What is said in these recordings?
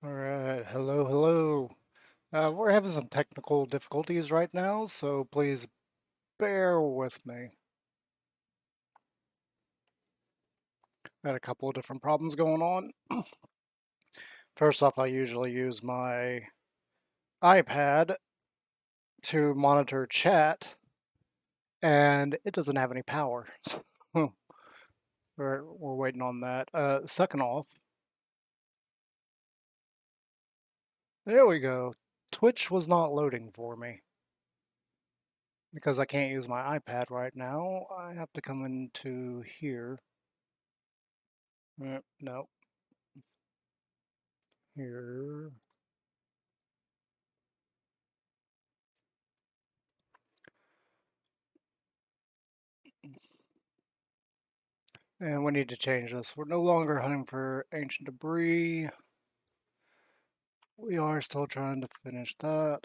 All right, hello. We're having some technical difficulties right now, so please bear with me. Got a couple of different problems going on. First off, I usually use my iPad to monitor chat, and it doesn't have any power. So we're waiting on that. Second off, there we go. Twitch was not loading for me because I can't use my iPad right now. I have to come into here. No, here. And we need to change this. We're no longer hunting for ancient debris. We are still trying to finish that.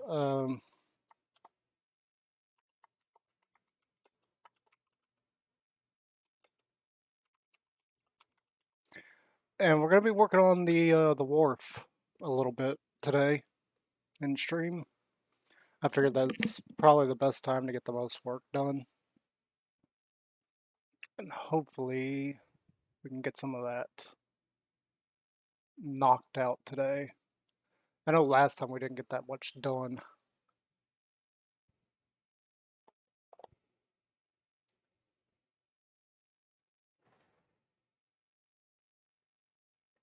And we're going to be working on the wharf a little bit today in stream. I figured that's probably the best time to get the most work done. And hopefully we can get some of that knocked out today. I know last time we didn't get that much done.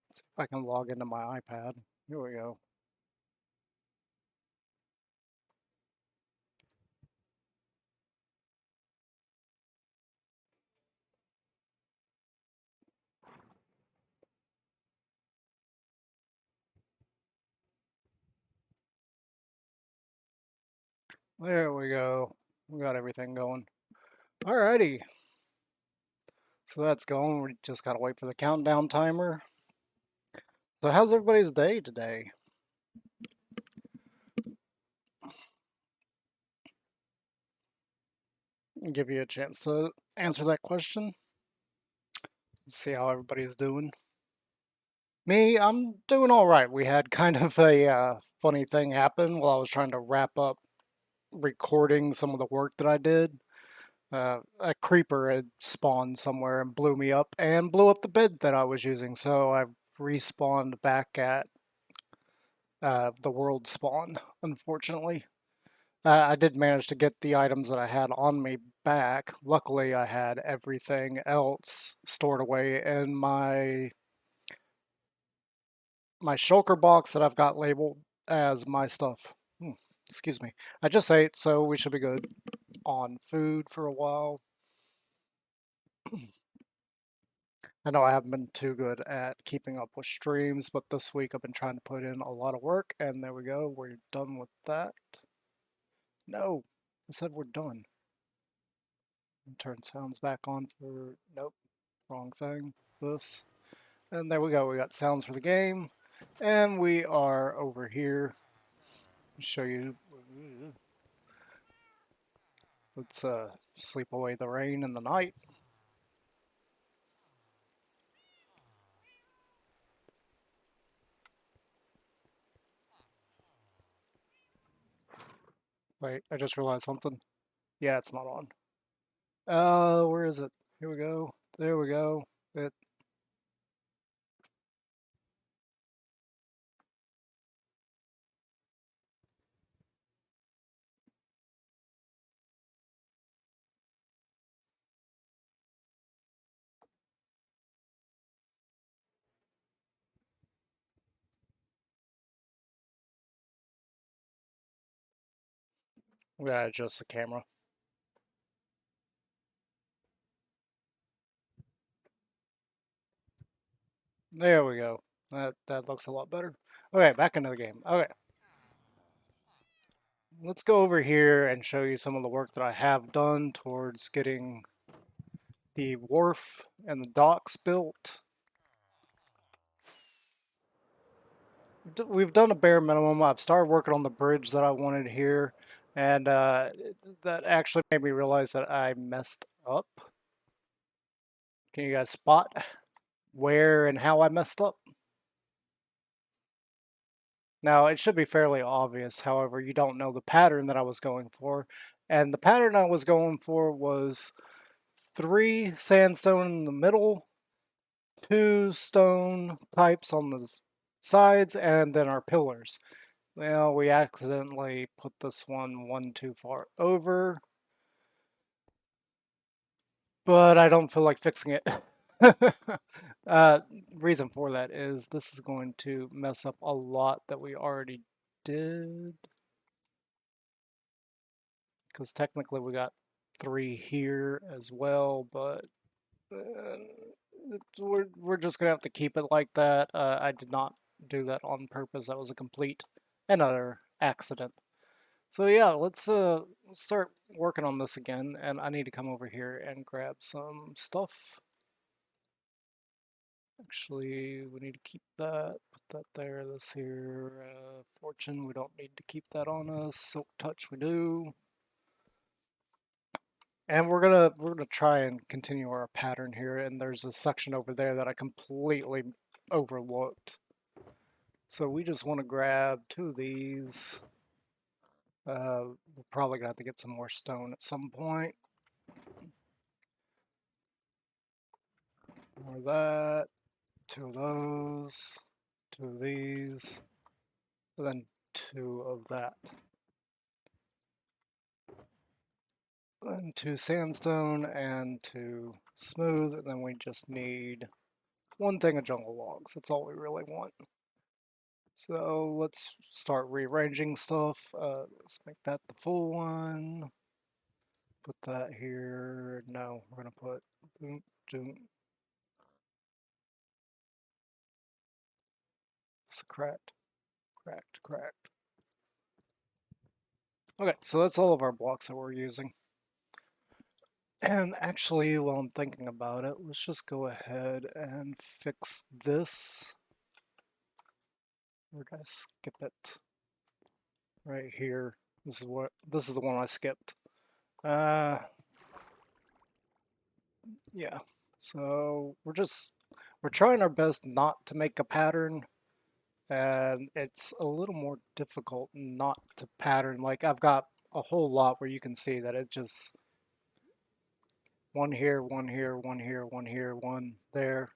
Let's see if I can log into my iPad. Here we go. There we go. We got everything going. Alrighty. So that's going. We just gotta wait for the countdown timer. So how's everybody's day today? I'll give you a chance to answer that question. See how everybody's doing. Me, I'm doing all right. We had kind of a funny thing happen while I was trying to wrap up recording some of the work that I did. A creeper had spawned somewhere and blew me up and blew up the bed that I was using. So I respawned back at the world spawn, unfortunately. I did manage to get the items that I had on me back. Luckily, I had everything else stored away in my shulker box that I've got labeled as my stuff. Excuse me. I just ate, so we should be good on food for a while. I know I haven't been too good at keeping up with streams, but this week I've been trying to put in a lot of work, and there we go. We're done with that. No, I said we're done. Turn sounds back on for. Nope, wrong thing. This. And there we go. We got sounds for the game. And we are over here. Show you. Let's sleep away the rain and the night. Wait, I just realized something. Yeah, it's not on. Where is it? Here we go. There we go. It. We gotta adjust the camera. There we go. That looks a lot better. Okay, back into the game. Okay. Let's go over here and show you some of the work that I have done towards getting the wharf and the docks built. We've done a bare minimum. I've started working on the bridge that I wanted here, and that actually made me realize that I messed up. Can you guys spot where and how I messed up? Now, it should be fairly obvious, however, you don't know the pattern that I was going for. And the pattern I was going for was 3 sandstone in the middle, 2 stone pipes on the sides, and then our pillars. Well, we accidentally put this one too far over, but I don't feel like fixing it. uh, Reason for that is this is going to mess up a lot that we already did. Because technically we got 3 here as well, but uh, we're just gonna have to keep it like that. I did not do that on purpose. That was a complete and utter accident. So yeah, let's start working on this again, and I need to come over here and grab some stuff. Actually, we need to keep that, put that there, this here, fortune, we don't need to keep that on us, silk touch we do. And we're gonna try and continue our pattern here, and there's a section over there that I completely overlooked. So we just want to grab 2 of these. We're probably gonna have to get some more stone at some point. More of that, 2 of those, 2 of these, and then 2 of that. And 2 sandstone and 2 smooth, and then we just need 1 thing of jungle logs. That's all we really want. So let's start rearranging stuff. Let's make that the full one. Put that here. No, we're gonna put doom, doom. It's cracked, cracked, cracked. Okay, so that's all of our blocks that we're using. And actually, while I'm thinking about it, let's just go ahead and fix this. We're gonna skip it right here. This is the one I skipped. Yeah. So we're trying our best not to make a pattern, and it's a little more difficult not to pattern. Like I've got a whole lot where you can see that it just one here, one here, one here, one here, one there,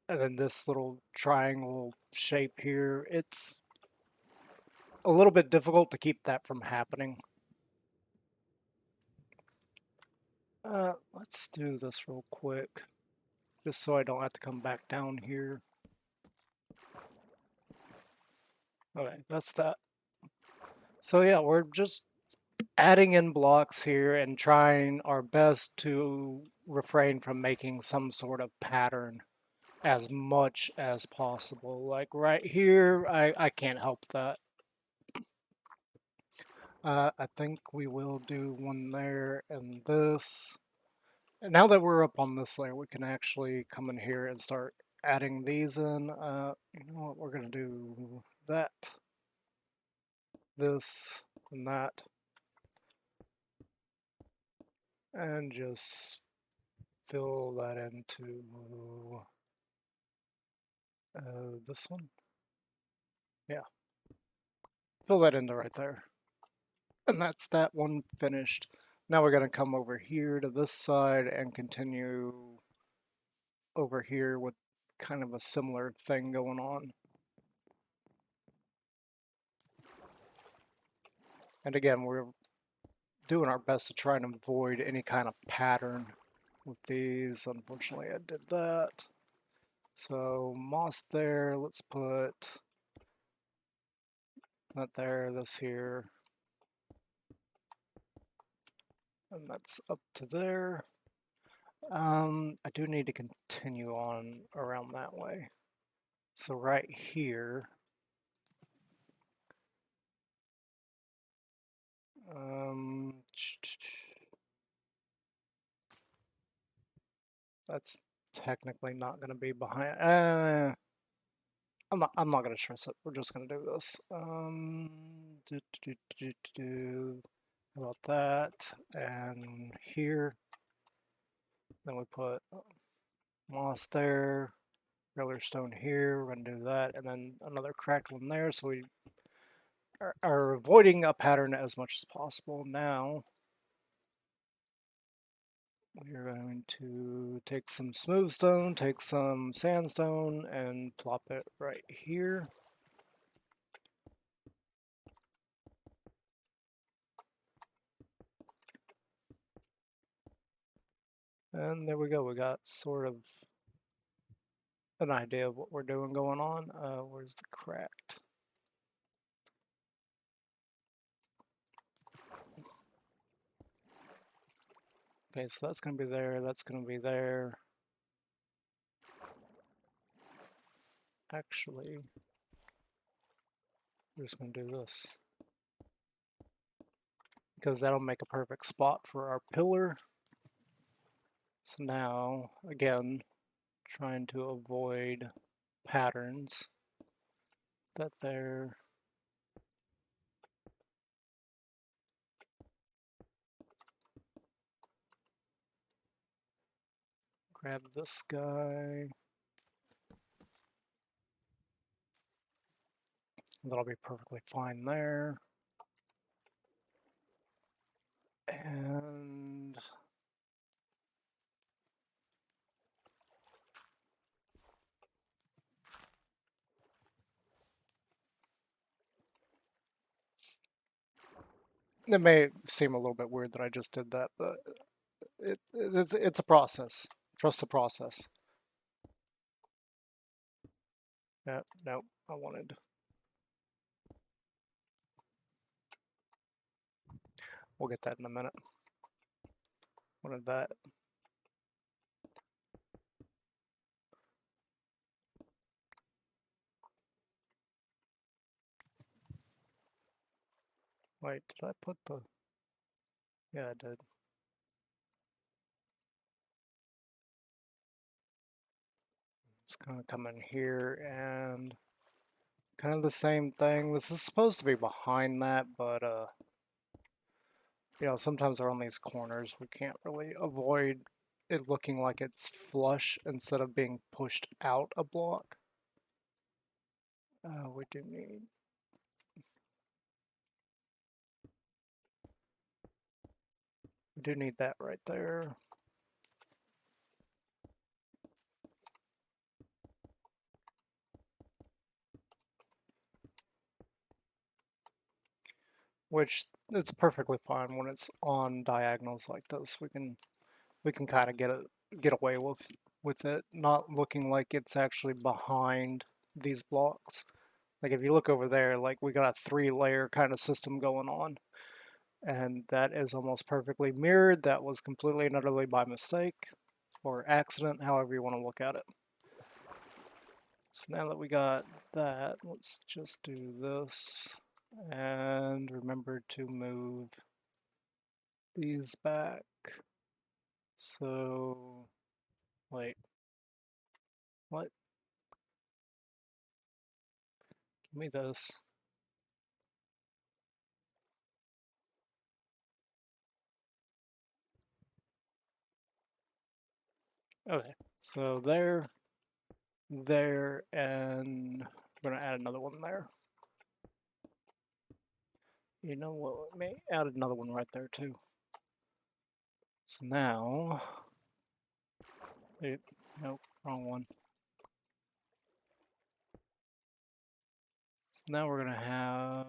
and then this little triangle shape here. It's a little bit difficult to keep that from happening. Let's do this real quick, just so I don't have to come back down here. Okay, that's that. So yeah, we're just adding in blocks here and trying our best to refrain from making some sort of pattern as much as possible. Like right here, I can't help that. I think we will do one there and this. And now that we're up on this layer, we can actually come in here and start adding these in. You know what, we're gonna do that, this, and that. And just fill that into this one. Yeah, fill that into right there. And that's that one finished. Now we're going to come over here to this side and continue over here with kind of a similar thing going on. And again, we're doing our best to try and avoid any kind of pattern with these. Unfortunately, I did that. So moss there, let's put that there, this here. And that's up to there. I do need to continue on around that way. So right here, um, that's technically not going to be behind. I'm not going to stress it. We're just going to do this. How about that? And here, then we put moss there, regular stone here. We're going to do that, and then another cracked one there. So we are avoiding a pattern as much as possible. Now we're going to take some smooth stone, take some sandstone, and plop it right here. And there we go. We got sort of an idea of what we're doing going on. Where's the cracked? Okay, so that's going to be there. That's going to be there. Actually, we're just going to do this because that'll make a perfect spot for our pillar. So now, again, trying to avoid patterns that they're grab this guy. That'll be perfectly fine there. And it may seem a little bit weird that I just did that, but it's a process. Trust the process. Yeah, no, I wanted. We'll get that in a minute. Wanted that. Wait, did I put the... Yeah, I did. It's gonna come in here and kind of the same thing. This is supposed to be behind that, but you know, sometimes around these corners we can't really avoid it looking like it's flush instead of being pushed out a block. We do need that right there. Which it's perfectly fine when it's on diagonals like this. We can kind of get away with it not looking like it's actually behind these blocks. Like if you look over there, like we got a 3-layer kind of system going on, and that is almost perfectly mirrored. That was completely and utterly by mistake or accident, however you want to look at it. So now that we got that, let's just do this and remember to move these back. So, wait, what? Give me this. Okay, so there, and we're gonna add another one there. You know what? Let me add another one right there too. So now, nope, wrong one. So now we're gonna have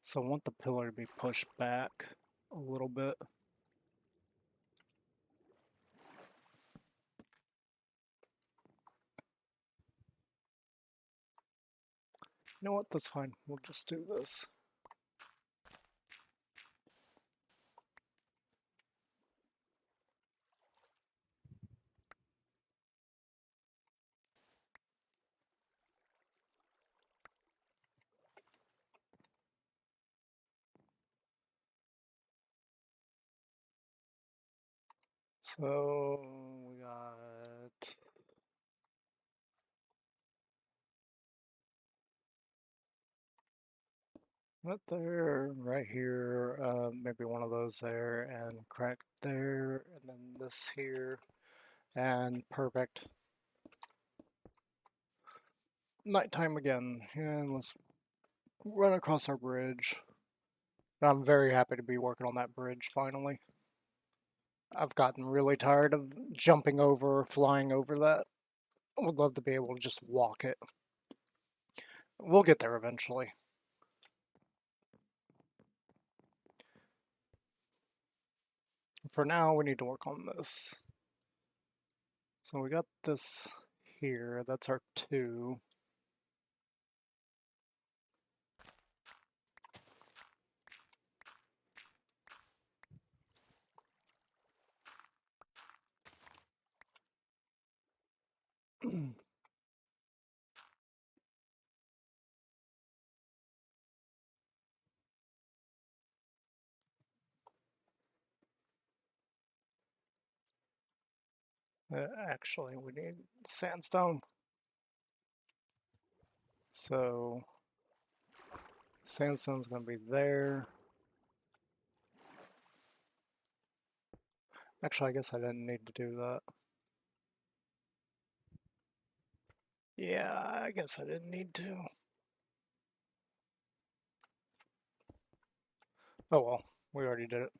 so I want the pillar to be pushed back a little bit. You know what? That's fine. We'll just do this. So we got Right there, right here, maybe one of those there, and crack there, and then this here, and perfect. Nighttime again, and let's run across our bridge. I'm very happy to be working on that bridge finally. I've gotten really tired of jumping over or flying over that. I would love to be able to just walk it. We'll get there eventually. For now, we need to work on this. So we got this here. That's our 2. Actually, we need sandstone. So sandstone's going to be there. Actually, I guess I didn't need to do that. Yeah, I guess I didn't need to. Oh well, we already did it.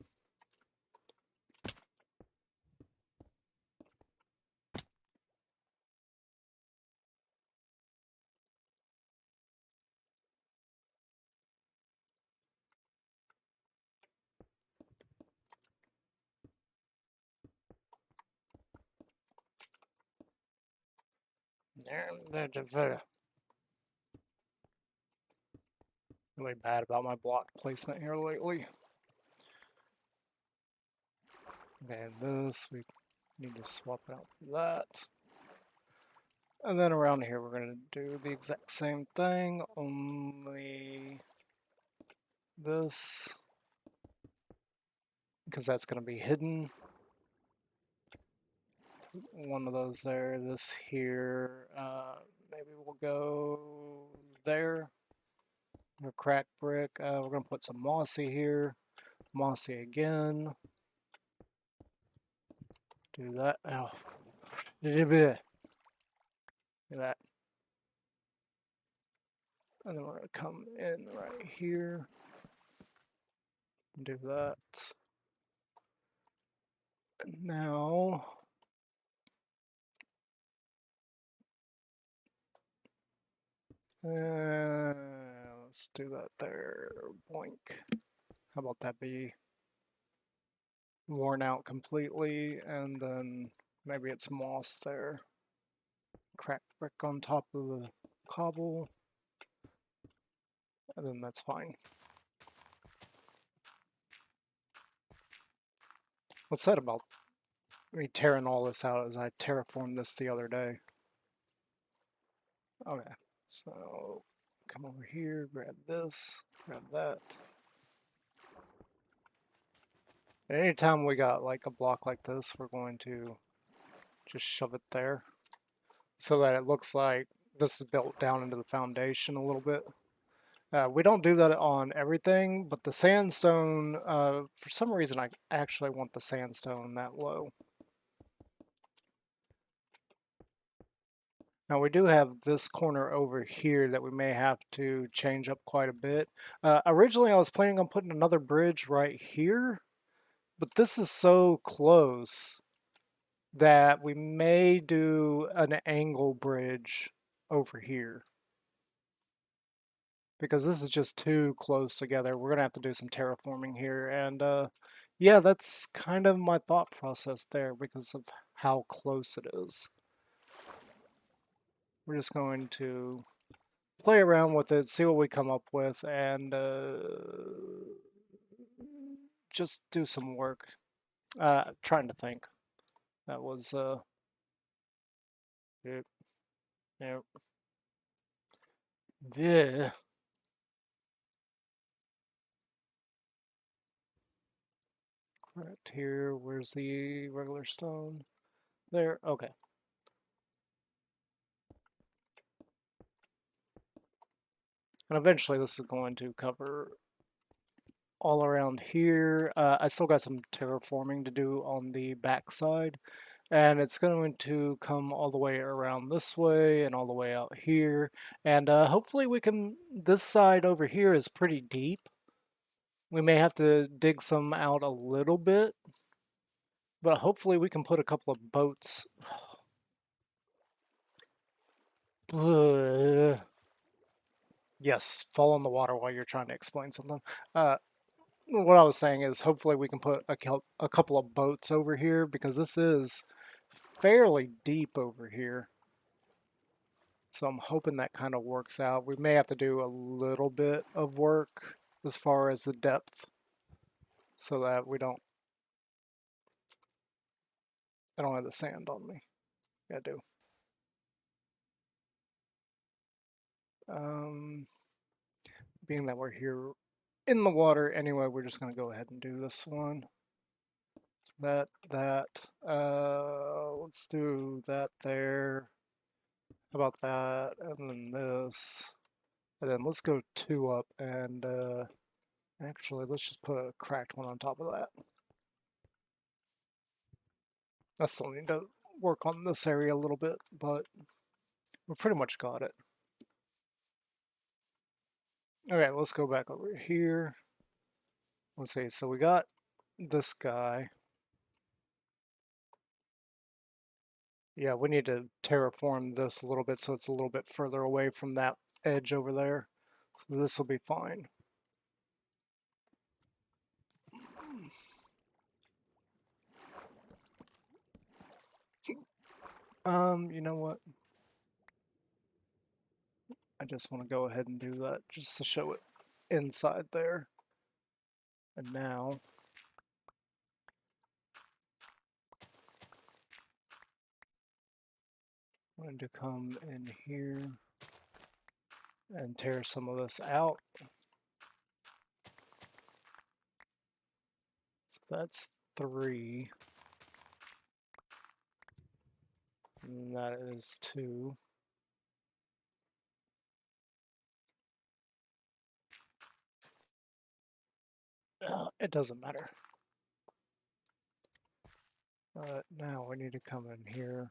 Really bad about my block placement here lately. Okay, this, we need to swap out for that. And then around here, we're going to do the exact same thing, only this, because that's going to be hidden. One of those there, this here, maybe we'll go there. A cracked brick. We're going to put some mossy here. Mossy again. Do that. Oh. Do that. And then we're going to come in right here. Do that. Now, let's do that there. Boink. How about that be worn out completely, and then maybe it's moss there. Cracked brick on top of the cobble, and then that's fine. What's that about me tearing all this out as I terraformed this the other day? Okay, so come over here, grab this, grab that. And anytime we got like a block like this, we're going to just shove it there so that it looks like this is built down into the foundation a little bit. We don't do that on everything, but the sandstone, for some reason I actually want the sandstone that low. Now we do have this corner over here that we may have to change up quite a bit. Originally I was planning on putting another bridge right here, but this is so close that we may do an angle bridge over here. Because this is just too close together. We're going to have to do some terraforming here. And yeah, that's kind of my thought process there because of how close it is. We're just going to play around with it, see what we come up with, and just do some work. Trying to think. That was, yep, yep. Yeah. Correct here. Where's the regular stone? There. Okay. And eventually this is going to cover all around here. I still got some terraforming to do on the back side. And it's going to come all the way around this way and all the way out here. And hopefully we can, this side over here is pretty deep. We may have to dig some out a little bit, but hopefully we can put a couple of boats. Yes, fall in the water while you're trying to explain something. What I was saying is hopefully we can put a couple of boats over here because this is fairly deep over here. So I'm hoping that kind of works out. We may have to do a little bit of work as far as the depth so that I don't have the sand on me. Yeah, I do. Being that we're here in the water anyway, we're just going to go ahead and do this one. That. Let's do that there. How about that? And then this. And then let's go two up and actually let's just put a cracked one on top of that. I still need to work on this area a little bit, but we pretty much got it. Okay, let's go back over here. Let's see, so we got this guy. Yeah, we need to terraform this a little bit so it's a little bit further away from that edge over there. So this will be fine. You know what? I just want to go ahead and do that just to show it inside there. And now I'm going to come in here and tear some of this out. So that's 3. And that is 2. It doesn't matter. Now we need to come in here.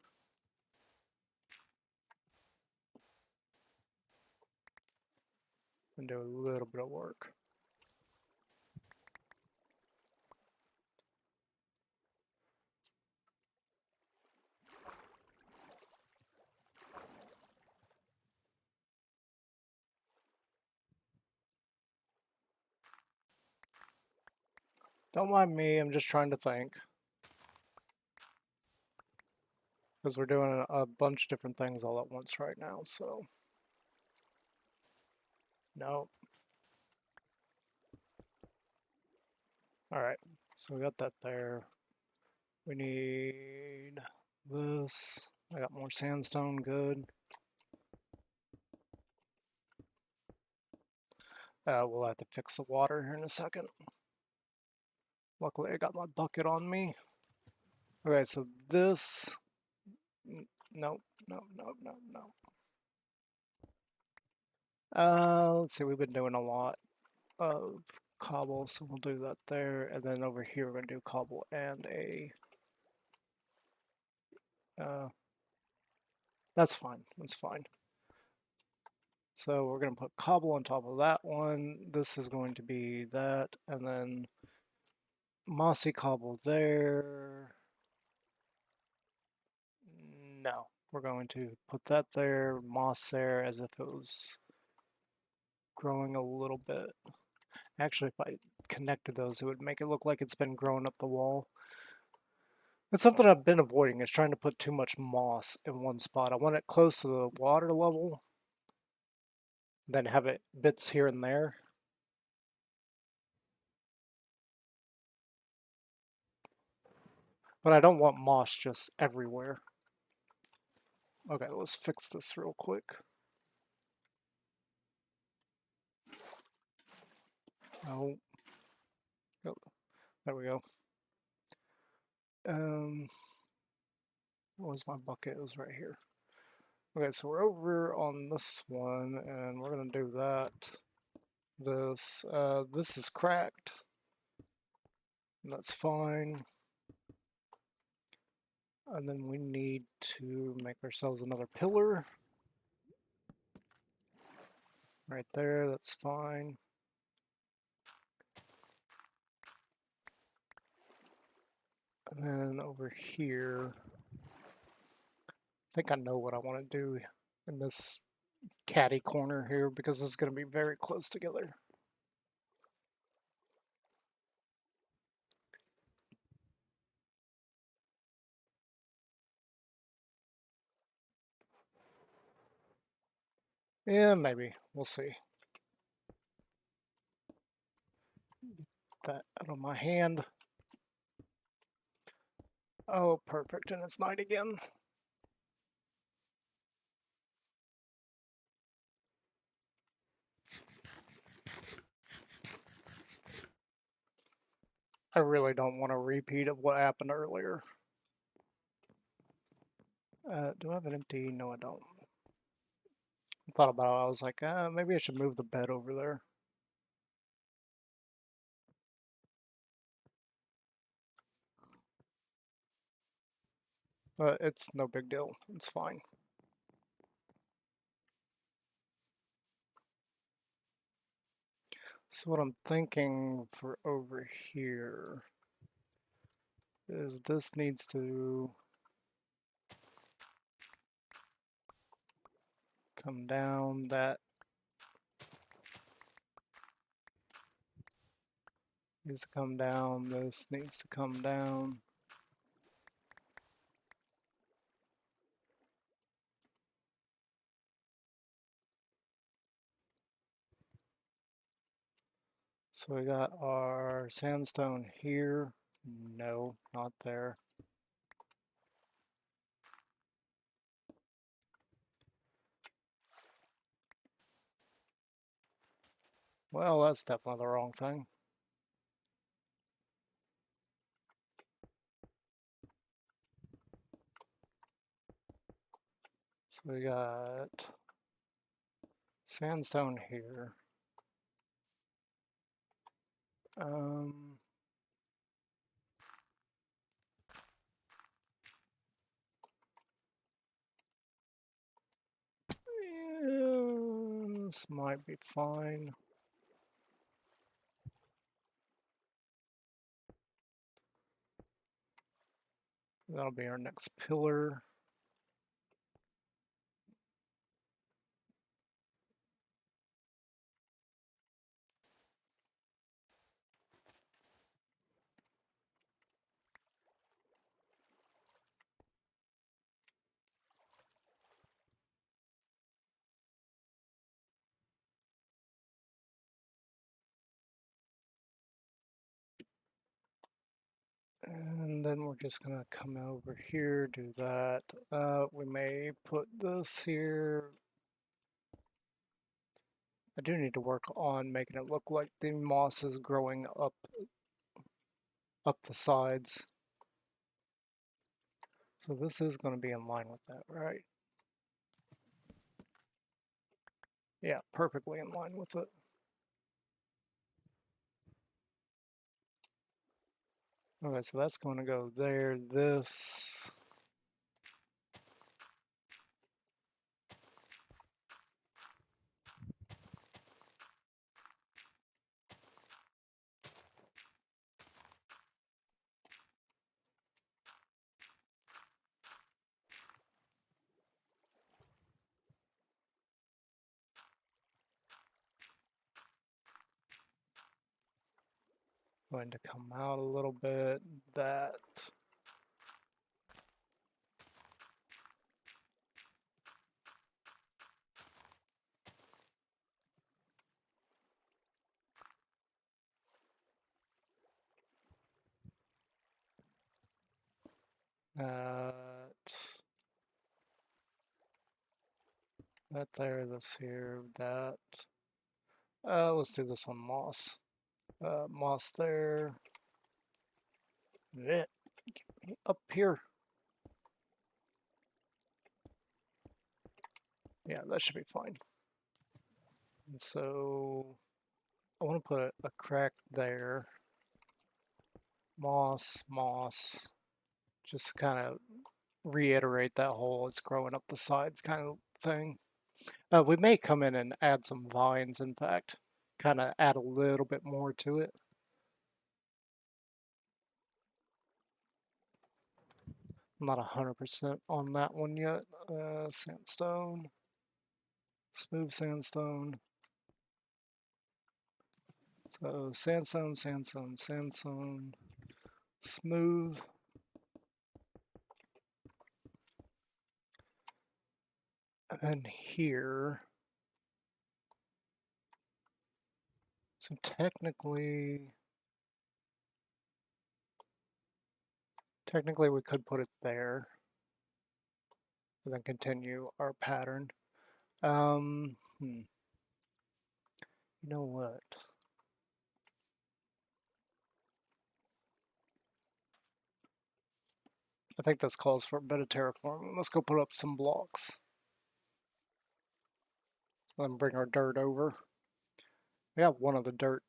And do a little bit of work. Don't mind me, I'm just trying to think. Because we're doing a bunch of different things all at once right now, so. No. Alright, so we got that there. We need this. I got more sandstone, good. We'll have to fix the water here in a second. Luckily I got my bucket on me. Okay, so this, no. Let's see, we've been doing a lot of cobble, so we'll do that there. And then over here, we're gonna do cobble and that's fine, that's fine. So we're gonna put cobble on top of that one. This is going to be that, and then mossy cobble there. No, we're going to put that there, moss there, as if it was growing a little bit. Actually, if I connected those, it would make it look like it's been growing up the wall. It's something I've been avoiding, is trying to put too much moss in one spot. I want it close to the water level, then have it bits here and there. But I don't want moss just everywhere. Okay, let's fix this real quick. Oh, there we go. What was my bucket? It was right here. Okay, so we're over on this one, and we're gonna do that. This is cracked. That's fine. And then we need to make ourselves another pillar. Right there, that's fine. And then over here, I think I know what I want to do in this catty corner here because it's going to be very close together. Yeah, maybe. We'll see. That out of my hand. Oh, perfect. And it's night again. I really don't want a repeat of what happened earlier. Do I have an empty? No, I don't. I thought about it. I was like, maybe I should move the bed over there. But it's no big deal. It's fine. So what I'm thinking for over here is this needs to come down, that needs to come down, this needs to come down. So we got our sandstone here. No, not there. Well, that's definitely the wrong thing. So we got sandstone here. Um, yeah, this might be fine. That'll be our next pillar. And then we're just gonna come over here, do that. We may put this here. I do need to work on making it look like the moss is growing up the sides. So this is going to be in line with that, right? Yeah, perfectly in line with it. Okay, so that's going to go there, this. Going to come out a little bit, that. That there, this here, that. Let's do this one, moss. Moss there. Yeah, up here. Yeah, that should be fine. And so I want to put a crack there. Moss, moss. Just kind of reiterate that whole it's growing up the sides kind of thing. We may come in and add some vines, in fact. Kind of add a little bit more to it. I'm not 100% on that one yet. Sandstone. Smooth sandstone. So sandstone, sandstone, sandstone. Smooth. And then here. So technically we could put it there. And then continue our pattern. You know what? I think this calls for a bit of terraforming. Let's go put up some blocks. Then bring our dirt over. We have one of the dirt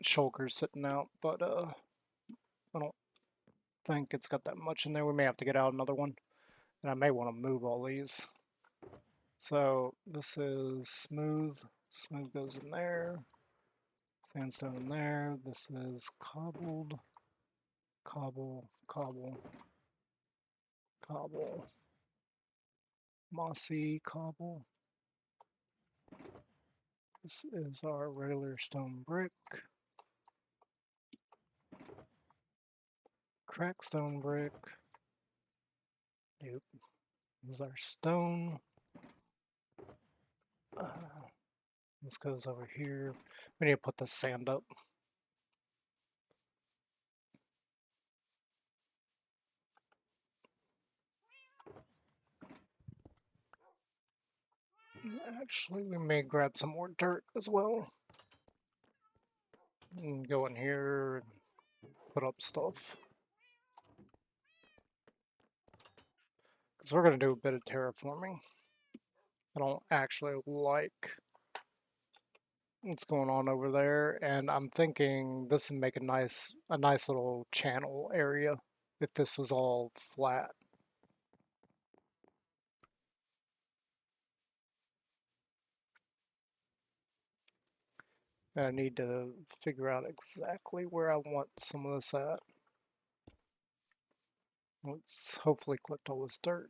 shulkers sitting out, but I don't think it's got that much in there. We may have to get out another one. And I may want to move all these. So this is smooth. Smooth goes in there. Sandstone in there. This is cobbled. Cobble, cobble, cobble. Mossy cobble. This is our regular stone brick. Crack stone brick. Nope. This is our stone. This goes over here. We need to put the sand up. Actually, we may grab some more dirt as well. And go in here and put up stuff. Because we're going to do a bit of terraforming. I don't actually like what's going on over there, and I'm thinking this would make a nice little channel area if this was all flat. And I need to figure out exactly where I want some of this at. Let's hopefully collect all this dirt.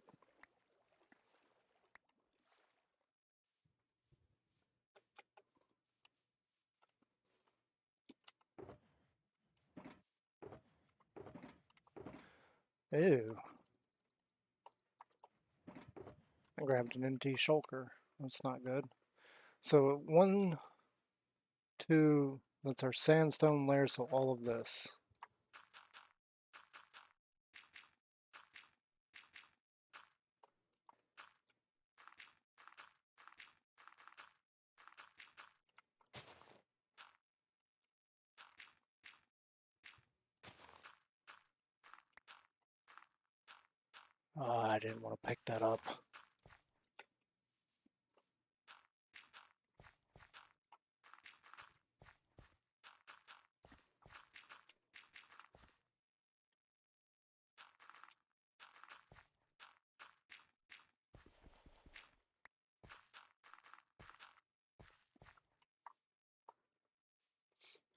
Ew. I grabbed an empty shulker. That's not good. So 1, 2, that's our sandstone layer, so all of this. Oh, I didn't want to pick that up.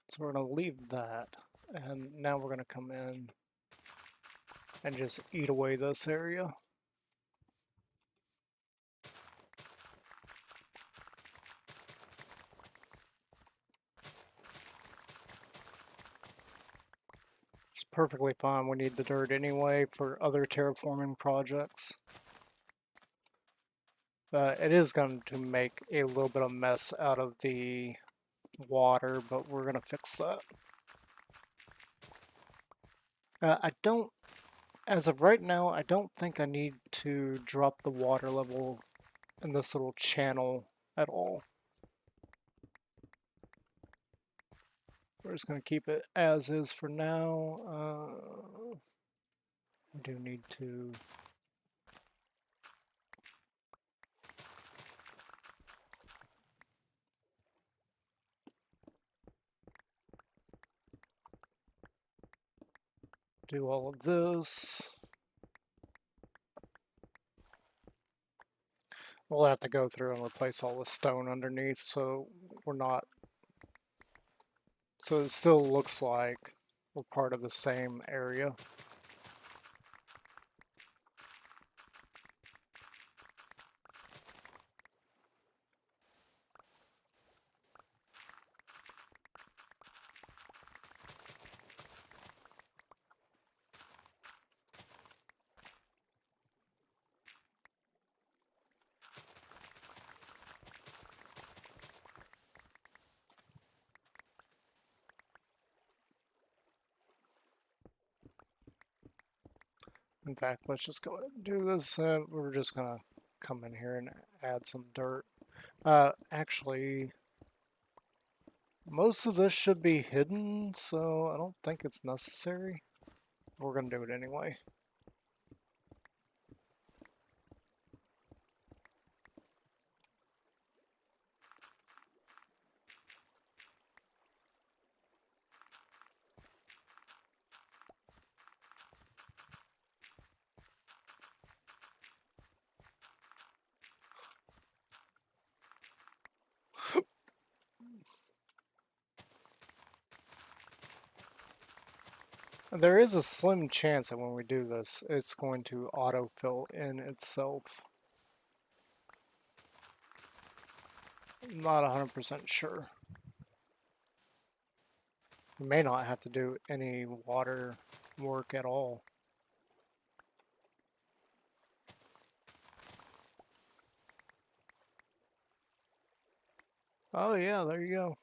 So we're going to leave that, and now we're going to come in and just eat away this area. It's perfectly fine. We need the dirt anyway for other terraforming projects. It is going to make a little bit of mess out of the water, but we're going to fix that. I don't, as of right now, I don't think I need to drop the water level in this little channel at all. We're just going to keep it as is for now. I do need to do all of this. We'll have to go through and replace all the stone underneath so we're not... So it still looks like we're part of the same area. In fact, let's just go ahead and do this. We're just gonna come in here and add some dirt. Actually, most of this should be hidden, so I don't think it's necessary. We're gonna do it anyway. There is a slim chance that when we do this, it's going to autofill in itself. I'm not 100% sure. We may not have to do any water work at all. Oh yeah, there you go.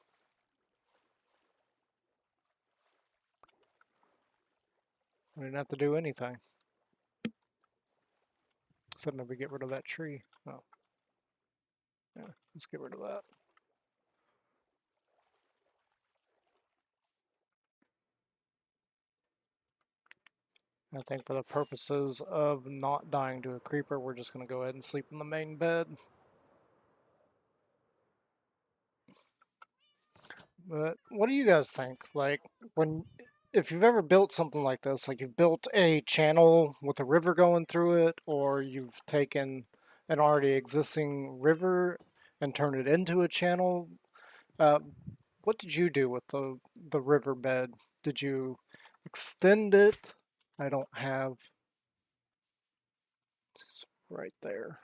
We didn't have to do anything. Except maybe get rid of that tree. Oh. Yeah, let's get rid of that. I think for the purposes of not dying to a creeper, we're just going to go ahead and sleep in the main bed. But what do you guys think? Like, if you've ever built something like this, like you've built a channel with a river going through it, or you've taken an already existing river and turned it into a channel, uh, what did you do with the riverbed? Did you extend it? I don't have... It's right there.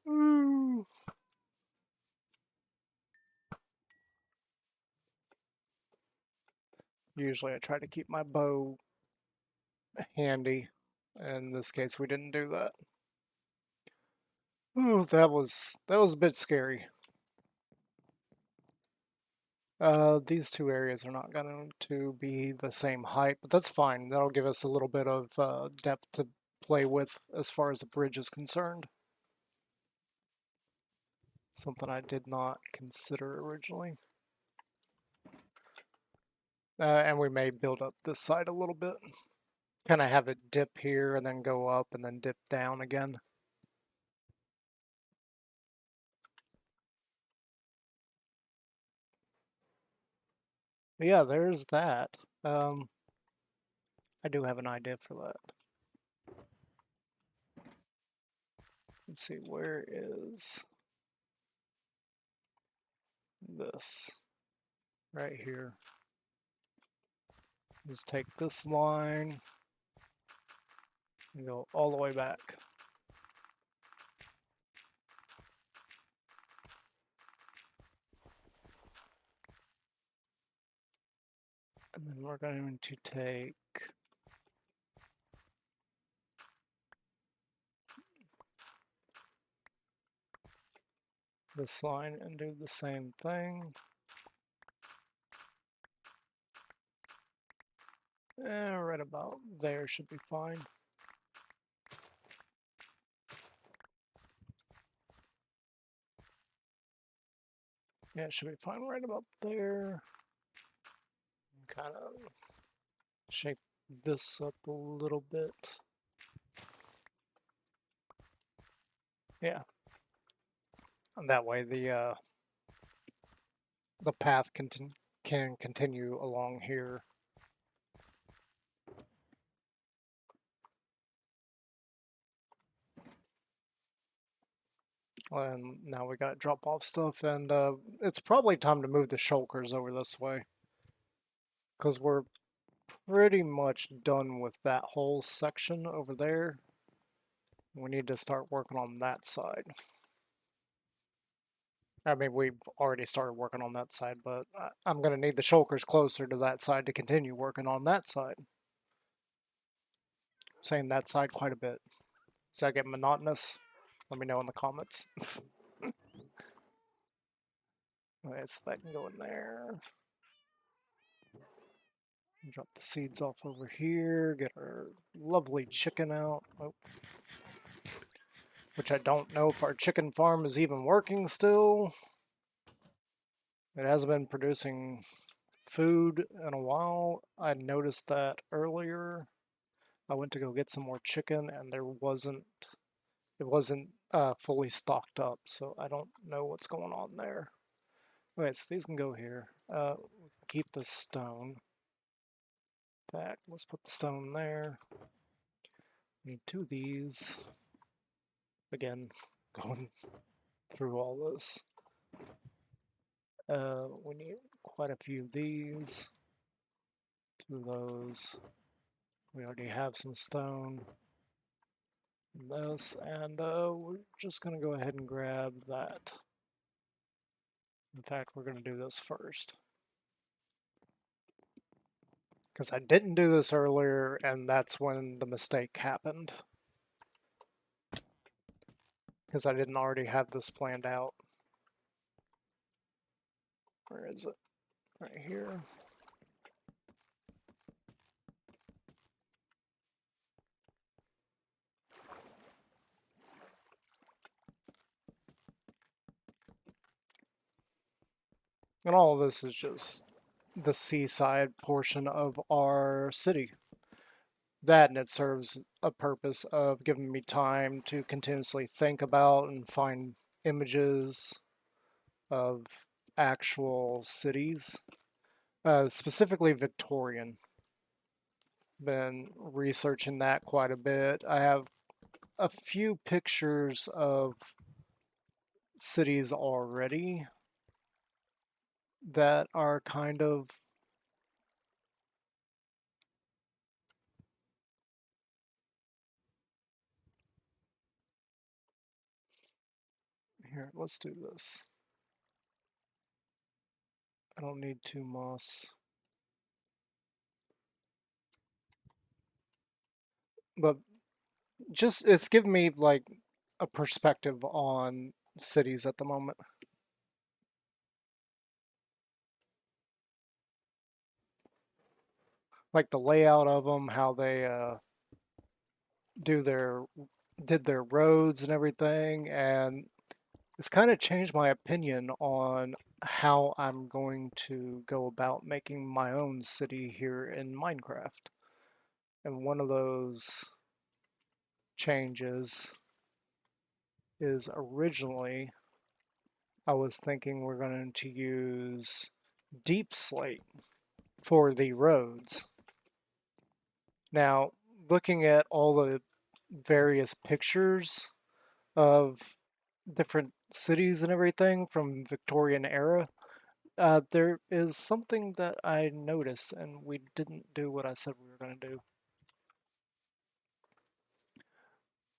Ooh. Usually I try to keep my bow handy. In this case, we didn't do that. Ooh, that was a bit scary. These two areas are not going to be the same height, but that's fine. That'll give us a little bit of depth to play with as far as the bridge is concerned. Something I did not consider originally. And we may build up this side a little bit. Kind of have it dip here and then go up and then dip down again. But yeah, there's that. I do have an idea for that. Let's see, where is this? Right here. Just take this line and go all the way back. And then we're going to take this line and do the same thing. Right about there should be fine. Yeah, it should be fine right about there. Kind of shape this up a little bit. Yeah. And that way the the path can continue along here. And now we gotta drop off stuff, and it's probably time to move the shulkers over this way. Because we're pretty much done with that whole section over there. We need to start working on that side. I mean, we've already started working on that side, but I'm going to need the shulkers closer to that side to continue working on that side. Saying that side quite a bit. Does that get monotonous? Let me know in the comments. Okay, so that can go in there. Drop the seeds off over here. Get our lovely chicken out. Oh. Which I don't know if our chicken farm is even working still. It hasn't been producing food in a while. I noticed that earlier. I went to go get some more chicken and it wasn't fully stocked up, so I don't know what's going on there. Okay, so these can go here. Keep the stone back. Let's put the stone there. Need two of these. Again, going through all this. We need quite a few of these. Two of those. We already have some stone. This, and we're just going to go ahead and grab that. In fact, we're going to do this first. Because I didn't do this earlier, and that's when the mistake happened. Because I didn't already have this planned out. Where is it? Right here. And all of this is just the seaside portion of our city. That, and it serves a purpose of giving me time to continuously think about and find images of actual cities, specifically Victorian. Been researching that quite a bit. I have a few pictures of cities already that are kind of here. Let's do this. I don't need two moss. But just, it's given me like a perspective on cities at the moment. Like the layout of them, how they do their did their roads and everything, and it's kind of changed my opinion on how I'm going to go about making my own city here in Minecraft. And one of those changes is originally I was thinking we're going to use deep slate for the roads. Now, looking at all the various pictures of different cities and everything from Victorian era, there is something that I noticed, and we didn't do what I said we were going to do.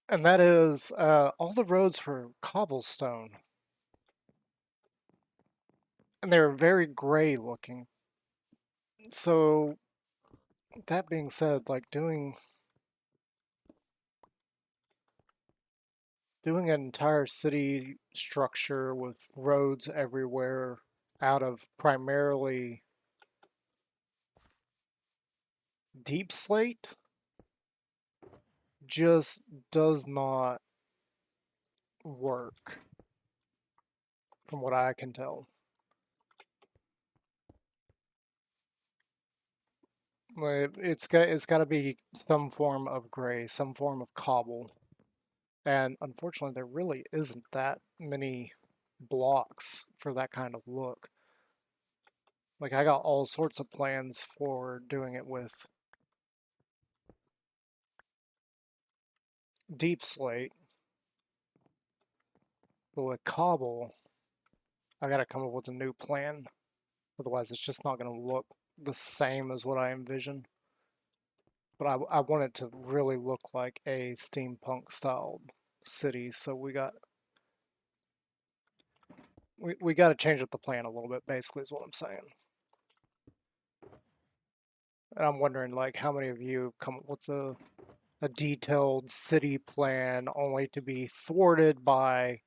And that is all the roads were cobblestone. And they were very gray looking. So, that being said, like doing an entire city structure with roads everywhere out of primarily deep slate just does not work from what I can tell. It's got to be some form of gray, some form of cobble. And unfortunately, there really isn't that many blocks for that kind of look. Like, I got all sorts of plans for doing it with deep slate, but with cobble, I gotta come up with a new plan. Otherwise, it's just not gonna look the same as what I envision. But I want it to really look like a steampunk style city, so we got to change up the plan a little bit, basically, is what I'm saying. And I'm wondering, like, how many of you come up with a detailed city plan only to be thwarted by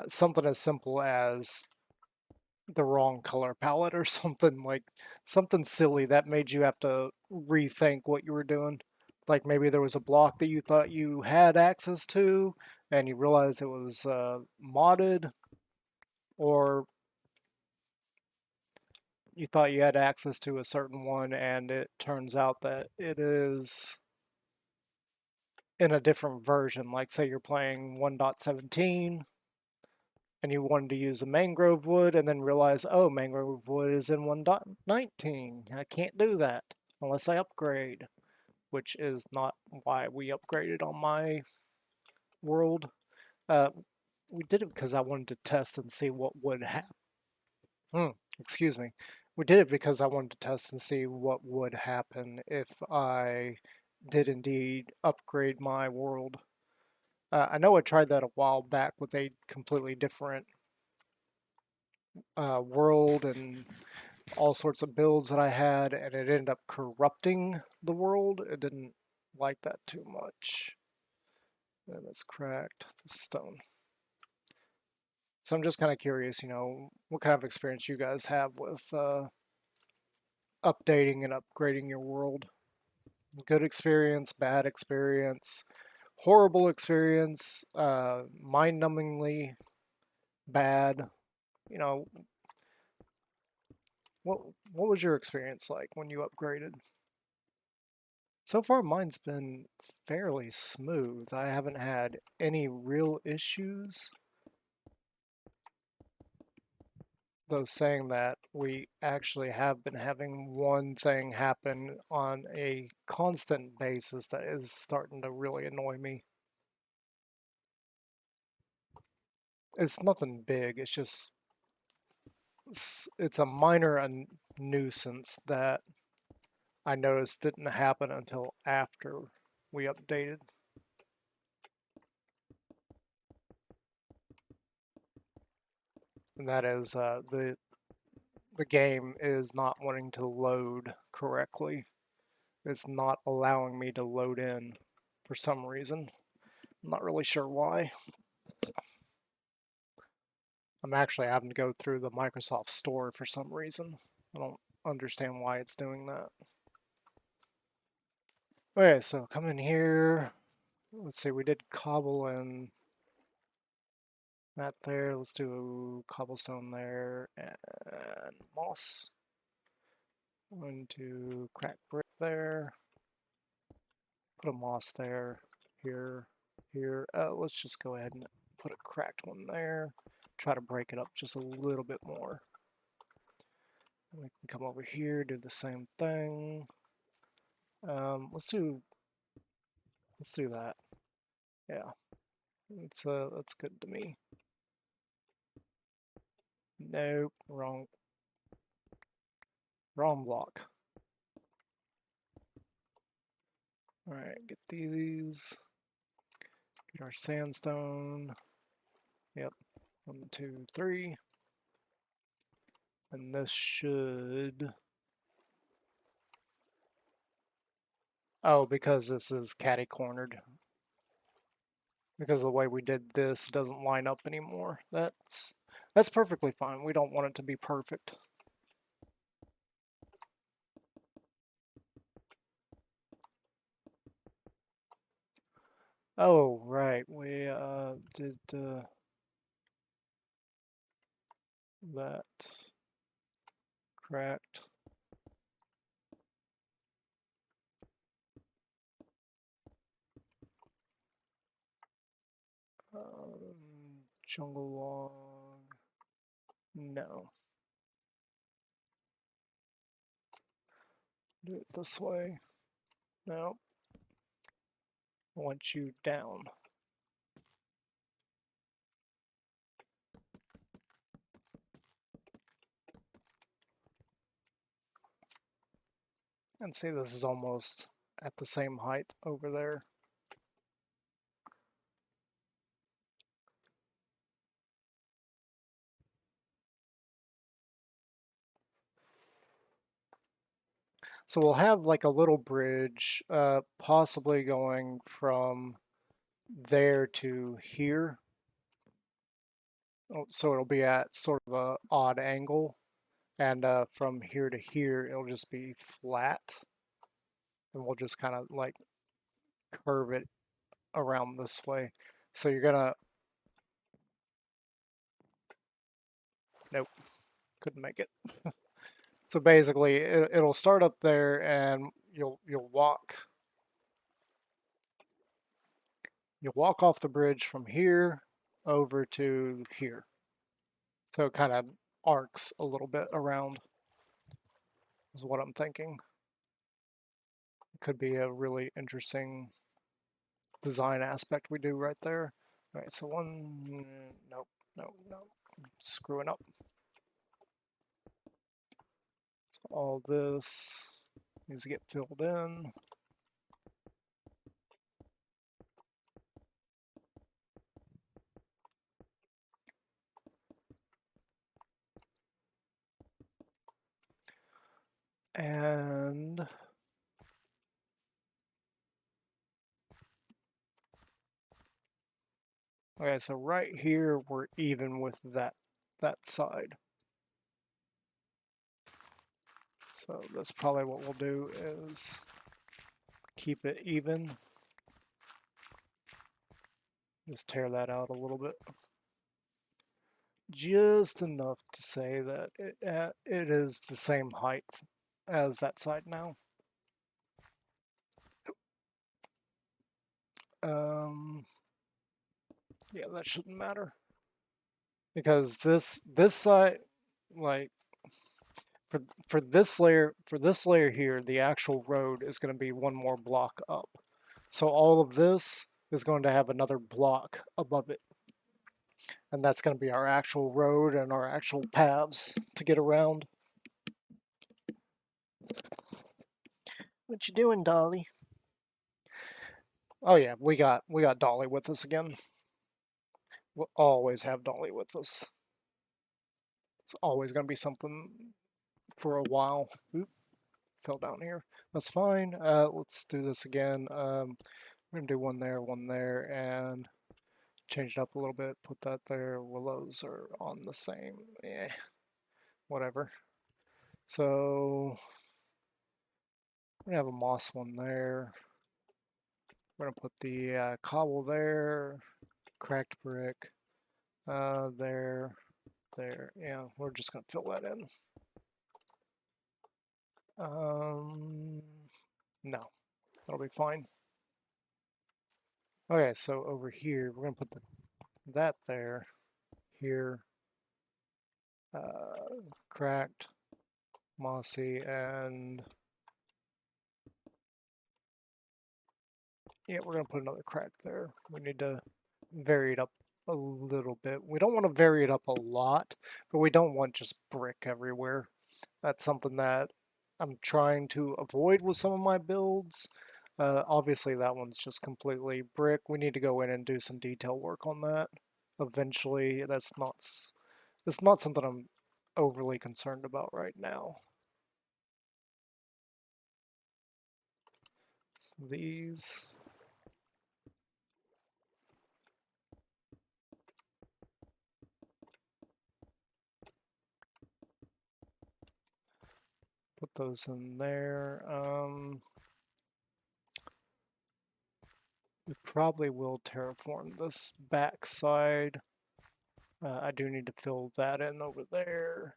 something as simple as the wrong color palette or something like something silly that made you have to rethink what you were doing. Like maybe there was a block that you thought you had access to and you realized it was modded, or you thought you had access to a certain one and it turns out that it is in a different version. Like say you're playing 1.17 and you wanted to use the mangrove wood and then realize, oh, mangrove wood is in 1.19. I can't do that unless I upgrade, which is not why we upgraded on my world. Uh, we did it because I wanted to test and see what would happen. Excuse me. We did it because I wanted to test and see what would happen if I did indeed upgrade my world. I know I tried that a while back with a completely different world and all sorts of builds that I had, and it ended up corrupting the world. It didn't like that too much. And it's cracked. Stone. So I'm just kind of curious, what kind of experience you guys have with updating and upgrading your world. Good experience, bad experience, horrible experience, mind-numbingly bad. You know, what was your experience like when you upgraded? So far, mine's been fairly smooth. I haven't had any real issues. Though saying that, we actually have been having one thing happen on a constant basis that is starting to really annoy me. It's nothing big, it's just, it's a minor nuisance that I noticed didn't happen until after we updated. And that is the game is not wanting to load correctly. It's not allowing me to load in for some reason. I'm not really sure why. I'm actually having to go through the Microsoft Store for some reason. I don't understand why it's doing that. Okay, so come in here. Let's see, we did cobble and that there. Let's do cobblestone there and moss. Going to crack brick there. Put a moss there, here, here. Let's just go ahead and put a cracked one there. Try to break it up just a little bit more. We can come over here, do the same thing. Let's do that. Yeah, that's good to me. Nope, wrong block. All right, get these. Get our sandstone. Yep, 1, 2, 3. And this should. Oh, because this is catty cornered. Because of the way we did this doesn't line up anymore. That's perfectly fine. We don't want it to be perfect. Oh, right. We did that cracked. Jungle log. No. Do it this way. No. I want you down. And see, this is almost at the same height over there. So we'll have like a little bridge, possibly going from there to here. So it'll be at sort of a odd angle, and from here to here, it'll just be flat, and we'll just kind of like curve it around this way. So you're gonna, nope, couldn't make it. So basically, it'll start up there, and you'll walk off the bridge from here over to here. So it kind of arcs a little bit around, is what I'm thinking. It could be a really interesting design aspect we do right there. All right, so one, nope, nope, nope, screwing up. So all this needs to get filled in. And okay, so right here we're even with that side. So that's probably what we'll do is keep it even. Just tear that out a little bit. Just enough to say that it is the same height as that side now. Yeah, that shouldn't matter because this side, like for this layer here, the actual road is going to be one more block up. So all of this is going to have another block above it, and that's going to be our actual road and our actual paths to get around. What you doing, Dolly? Oh yeah, we got Dolly with us again. We'll always have Dolly with us. It's always going to be something for a while. Oop, fell down here. That's fine. Let's do this again. We're going to do one there, and change it up a little bit. Put that there. Willows are on the same. Yeah, whatever. So we're going to have a moss one there. We're going to put the cobble there. Cracked brick. There. Yeah, we're just going to fill that in. No, that'll be fine. Okay, so over here, we're going to put that there, here, cracked, mossy, and yeah, we're going to put another crack there. We need to vary it up a little bit. We don't want to vary it up a lot, but we don't want just brick everywhere. That's something that I'm trying to avoid with some of my builds. Obviously, that one's just completely brick. We need to go in and do some detail work on that eventually. It's not something I'm overly concerned about right now. So these. Put those in there. We probably will terraform this back side. I do need to fill that in over there.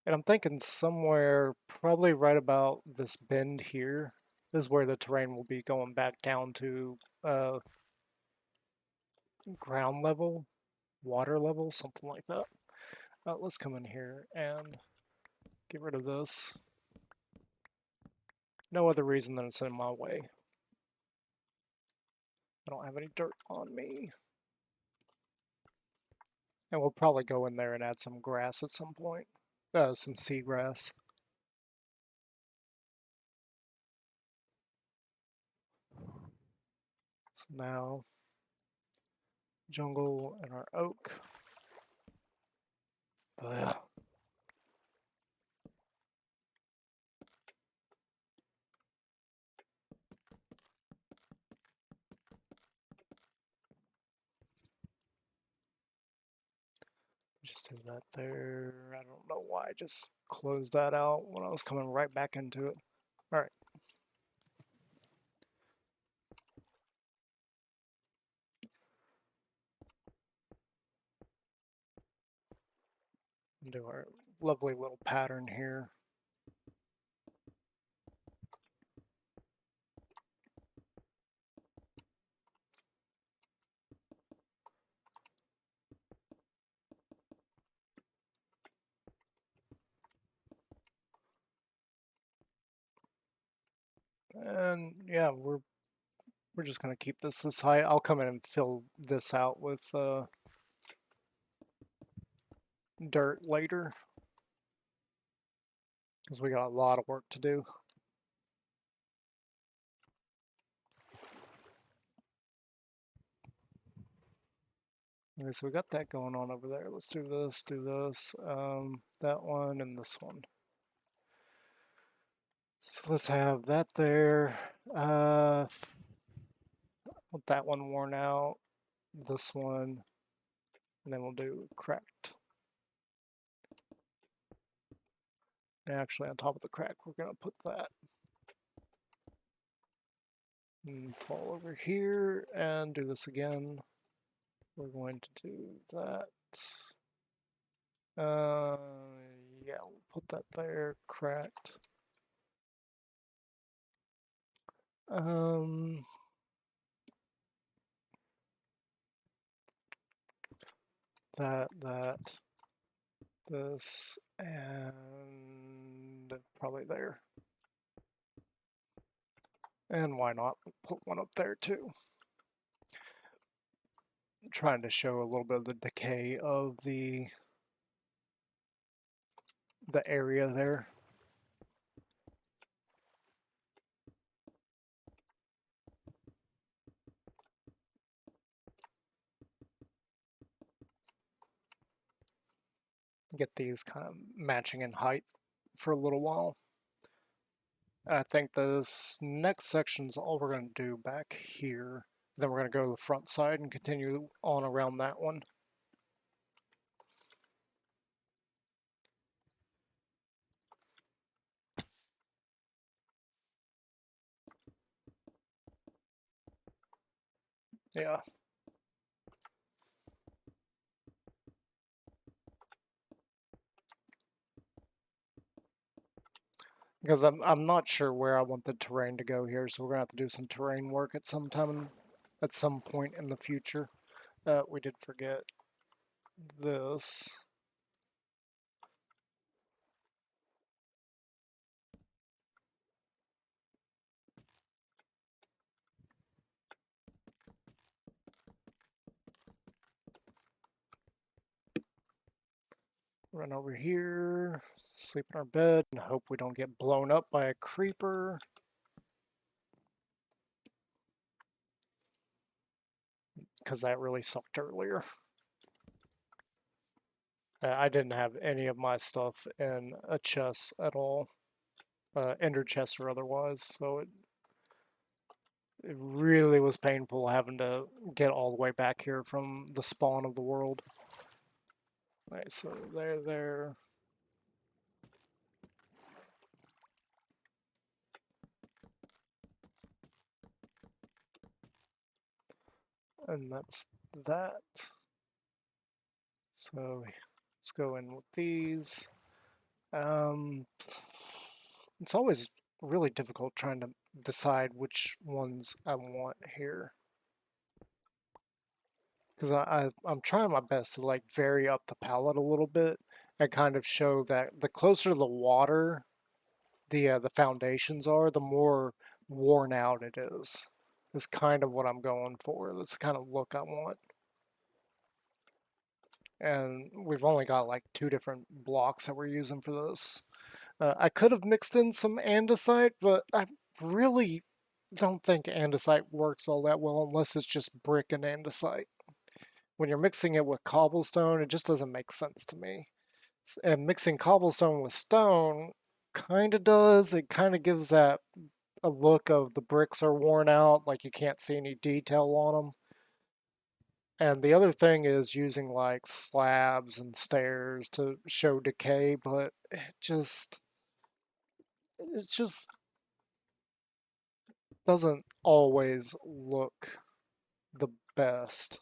And I'm thinking somewhere, probably right about this bend here, is where the terrain will be going back down to ground level, water level, something like that. Let's come in here and get rid of this. No other reason than it's in my way. I don't have any dirt on me. And we'll probably go in there and add some grass at some point. Some seagrass. So now, jungle and our oak. Ugh. Just do that there. I don't know why I just closed that out when I was coming right back into it. Alright. Do our lovely little pattern here. And yeah, we're just gonna keep this high. I'll come in and fill this out with dirt later, because we got a lot of work to do. Okay, so we got that going on over there. Let's do this, that one, and this one. So let's have that there. With that one worn out, this one, and then we'll do cracked. And actually, on top of the crack, we're gonna put that. And fall over here and do this again. We're going to do that. Yeah, we'll put that there, cracked. That, this, and probably there. And why not put one up there too? I'm trying to show a little bit of the decay of the area there. Get these kind of matching in height for a little while. And I think this next section's all we're going to do back here. Then we're going to go to the front side and continue on around that one. Yeah. Because I'm not sure where I want the terrain to go here, so we're gonna have to do some terrain work at some time, at some point in the future. We did forget this. Run over here, sleep in our bed, and hope we don't get blown up by a creeper. Because that really sucked earlier. I didn't have any of my stuff in a chest at all, ender chest or otherwise, so it really was painful having to get all the way back here from the spawn of the world. Alright, so there. And that's that. So let's go in with these. It's always really difficult trying to decide which ones I want here. Because I'm trying my best to like vary up the palette a little bit and kind of show that the closer to the water, the foundations are, the more worn out it is. Is kind of what I'm going for. That's the kind of look I want. And we've only got like 2 different blocks that we're using for this. I could have mixed in some andesite, but I really don't think andesite works all that well unless it's just brick and andesite. When you're mixing it with cobblestone, it just doesn't make sense to me. And mixing cobblestone with stone kind of does. It kind of gives that a look of the bricks are worn out, like you can't see any detail on them. And the other thing is using like slabs and stairs to show decay, but it just doesn't always look the best.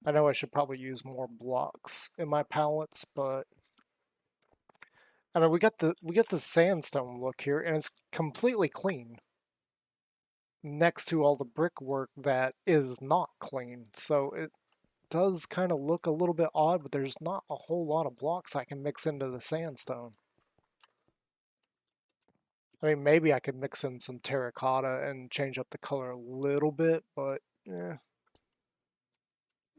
I know I should probably use more blocks in my palettes, but I mean we got the sandstone look here, and it's completely clean next to all the brickwork that is not clean. So it does kind of look a little bit odd, but there's not a whole lot of blocks I can mix into the sandstone. I mean, maybe I could mix in some terracotta and change up the color a little bit, but it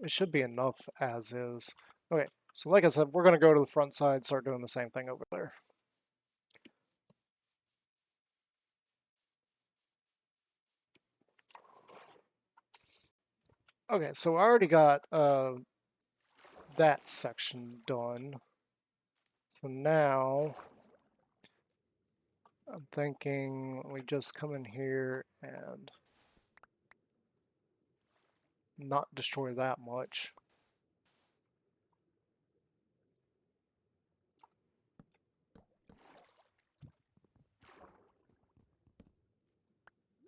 should be enough as is. Okay, so like I said, we're going to go to the front side, start doing the same thing over there. Okay, so I already got that section done. So now I'm thinking we just come in here and not destroy that much.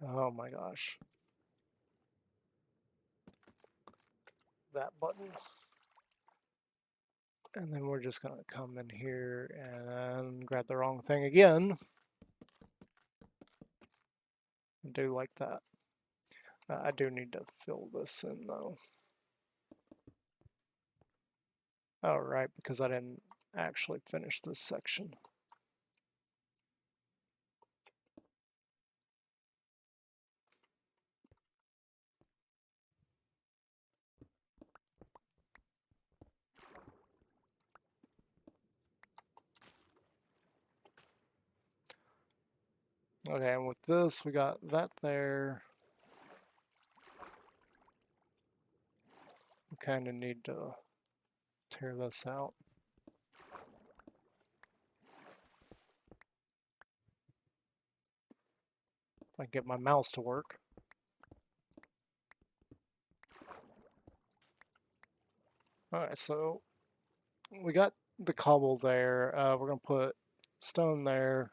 Oh my gosh. That button. And then we're just going to come in here and grab the wrong thing again. Do like that. I do need to fill this in though. All right, because I didn't actually finish this section. Okay, and with this, we got that there. We kind of need to tear this out. If I can get my mouse to work. Alright, so we got the cobble there. We're going to put stone there.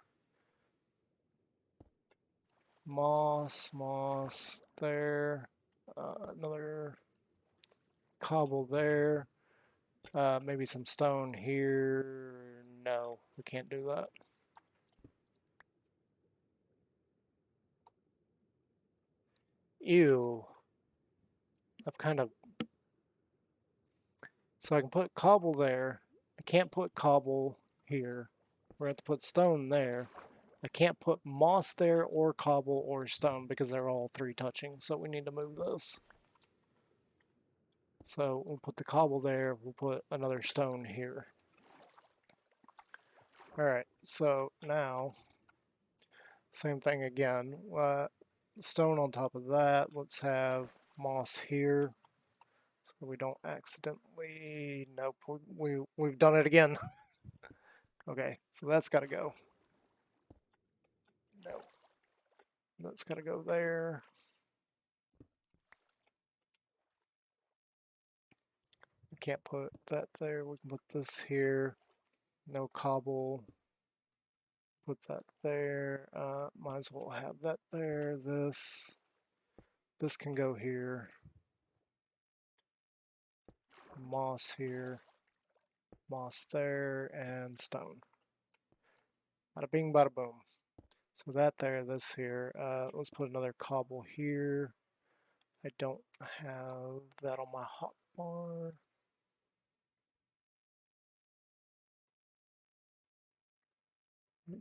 Moss there. Another cobble there. Maybe some stone here. No, we can't do that. Ew. I've kind of... So I can put cobble there. I can't put cobble here. We're going to have to put stone there. I can't put moss there or cobble or stone because they're all 3 touching. So we need to move this. So we'll put the cobble there. We'll put another stone here. Alright, so now, same thing again. Stone on top of that. Let's have moss here. So we don't accidentally... Nope, we've done it again. Okay, so that's got to go. Nope. That's got to go there. We can't put that there. We can put this here. No cobble. Put that there. Might as well have that there. This can go here. Moss here. Moss there. And stone. Bada bing, bada boom. So that there, this here. Let's put another cobble here. I don't have that on my hotbar.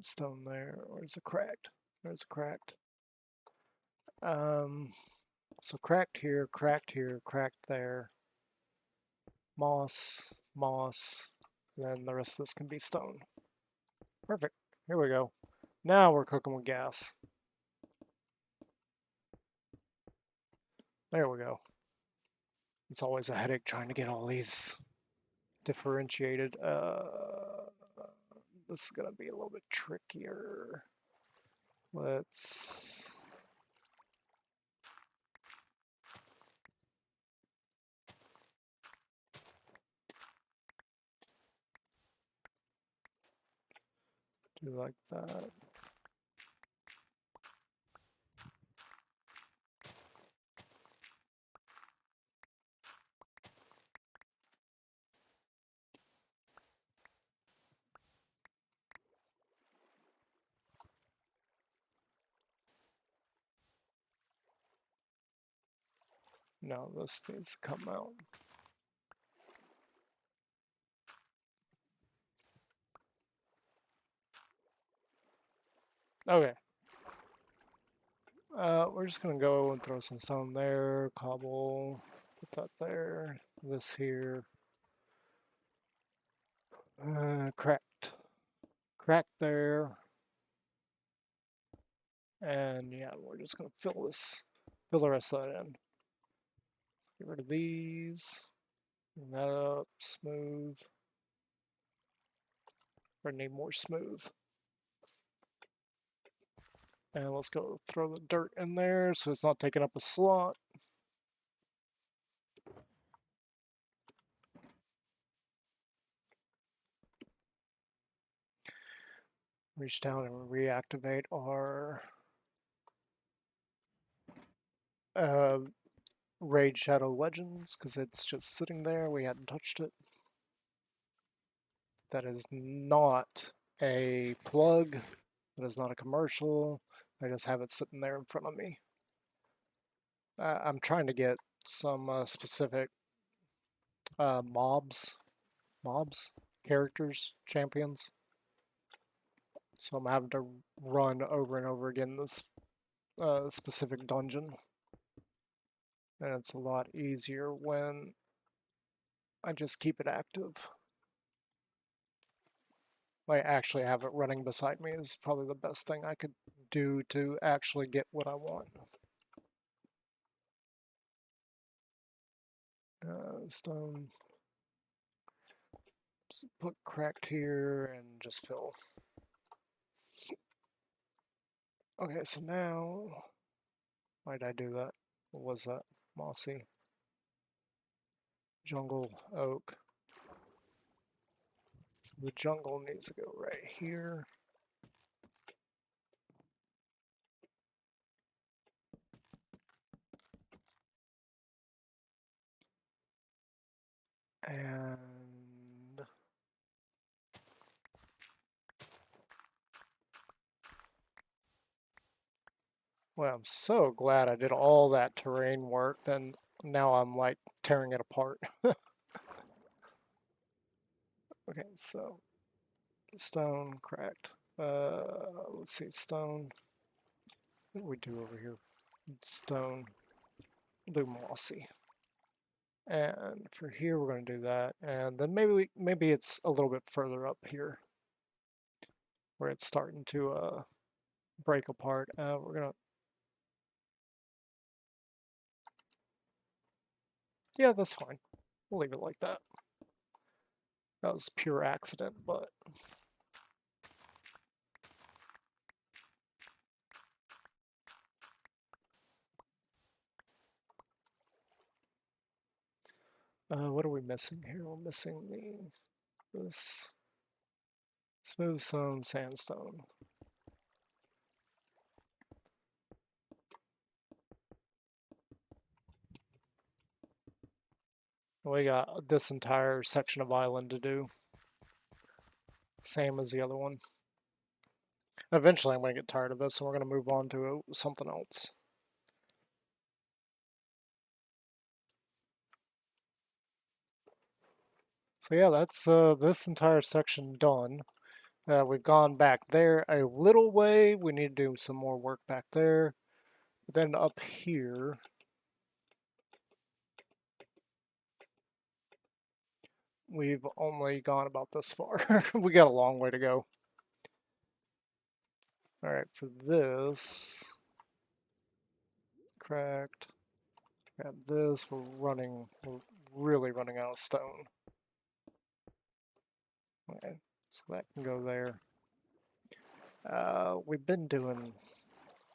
Stone there. Where's the cracked? There's a cracked. So cracked here, cracked there. Moss, moss. And then the rest of this can be stone. Perfect. Here we go. Now we're cooking with gas. There we go. It's always a headache trying to get all these differentiated. This is gonna be a little bit trickier. Let's do like that. No, this needs to come out. Okay. We're just gonna go and throw some stone there, cobble, put that there, this here. Cracked. Cracked there. And yeah, we're just gonna fill the rest of that in. Get rid of these. Bring that up, smooth. Or need more smooth. And let's go throw the dirt in there so it's not taking up a slot. Reach down and reactivate our Raid Shadow Legends because it's just sitting there. We hadn't touched it. That is not a plug. That is not a commercial. I just have it sitting there in front of me. I'm trying to get some specific mobs, characters, champions. So I'm having to run over and over again this specific dungeon. And it's a lot easier when I just keep it active. Like actually have it running beside me is probably the best thing I could do to actually get what I want. Stone. Put cracked here and just fill. Okay, so now, why did I do that? What was that? Mossy. Jungle, oak. So the jungle needs to go right here. And well, I'm so glad I did all that terrain work, then now I'm like tearing it apart. Okay, so stone cracked. Let's see, stone. What do we do over here? Stone, blue mossy. And for here, we're going to do that. And then maybe it's a little bit further up here where it's starting to break apart. We're going to, yeah, that's fine. We'll leave it like that. That was pure accident, but what are we missing here? We're missing this smooth stone sandstone. We got this entire section of island to do. Same as the other one. Eventually I'm going to get tired of this and we're going to move on to something else. So yeah, that's this entire section done. We've gone back there a little way. We need to do some more work back there. Then up here, we've only gone about this far. We got a long way to go. All right, for this, cracked. Grab this. We're really running out of stone. Okay, so that can go there. We've been doing,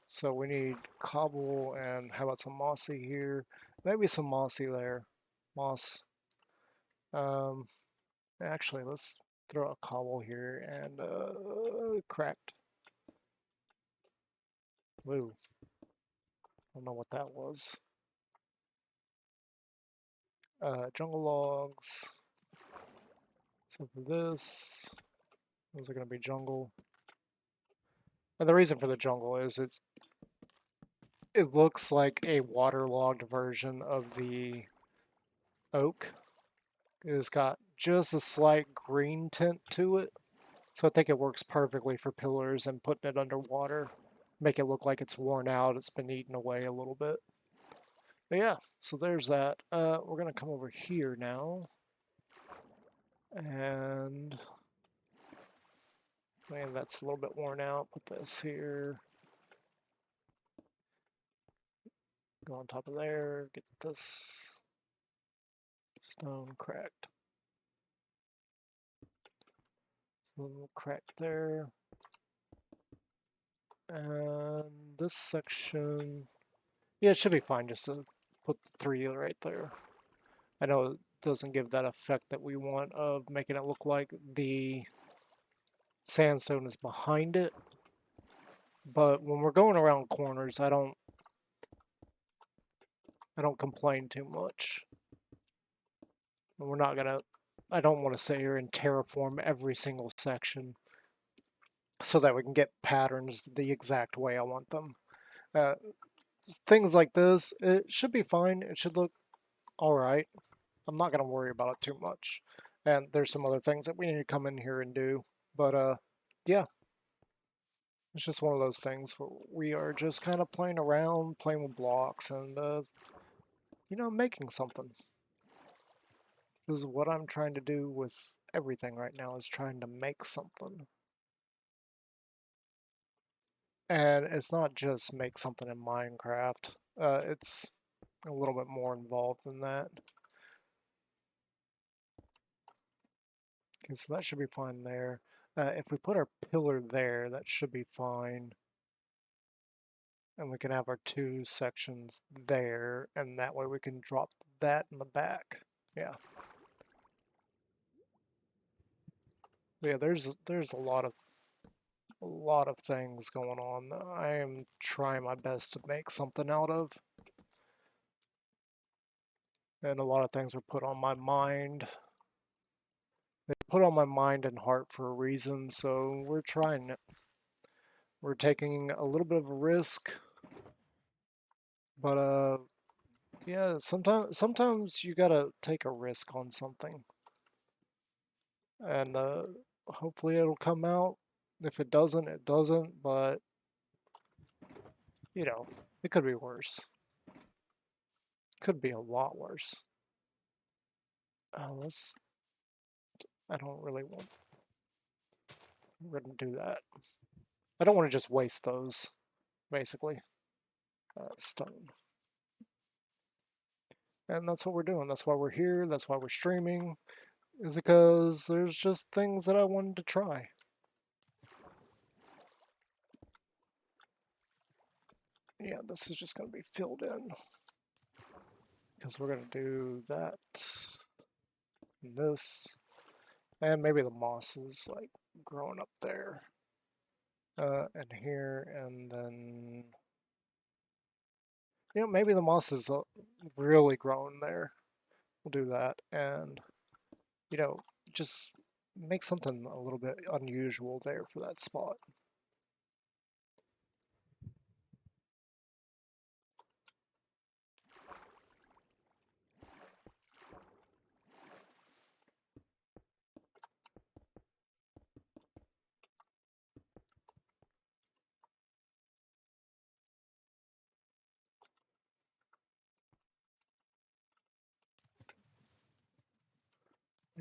so we need cobble and how about some mossy here? Maybe some mossy there. Moss. Um, Actually, let's throw a cobble here and cracked. Woo. I don't know what that was. Jungle logs. So for this, those are going to be jungle. And the reason for the jungle is it looks like a waterlogged version of the oak. It's got just a slight green tint to it. So I think it works perfectly for pillars and putting it underwater. Make it look like it's worn out, it's been eaten away a little bit. But yeah, so there's that. We're going to come over here now. And man, that's a little bit worn out. Put this here. Go on top of there. Get this stone cracked. So we'll crack there. And this section, yeah, it should be fine just to put the 3 right there. I know it doesn't give that effect that we want of making it look like the sandstone is behind it. But when we're going around corners, I don't complain too much. And we're not gonna, I don't want to sit here and terraform every single section so that we can get patterns the exact way I want them. Uh, Things like this, it should be fine. It should look all right. I'm not gonna worry about it too much. And there's some other things that we need to come in here and do. But yeah, it's just one of those things where we are just kind of playing around, playing with blocks, and making something. This is what I'm trying to do with everything right now, is trying to make something. And it's not just make something in Minecraft. It's a little bit more involved than that. Okay, so that should be fine there. If we put our pillar there, that should be fine. And we can have our 2 sections there, and that way we can drop that in the back. Yeah. Yeah, there's a lot of things going on that I am trying my best to make something out of. And a lot of things were put on my mind. They put on my mind and heart for a reason, so we're trying it. We're taking a little bit of a risk, but yeah, sometimes you gotta take a risk on something, and hopefully it'll come out. If it doesn't, it doesn't. But it could be worse. Could be a lot worse. Let's. I don't really want. We're gonna do that. I don't want to just waste those, basically. Stone. And that's what we're doing. That's why we're here. That's why we're streaming. Is because there's just things that I wanted to try. Yeah, this is just going to be filled in. Because we're going to do that. And this. And maybe the moss is like growing up there. And here. And then. Maybe the moss is really growing there. We'll do that. And, just make something a little bit unusual there for that spot.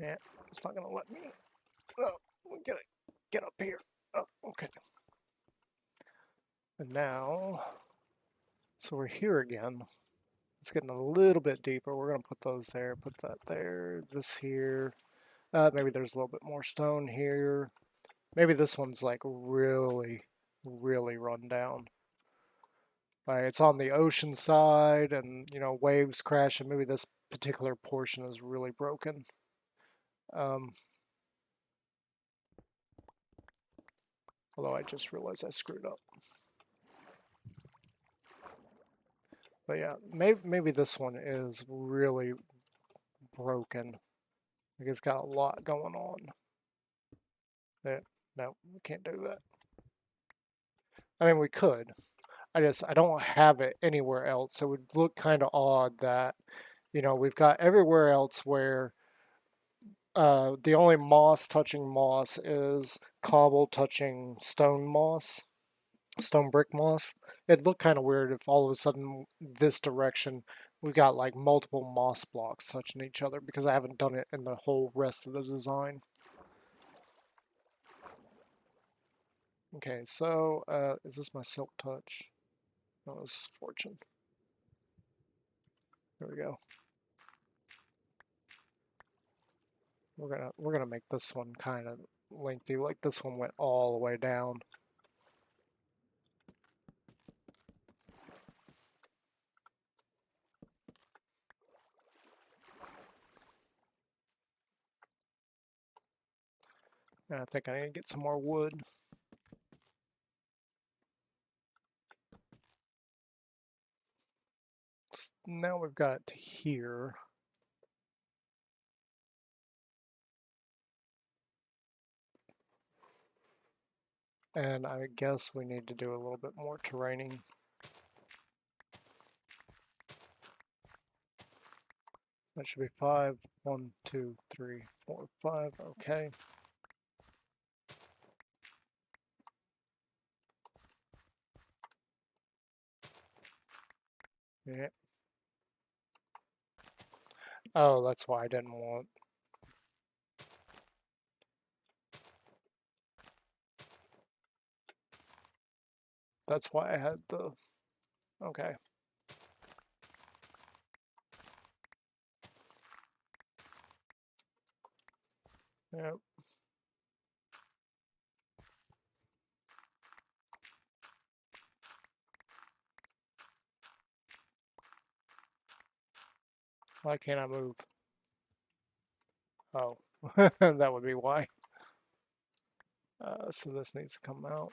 Yeah, it's not gonna let me. Oh, get up here. Oh, okay. And now, so we're here again. It's getting a little bit deeper. We're gonna put those there, put that there, this here. Maybe there's a little bit more stone here. Maybe this one's like really, really run down. Like it's on the ocean side and, you know, waves crashing. Maybe this particular portion is really broken. Um, Although I just realized I screwed up. But yeah, maybe this one is really broken. Like it's got a lot going on. Yeah, no, we can't do that. I mean, we could. I don't have it anywhere else. So it would look kind of odd that, you know, we've got everywhere else where the only moss touching moss is cobble touching stone moss, stone brick moss. It'd look kind of weird if all of a sudden this direction we've got like multiple moss blocks touching each other because I haven't done it in the whole rest of the design. Okay, so is this my silk touch? No, this is fortune. There we go. We're gonna make this one kind of lengthy, like this one went all the way down. And I think I need to get some more wood. Now we've got it to here. And I guess we need to do a little bit more terraining. That should be 5. 1, 2, 3, 4, 5. Okay. Yeah. Oh, that's why I didn't want. That's why I had the. Okay. Yep. Why can't I move? Oh, that would be why. So this needs to come out.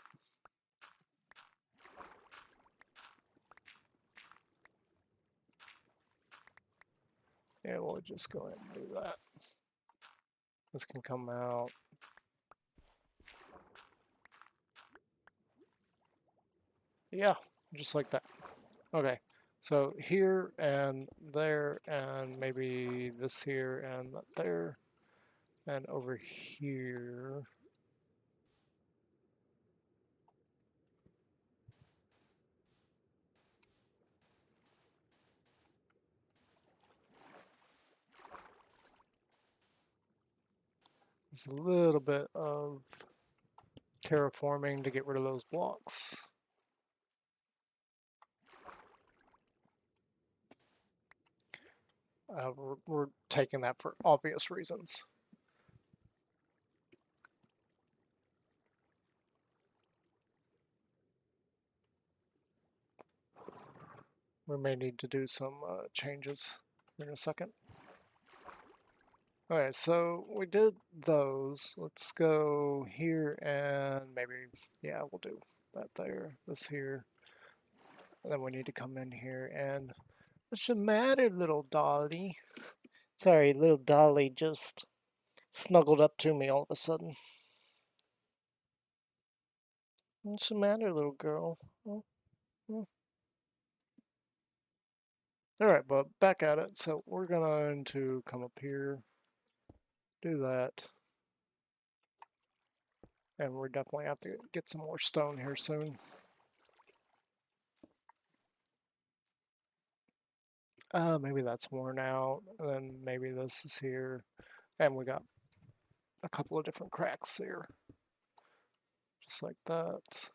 Yeah, we'll just go ahead and do that. This can come out. Yeah, just like that. Okay, so here and there and maybe this here and that there and over here. There's a little bit of terraforming to get rid of those blocks. We're taking that for obvious reasons. We may need to do some changes in a second. Okay, so we did those. Let's go here and maybe, yeah, we'll do that there, this here. And then we need to come in here and, what's the matter, little dolly? Sorry, little dolly just snuggled up to me all of a sudden. What's the matter, little girl? Oh, oh. Alright, but back at it. So we're going to come up here, do that. And we definitely have to get some more stone here soon. Maybe that's worn out. And then maybe this is here. And we got a couple of different cracks here. Just like that.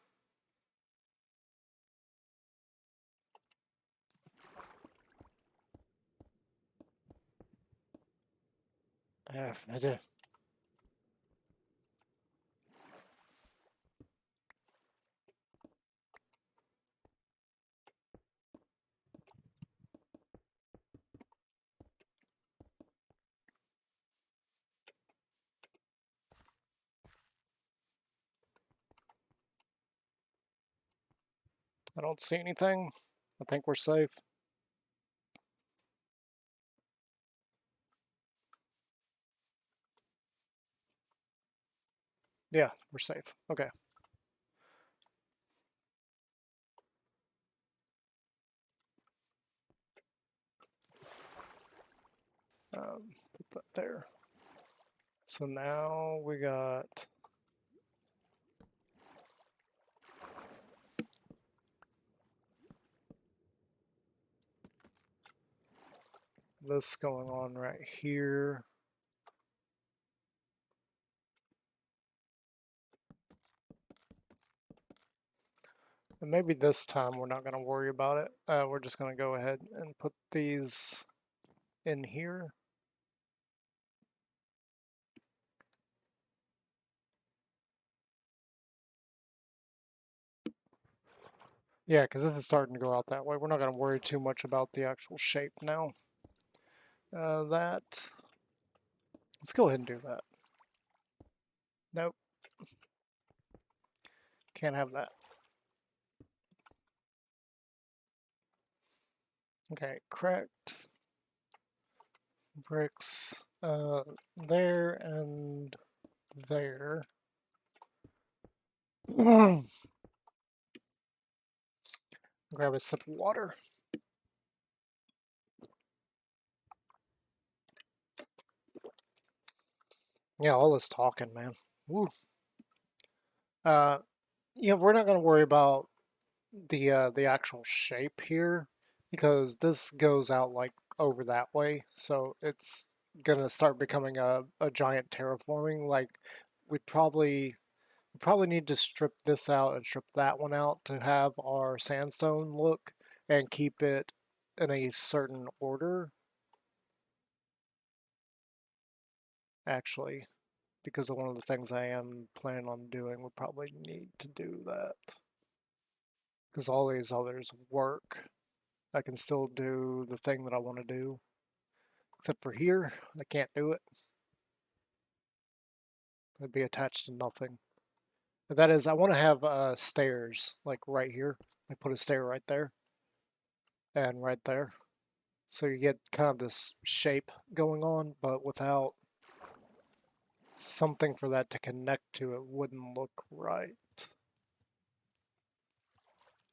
I did. I don't see anything. I think we're safe. Yeah, we're safe. Okay. Put that there. So now we got this going on right here. And maybe this time we're not going to worry about it. We're just going to go ahead and put these in here. Yeah, because this is starting to go out that way. We're not going to worry too much about the actual shape now. Let's go ahead and do that. Nope. Can't have that. Okay, cracked bricks there and there. Grab a sip of water. Yeah, all this talking, man. Woo. Yeah, we're not going to worry about the actual shape here because this goes out like over that way, so it's gonna start becoming a giant terraforming. Like we probably need to strip this out and strip that one out to have our sandstone look and keep it in a certain order. Actually, because of one of the things I am planning on doing, we probably need to do that because all these others work. I can still do the thing that I want to do. Except for here, I can't do it. It'd be attached to nothing. But that is, I want to have stairs, like right here. I put a stair right there and right there. So you get kind of this shape going on, but without something for that to connect to, it wouldn't look right.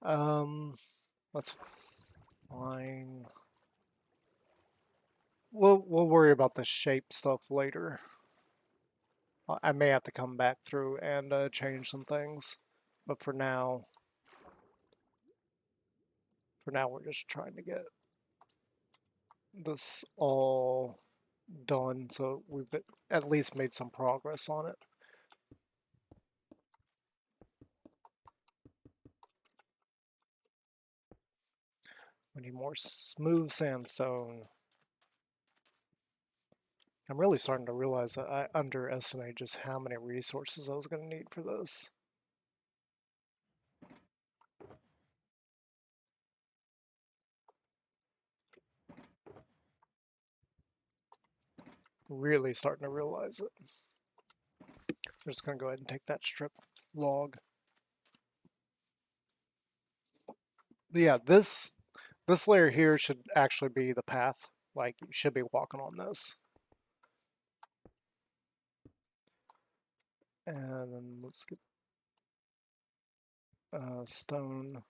Um, that's fine. We'll worry about the shape stuff later. I may have to come back through and change some things, but for now we're just trying to get this all done so we've at least made some progress on it. We need more smooth sandstone. I'm really starting to realize that I underestimated just how many resources I was going to need for this. Really starting to realize it. I'm just going to go ahead and take that strip log. But yeah, this layer here should actually be the path. Like, you should be walking on this. And then let's get stone.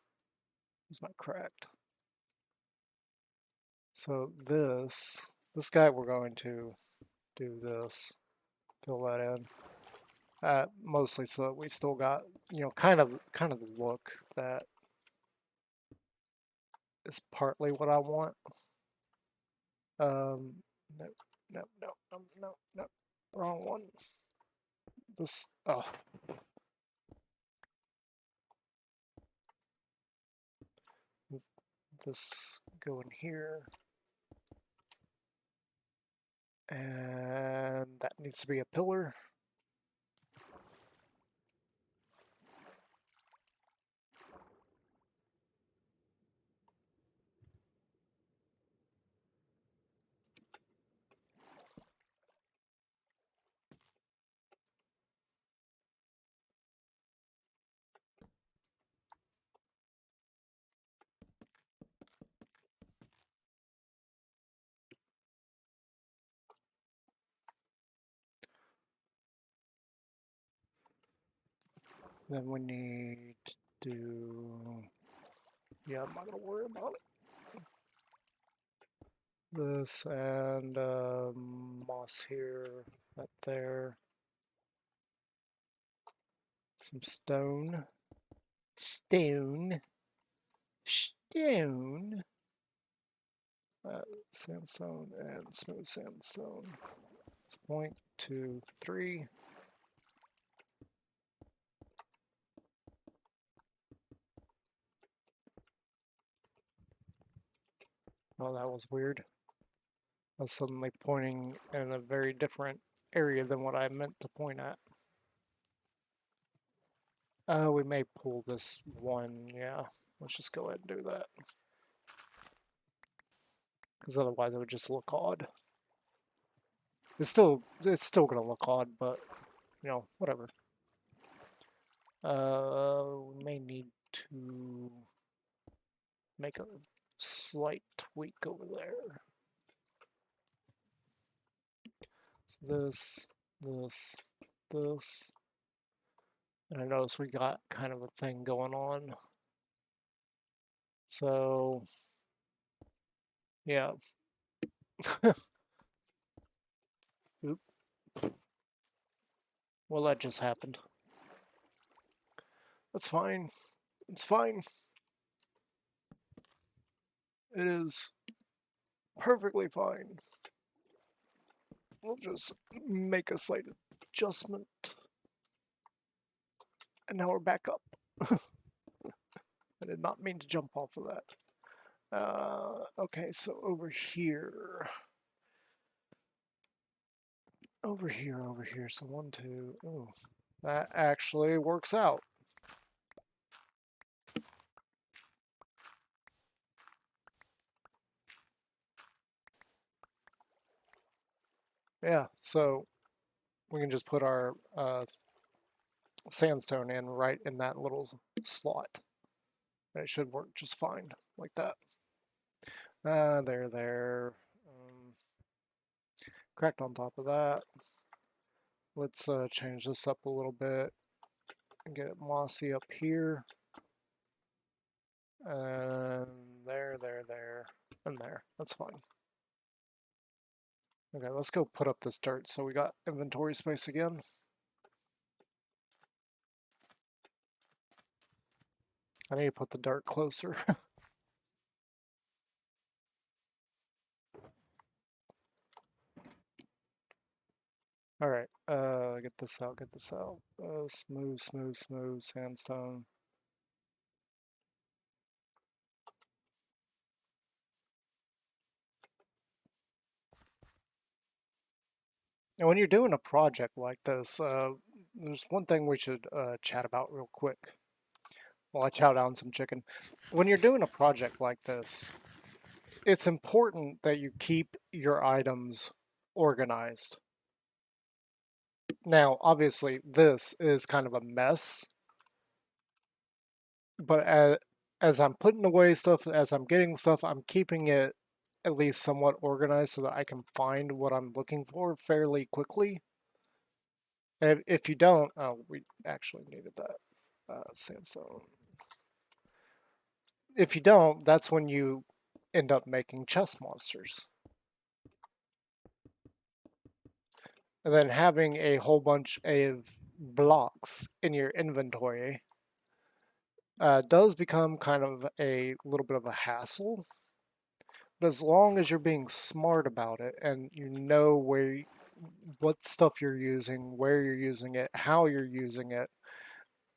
It's not cracked. So this guy, we're going to do this, fill that in. Mostly so that we still got, kind of the look that is partly what I want. Um, no, no, no, no, no. Wrong one. This, oh. This go in here. And that needs to be a pillar. Then we need to do, yeah, I'm not gonna worry about it. This and moss here, that there. Some stone. Stone. Stone. Sandstone and smooth sandstone. It's 0.23. Oh, that was weird. I was suddenly pointing in a very different area than what I meant to point at. We may pull this one, yeah. Let's just go ahead and do that. Because otherwise it would just look odd. It's still gonna look odd, but you know, whatever. We may need to make a slight tweak over there. So this, this. And I notice we got kind of a thing going on. So, yeah. Oop. Well, that just happened. That's fine. It's fine. It is perfectly fine. We'll just make a slight adjustment. And now we're back up. I did not mean to jump off of that. Okay, so over here. Over here. So 1, 2. Oh, that actually works out. Yeah, so we can just put our sandstone in right in that little slot. And it should work just fine, like that. There. Cracked on top of that. Let's change this up a little bit and get it mossy up here. And there, and there. That's fine. Okay, let's go put up this dirt so we got inventory space again. I need to put the dirt closer. Alright, get this out. Smooth, sandstone. And when you're doing a project like this, there's one thing we should chat about real quick while I chow down some chicken. When you're doing a project like this, it's important that you keep your items organized. Now, obviously, this is kind of a mess, but as I'm putting away stuff, as I'm getting stuff, I'm keeping it at least somewhat organized so that I can find what I'm looking for fairly quickly. And if you don't, oh, we actually needed that sandstone. If you don't, that's when you end up making chest monsters. And then having a whole bunch of blocks in your inventory does become kind of a little bit of a hassle. But as long as you're being smart about it and you know what stuff you're using, where you're using it, how you're using it,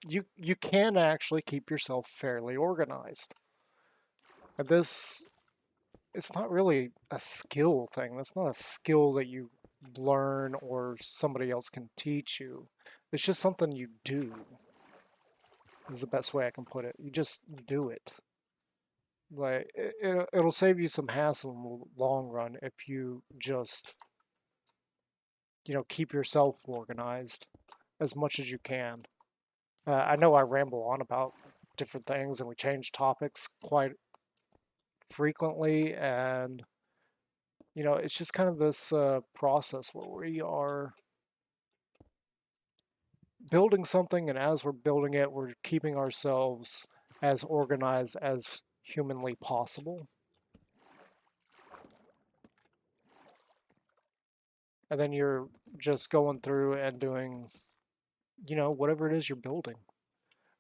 you can actually keep yourself fairly organized. And this, it's not really a skill thing. That's not a skill that you learn or somebody else can teach you. It's just something you do, is the best way I can put it. You just do it. Like, it'll save you some hassle in the long run if you just, keep yourself organized as much as you can. I know I ramble on about different things and we change topics quite frequently, and it's just kind of this process where we are building something, and as we're building it, we're keeping ourselves as organized as humanly possible. And then you're just going through and doing, whatever it is you're building.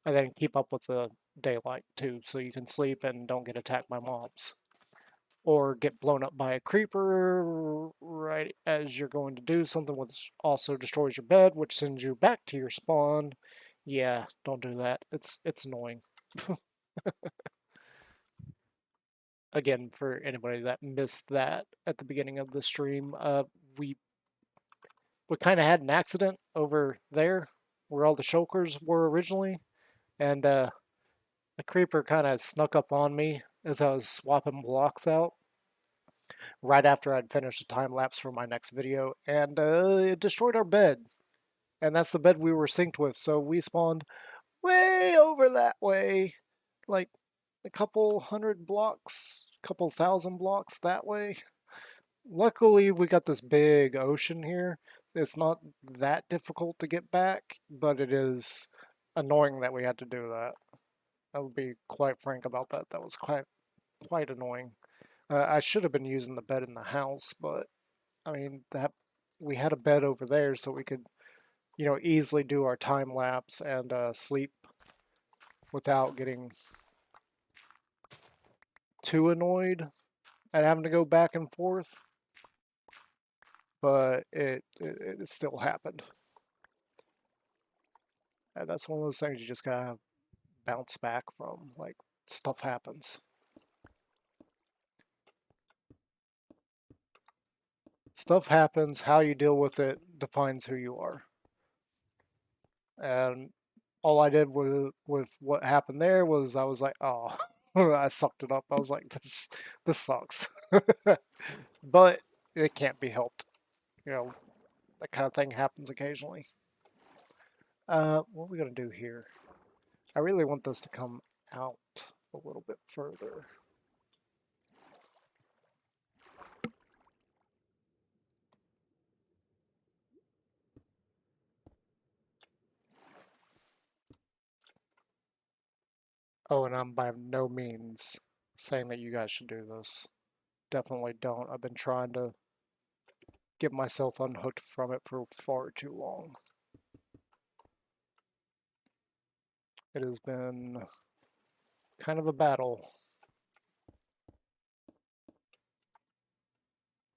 And then keep up with the daylight too, so you can sleep and don't get attacked by mobs. Or get blown up by a creeper right as you're going to do something, which also destroys your bed, which sends you back to your spawn. Yeah, don't do that. It's annoying. Again, for anybody that missed that at the beginning of the stream, we we kind of had an accident over there where all the shulkers were originally, and a creeper kind of snuck up on me as I was swapping blocks out right after I'd finished a time lapse for my next video, and it destroyed our bed. And that's the bed we were synced with, so we spawned way over that way, like a couple hundred blocks, couple thousand blocks that way. Luckily, we got this big ocean here. It's not that difficult to get back, but it is annoying that we had to do that. I will be quite frank about that. That was quite annoying. I should have been using the bed in the house, but I mean that we had a bed over there, so we could, easily do our time lapse and sleep without getting too annoyed and having to go back and forth. But it still happened, and that's one of those things you just gotta bounce back from. Like, stuff happens. Stuff happens. How you deal with it defines who you are. And all I did with what happened there was I was like, oh, I sucked it up. I was like, this sucks. But it can't be helped. That kind of thing happens occasionally. What are we gonna do here? I really want this to come out a little bit further. Oh, and I'm by no means saying that you guys should do this. Definitely don't. I've been trying to get myself unhooked from it for far too long. It has been kind of a battle.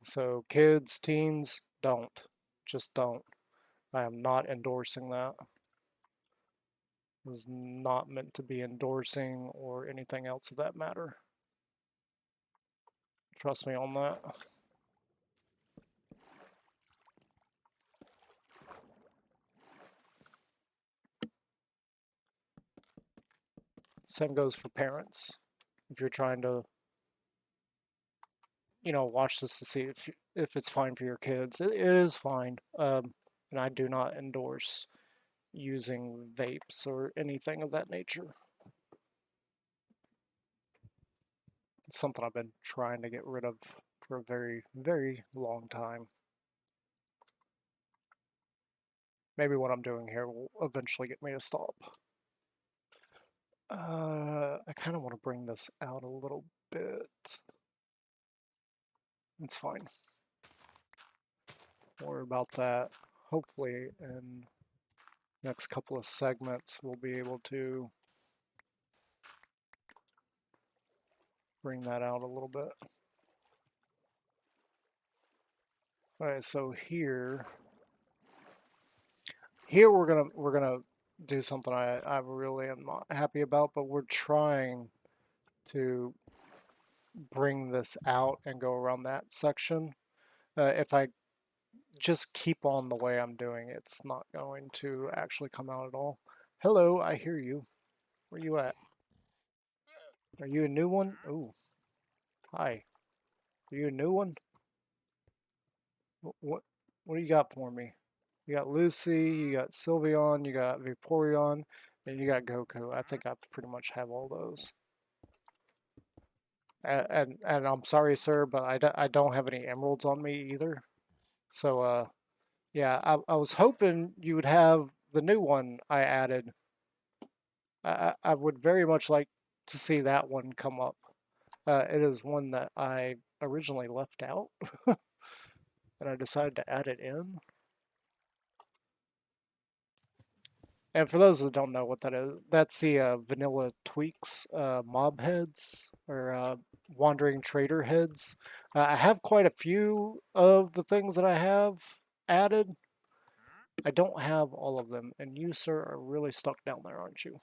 So kids, teens, don't. Just don't. I am not endorsing that. It was not meant to be endorsing or anything else of that matter. Trust me on that. Same goes for parents. If you're trying to, watch this to see if it's fine for your kids, it is fine. And I do not endorse using vapes or anything of that nature. It's something I've been trying to get rid of for a very, very long time. Maybe what I'm doing here will eventually get me to stop. I kind of want to bring this out a little bit. It's fine. Don't worry about that. Hopefully in next couple of segments we'll be able to bring that out a little bit. Alright, so here we're gonna do something I really am not happy about, but we're trying to bring this out and go around that section. If I just keep on the way I'm doing, it's not going to actually come out at all. Hello, I hear you. Where you at? Are you a new one? Ooh, hi. Are you a new one? What do you got for me? You got Lucy, you got Sylveon, you got Vaporeon, and you got Goku. I think I pretty much have all those. And I'm sorry, sir, but I don't have any emeralds on me either. So, yeah, I was hoping you would have the new one I added. I would very much like to see that one come up. It is one that I originally left out, and I decided to add it in. And for those that don't know what that is, that's the Vanilla Tweaks mob heads, or Wandering Trader heads. I have quite a few of the things that I have added. I don't have all of them, and you, sir, are really stuck down there, aren't you?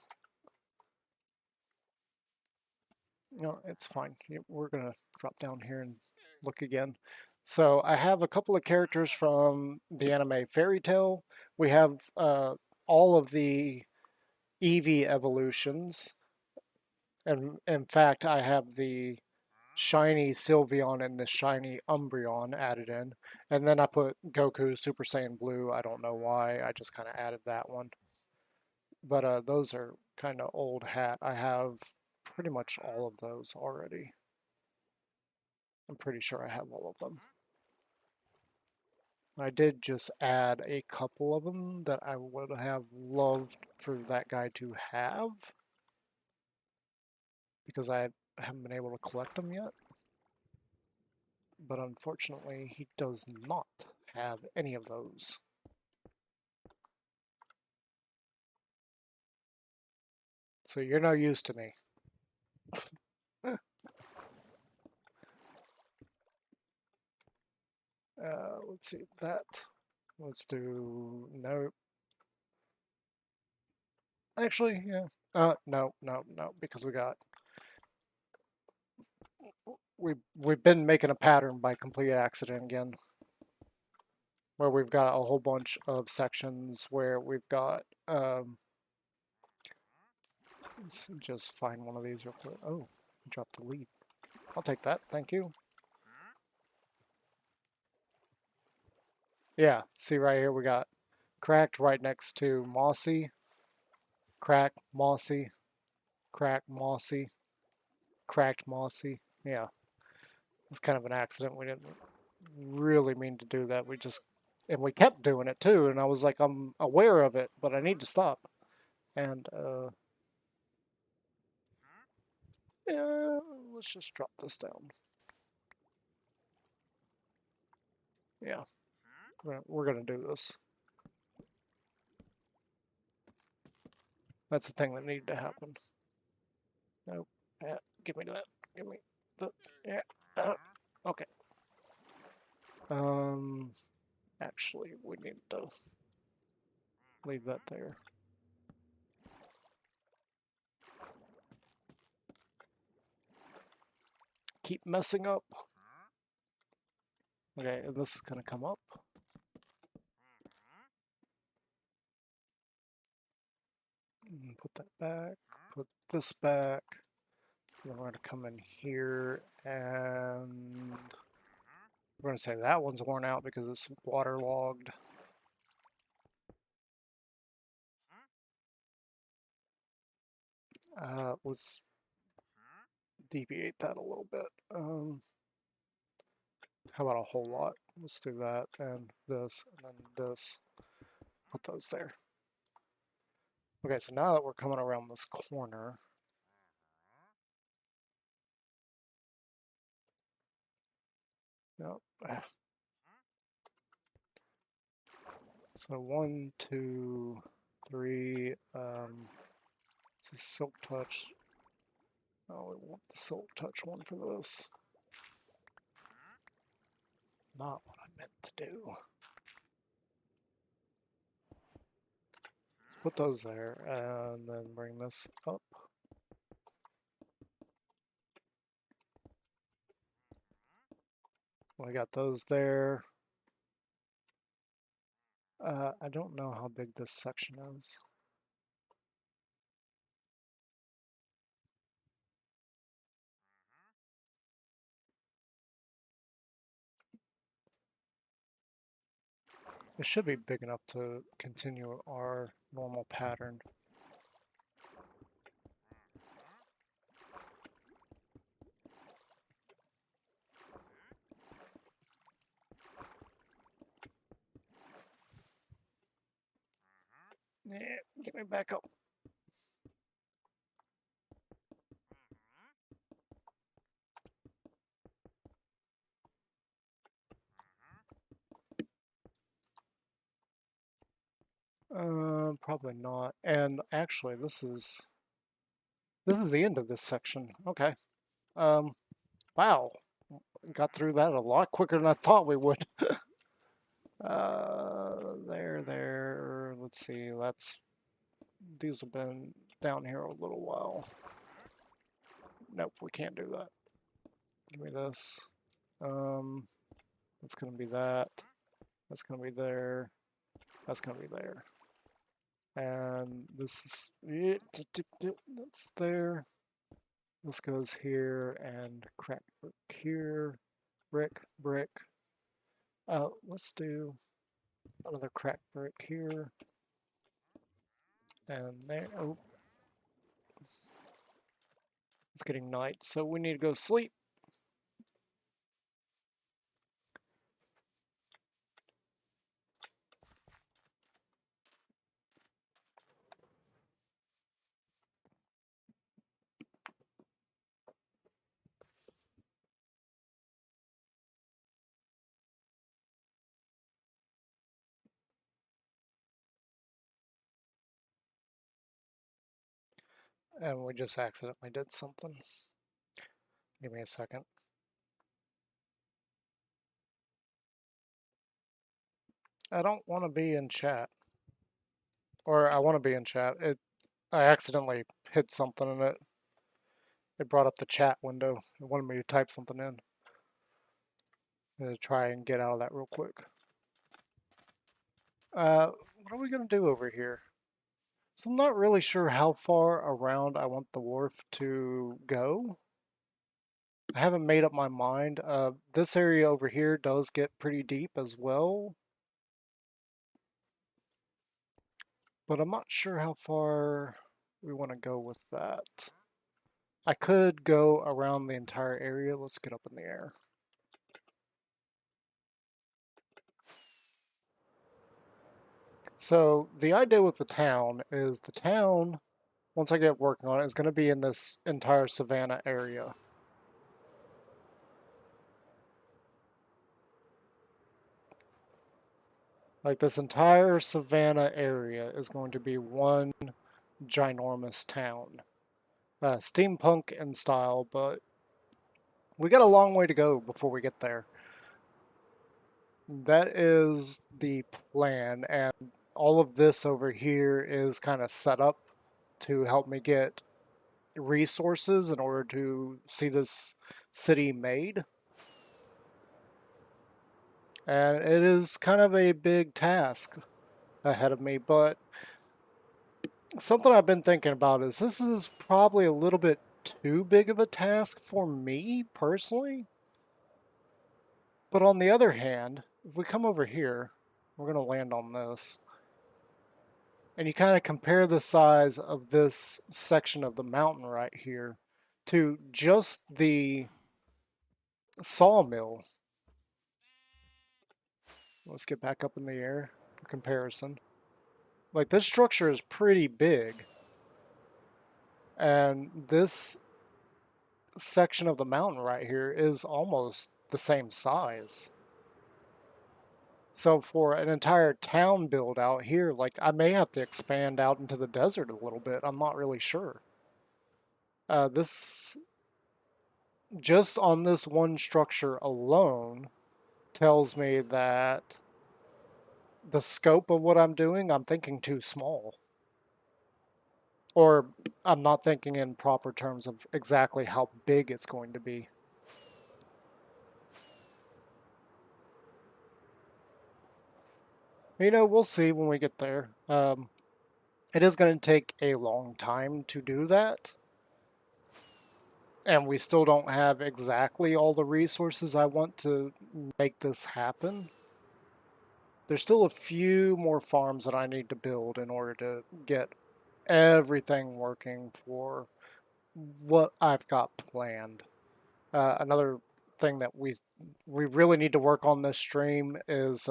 No, it's fine. We're going to drop down here and look again. So I have a couple of characters from the anime Fairy Tail. We have all of the Eevee evolutions. And in fact, I have the shiny Sylveon and the shiny Umbreon added in. And then I put Goku Super Saiyan Blue. I don't know why. I just kind of added that one. But those are kind of old hat. I have pretty much all of those already. I'm pretty sure I have all of them. I did just add a couple of them that I would have loved for that guy to have, because I haven't been able to collect them yet. But unfortunately, he does not have any of those. So you're no use to me. Let's see that. Let's do no. Actually, yeah. No, no, no, because we've been making a pattern by complete accident again, where we've got a whole bunch of sections where we've got let's just find one of these real quick. Oh, dropped the lead. I'll take that. Thank you. Yeah, see right here we got cracked right next to mossy, crack, mossy, crack, mossy, cracked, mossy. Yeah, it's kind of an accident. We didn't really mean to do that. And we kept doing it too. And I was like, I'm aware of it, but I need to stop. And yeah, let's just drop this down. Yeah, we're gonna do this. That's the thing that needed to happen. Nope. Yeah, give me that. Give me the. Yeah. Okay. Actually, we need to leave that there. Keep messing up. Okay, and this is gonna come up. Put that back. Put this back. Then we're gonna come in here and we're gonna say that one's worn out because it's waterlogged. Let's deviate that a little bit. How about a whole lot? Let's do that and this and then this. Put those there. Okay, so now that we're coming around this corner, no. So 1, 2, 3. This is Silk Touch. Oh, we want the Silk Touch one for this. Not what I meant to do. Let's put those there and then bring this up. We got those there. I don't know how big this section is. It should be big enough to continue our normal pattern. Yeah, get me back up. Probably not. And actually, this is the end of this section. Okay. Wow. Got through that a lot quicker than I thought we would. There. Let's see. These have been down here a little while. Nope, we can't do that. Give me this. It's gonna be that. That's gonna be there. That's gonna be there. And this is that's there. This goes here and crack brick here. Brick. Let's do another crack brick here. And there. Oh, it's getting night, so we need to go sleep. And we just accidentally did something. Give me a second. I don't want to be in chat. Or I want to be in chat. I accidentally hit something and it brought up the chat window. It wanted me to type something in. I'm going to try and get out of that real quick. What are we going to do over here? So I'm not really sure how far around I want the wharf to go. I haven't made up my mind. This area over here does get pretty deep as well. But I'm not sure how far we want to go with that. I could go around the entire area. Let's get up in the air. So the idea with the town is the town, once I get working on it, is going to be in this entire savanna area. Like this entire savanna area is going to be one ginormous town. Steampunk in style, but we got a long way to go before we get there. That is the plan, and all of this over here is kind of set up to help me get resources in order to see this city made. And it is kind of a big task ahead of me, but something I've been thinking about is this is probably a little bit too big of a task for me personally. But on the other hand, if we come over here, we're going to land on this. And you kind of compare the size of this section of the mountain right here to just the sawmill. Let's get back up in the air for comparison. Like, this structure is pretty big. And this section of the mountain right here is almost the same size. So for an entire town build out here, like, I may have to expand out into the desert a little bit. I'm not really sure. This, just on this one structure alone, tells me that the scope of what I'm doing, I'm thinking too small. Or I'm not thinking in proper terms of exactly how big it's going to be. You know, we'll see when we get there. It is going to take a long time to do that. And we still don't have exactly all the resources I want to make this happen. There's still a few more farms that I need to build in order to get everything working for what I've got planned. Another thing that we really need to work on this stream is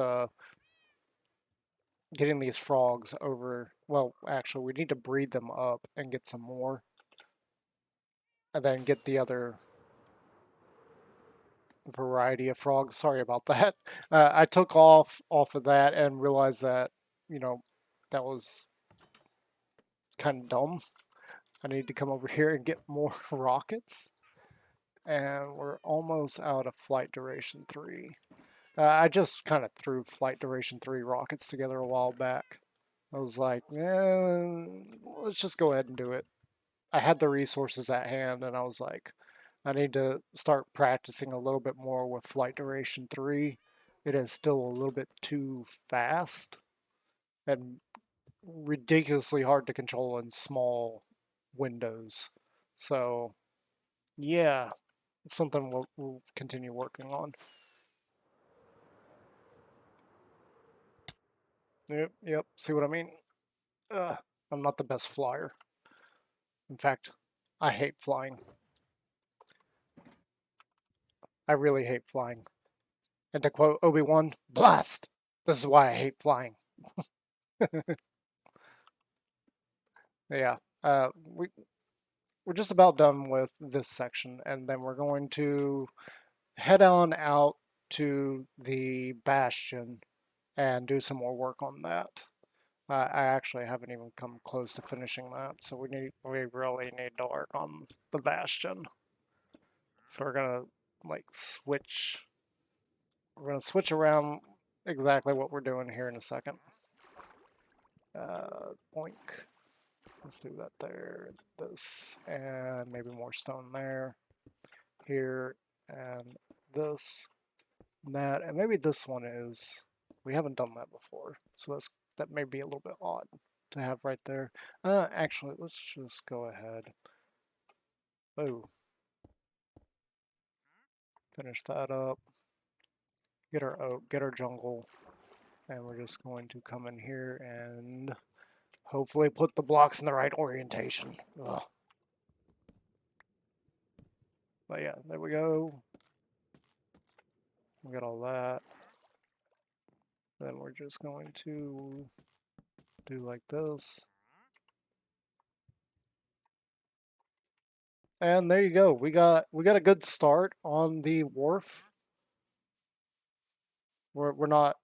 getting these frogs over. Well, actually, we need to breed them up and get some more, and then get the other variety of frogs. Sorry about that. I took off of that and realized that you know that was kind of dumb. I need to come over here and get more rockets, and we're almost out of flight duration 3. I just kind of threw flight duration 3 rockets together a while back. I was like, let's just go ahead and do it. I had the resources at hand, and I was like, I need to start practicing a little bit more with flight duration 3. It is still a little bit too fast and ridiculously hard to control in small windows. So, yeah, it's something we'll continue working on. Yep. See what I mean? I'm not the best flyer. In fact, I hate flying. I really hate flying. And to quote Obi-Wan, blast! This is why I hate flying. Yeah, we're just about done with this section, and then we're going to head on out to the Bastion and do some more work on that. I actually haven't even come close to finishing that, so we really need to work on the Bastion. So we're gonna like switch. We're gonna switch around exactly what we're doing here in a second. Boink. Let's do that there. This and maybe more stone there. Here and this, and that, and maybe this one is. We haven't done that before, so that may be a little bit odd to have right there. Actually, let's just go ahead. Oh, finish that up. Get our oak, get our jungle, and we're just going to come in here and hopefully put the blocks in the right orientation. Ugh. But yeah, there we go. We got all that. Then we're just going to do like this. And there you go. We got a good start on the wharf. We're not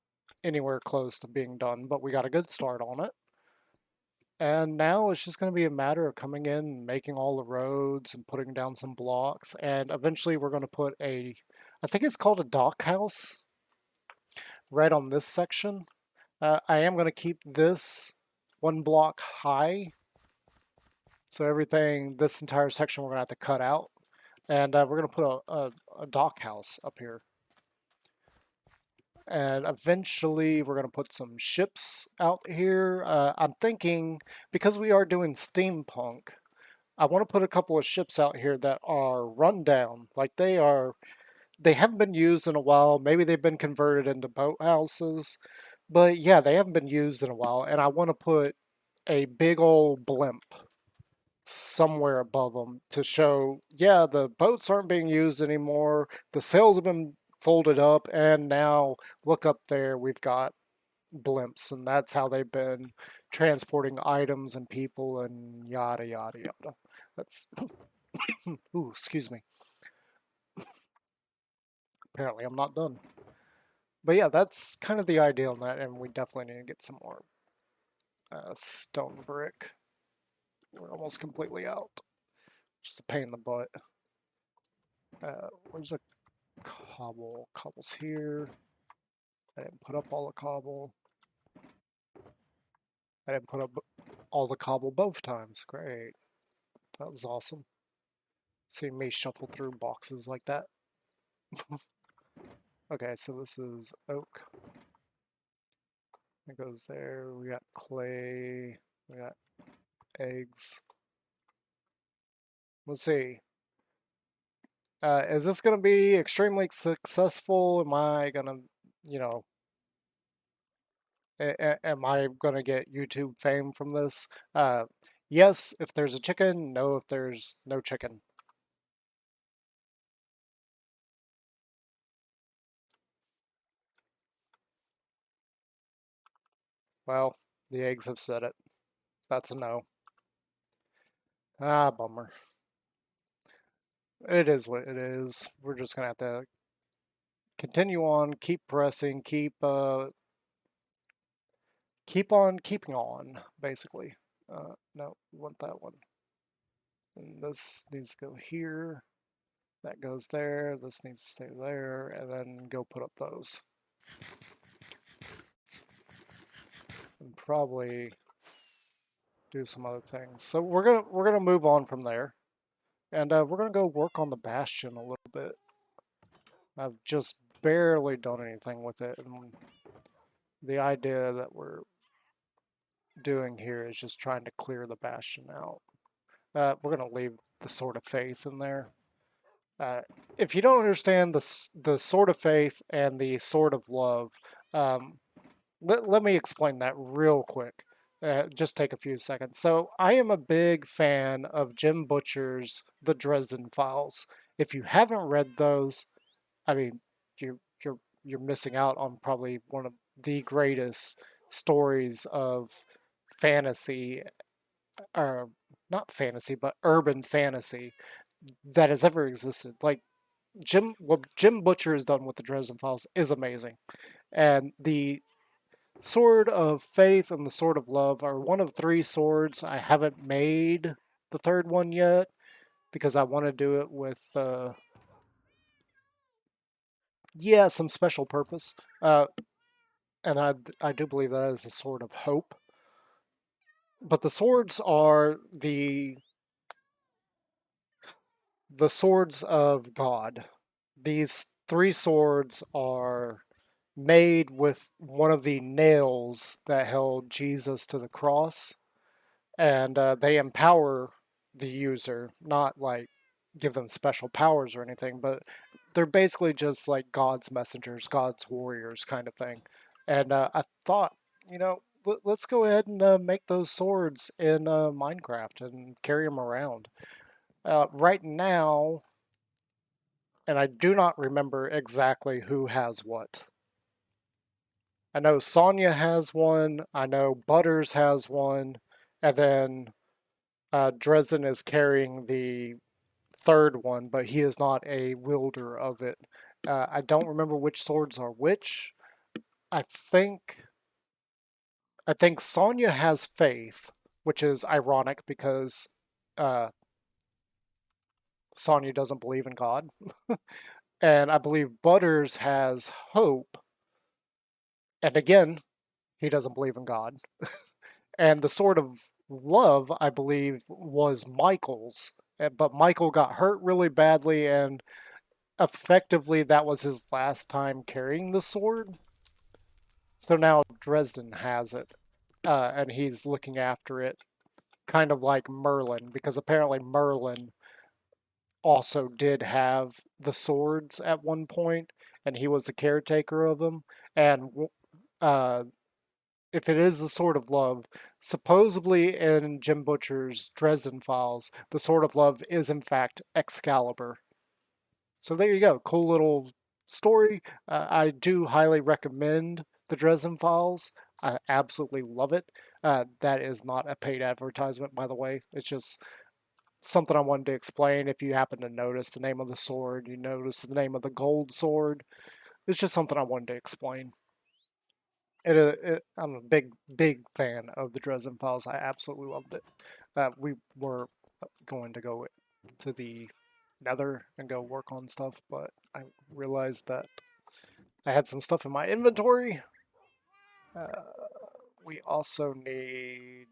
anywhere close to being done, but we got a good start on it. And now it's just going to be a matter of coming in and making all the roads and putting down some blocks. And eventually we're going to put I think it's called a dock house right on this section. I am going to keep this 1 block high. So everything, this entire section we're going to have to cut out. And we're going to put a dock house up here. And eventually we're going to put some ships out here. I'm thinking, because we are doing steampunk, I want to put a couple of ships out here that are run down. Like they haven't been used in a while. Maybe they've been converted into boathouses. But yeah, they haven't been used in a while. And I want to put a big old blimp somewhere above them to show, yeah, the boats aren't being used anymore. The sails have been folded up, and now look up there, we've got blimps, and that's how they've been transporting items and people and yada yada yada. That's ooh, excuse me. Apparently, I'm not done. But yeah, that's kind of the idea on that, and we definitely need to get some more stone brick. We're almost completely out. Just a pain in the butt. Where's the cobble? Cobble's here. I didn't put up all the cobble. I didn't put up all the cobble both times. Great. That was awesome. See me shuffle through boxes like that. Okay, so this is oak. It goes there. We got clay. We got eggs. Let's see. Is this going to be extremely successful? Am I going to, you know, am I going to get YouTube fame from this? Yes, if there's a chicken. No, if there's no chicken. Well, the eggs have said it. That's a no. Ah, bummer. It is what it is. We're just going to have to continue on, keep pressing, keep on keeping on, basically. No, we want that one. And this needs to go here. That goes there. This needs to stay there, and then go put up those. And probably do some other things. So we're gonna move on from there, and we're gonna go work on the bastion a little bit. I've just barely done anything with it, and the idea that we're doing here is just trying to clear the bastion out. We're gonna leave the sword of faith in there. If you don't understand the sword of faith and the sword of love, um, let me explain that real quick. Just take a few seconds. So I am a big fan of Jim Butcher's The Dresden Files. If you haven't read those, I mean, you're missing out on probably one of the greatest stories of fantasy, or not fantasy, but urban fantasy that has ever existed. Like what Jim Butcher has done with the Dresden Files is amazing, and the Sword of Faith and the Sword of Love are one of three swords. I haven't made the third one yet because I want to do it with, yeah, some special purpose. And I do believe that is the Sword of Hope. But the swords are the swords of God. These three swords are made with one of the nails that held Jesus to the cross, and they empower the user, not like give them special powers or anything, but they're basically just like God's messengers, God's warriors kind of thing. And I thought, let's go ahead and make those swords in Minecraft and carry them around. Right now, and I do not remember exactly who has what. I know Sonya has one. I know Butters has one, and then Dresden is carrying the third one, but he is not a wielder of it. I don't remember which swords are which. I think I think Sonya has faith, which is ironic because uh, Sonya doesn't believe in God, and I believe Butters has hope, and again he doesn't believe in God. And the sword of love, I believe, was Michael's, but Michael got hurt really badly, and effectively that was his last time carrying the sword. So now Dresden has it, and he's looking after it, kind of like Merlin, because apparently Merlin also did have the swords at one point, and he was the caretaker of them. And uh, if it is the Sword of Love, supposedly in Jim Butcher's Dresden Files, the Sword of Love is in fact Excalibur. So there you go. Cool little story. I do highly recommend the Dresden Files. I absolutely love it. That is not a paid advertisement, by the way. It's just something I wanted to explain. If you happen to notice the name of the sword, you notice the name of the gold sword. It's just something I wanted to explain. I'm a big fan of the Dresden Files. I absolutely loved it. We were going to go to the Nether and go work on stuff, but I realized that I had some stuff in my inventory. We also need...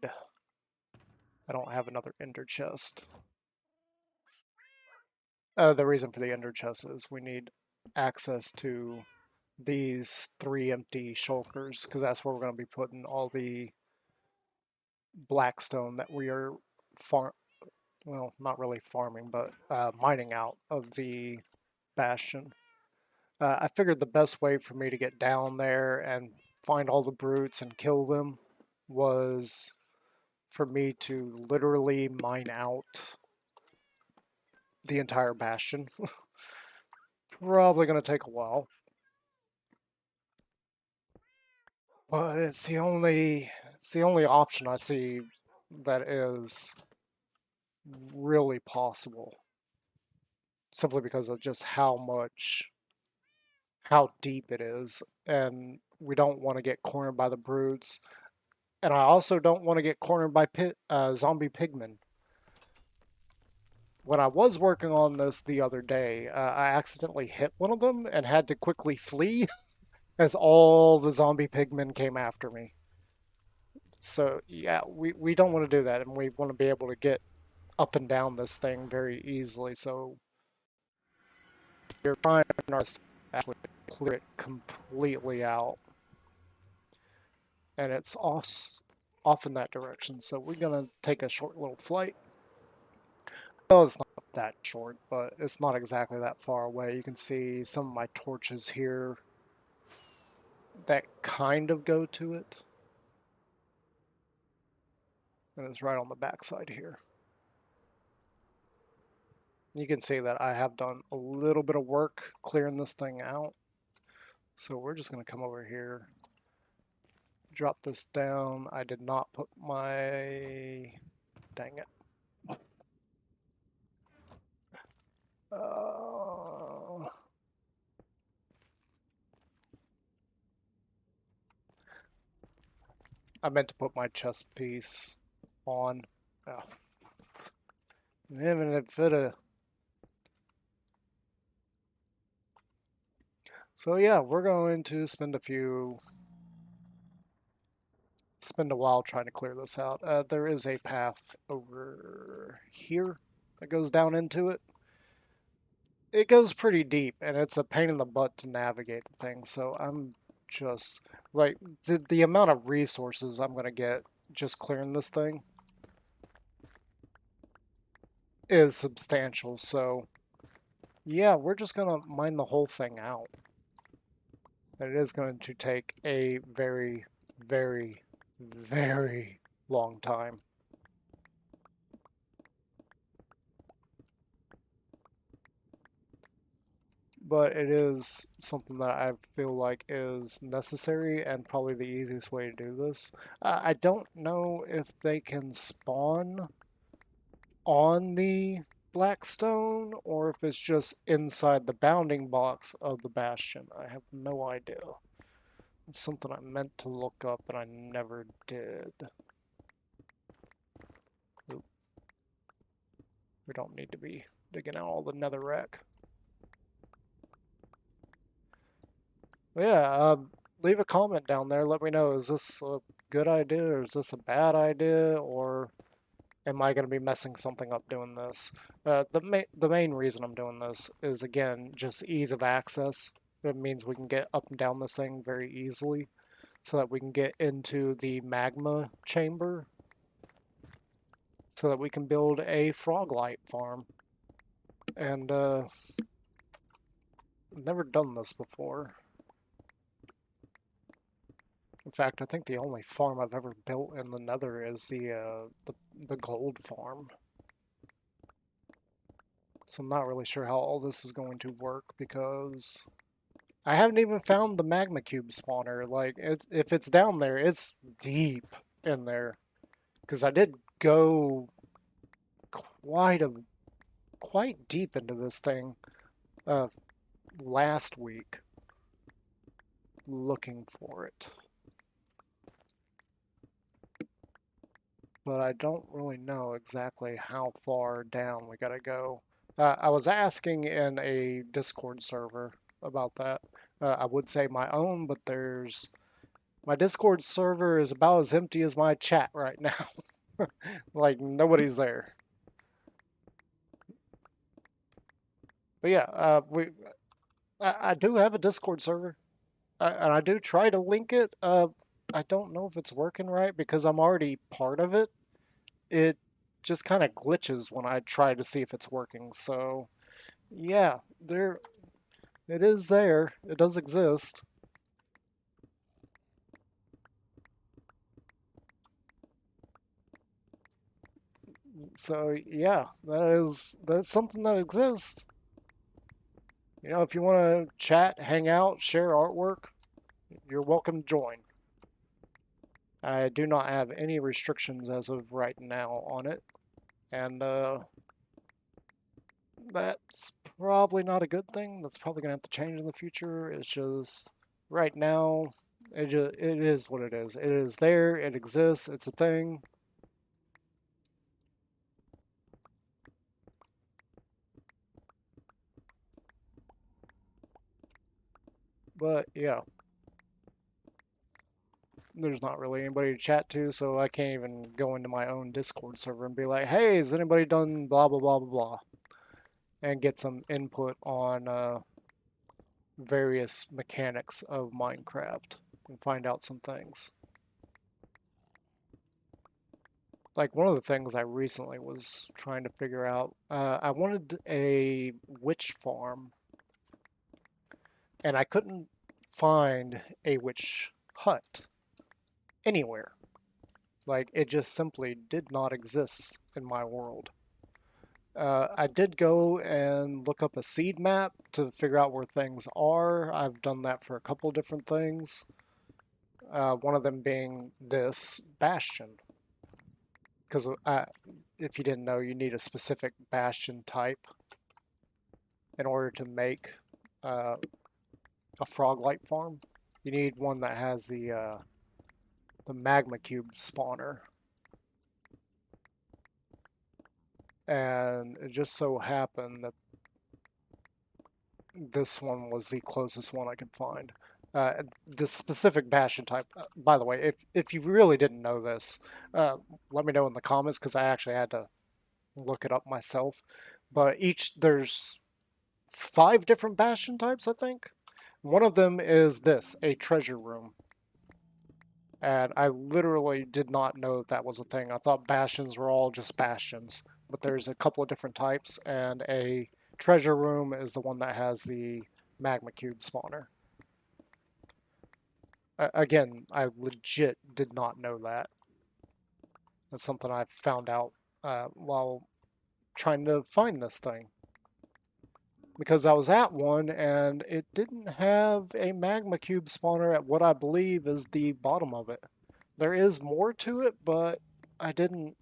I don't have another ender chest. The reason for the ender chest is we need access to these 3 empty shulkers, because that's where we're going to be putting all the blackstone that we are well, not really farming, but mining out of the bastion. I figured the best way for me to get down there and find all the brutes and kill them was for me to literally mine out the entire bastion. Probably going to take a while. But it's the only option I see that is really possible. Simply because of just how deep it is. And we don't want to get cornered by the brutes. And I also don't want to get cornered by zombie pigmen. When I was working on this the other day, I accidentally hit one of them and had to quickly flee as all the zombie pigmen came after me. So yeah, we don't want to do that, and we want to be able to get up and down this thing very easily. So we're trying our best to actually clear it completely out, and it's off in that direction. So we're gonna take a short little flight. Well, it's not that short, but it's not exactly that far away. You can see some of my torches here that kind of go to it. And it's right on the backside here. You can see that I have done a little bit of work clearing this thing out. So we're just going to come over here, drop this down. I did not put my... Dang it. I meant to put my chest piece on. Oh. Even if it So yeah, we're going to spend a while trying to clear this out. There is a path over here that goes down into it. It goes pretty deep, and it's a pain in the butt to navigate the thing, so I'm just, like, the amount of resources I'm going to get just clearing this thing is substantial, so yeah, we're just going to mine the whole thing out. And it is going to take a very, very, very long time. But it is something that I feel like is necessary and probably the easiest way to do this. I don't know if they can spawn on the Blackstone or if it's just inside the bounding box of the Bastion. I have no idea. It's something I meant to look up and I never did. Oop. We don't need to be digging out all the netherrack. Yeah, leave a comment down there. Let me know, is this a good idea or is this a bad idea, or am I going to be messing something up doing this? The main reason I'm doing this is, again, just ease of access. It means we can get up and down this thing very easily so that we can get into the magma chamber so that we can build a frog light farm. And I've never done this before. In fact, I think the only farm I've ever built in the Nether is the gold farm. So I'm not really sure how all this is going to work because I haven't even found the magma cube spawner. Like, if it's down there, it's deep in there. Because I did go quite deep into this thing last week looking for it. But I don't really know exactly how far down we gotta go. I was asking in a Discord server about that. I would say my own, but there's my Discord server is about as empty as my chat right now. Like nobody's there. But yeah, I do have a Discord server, and I do try to link it. I don't know if it's working right because I'm already part of it. It just kind of glitches when I try to see if it's working. So yeah, there it is. There, it does exist. So yeah, that's something that exists. You know, if you want to chat, hang out, share artwork, you're welcome to join. I do not have any restrictions as of right now on it, and that's probably not a good thing. That's probably gonna have to change in the future. It's just right now, it is what it is. It is there. It exists. It's a thing. But yeah, there's not really anybody to chat to, so I can't even go into my own Discord server and be like, "Hey, has anybody done blah blah blah blah blah?" and get some input on various mechanics of Minecraft and find out some things. Like one of the things I recently was trying to figure out, I wanted a witch farm, and I couldn't find a witch hut anywhere. Like it just simply did not exist in my world. I did go and look up a seed map to figure out where things are. I've done that for a couple different things. One of them being this bastion. Because if you didn't know, you need a specific bastion type in order to make uh, a frog-light farm. You need one that has the magma cube spawner, and it just so happened that this one was the closest one I could find. The specific bastion type, by the way, if you really didn't know this, let me know in the comments because I actually had to look it up myself. But there's 5 different bastion types, I think. One of them is this, a treasure room. And I literally did not know that was a thing. I thought bastions were all just bastions, but there's a couple of different types, and a treasure room is the one that has the magma cube spawner. Again, I legit did not know that. That's something I found out while trying to find this thing. Because I was at one and it didn't have a magma cube spawner at what I believe is the bottom of it. There is more to it, but I didn't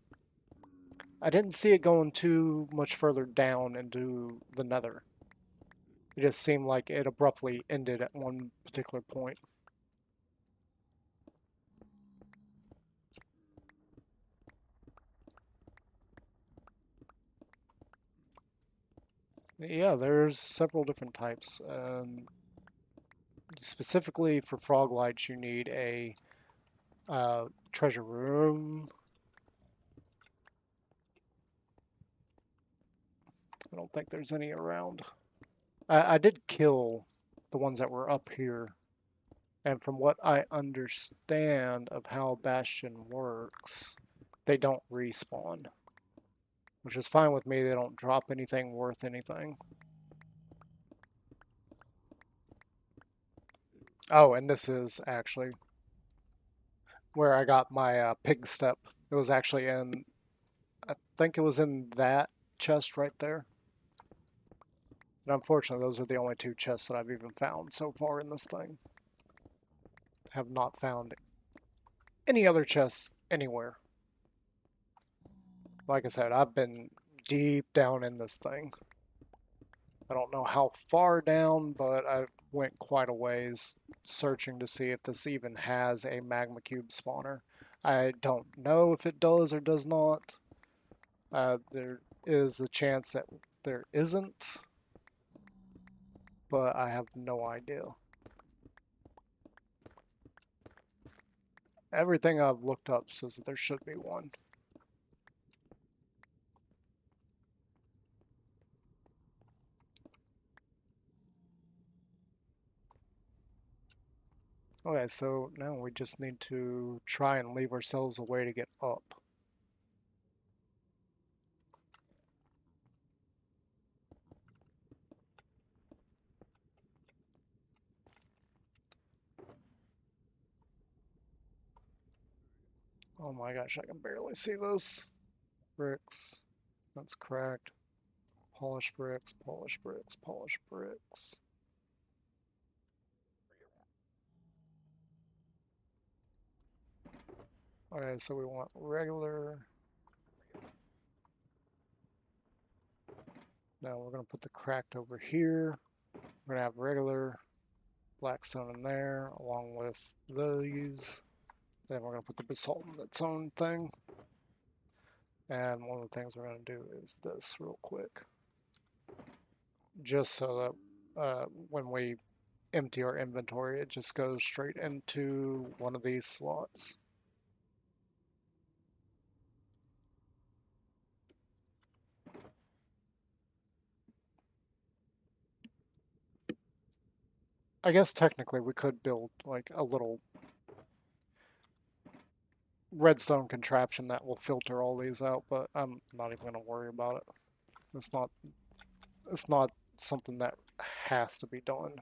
I didn't see it going too much further down into the Nether. It just seemed like it abruptly ended at one particular point. Yeah, there's several different types. Specifically for frog lights, you need a treasure room. I don't think there's any around. I did kill the ones that were up here, and from what I understand of how Bastion works, they don't respawn, which is fine with me. They don't drop anything worth anything. Oh, and this is actually where I got my pig step. It was actually in, I think it was in that chest right there. And unfortunately, those are the only 2 chests that I've even found so far in this thing. Have not found any other chests anywhere. Like I said, I've been deep down in this thing. I don't know how far down, but I went quite a ways searching to see if this even has a magma cube spawner. I don't know if it does or does not. There is a chance that there isn't, but I have no idea. Everything I've looked up says that there should be one. Okay, so now we just need to try and leave ourselves a way to get up. Oh my gosh, I can barely see this. Bricks. That's cracked. Polished bricks, polished bricks, polished bricks. Okay, so we want regular. Now we're going to put the cracked over here. We're going to have regular blackstone in there, along with these. Then we're going to put the basalt in its own thing. And one of the things we're going to do is this real quick. Just so that when we empty our inventory, it just goes straight into one of these slots. I guess technically we could build like a little redstone contraption that will filter all these out, but I'm not even going to worry about it. It's not something that has to be done.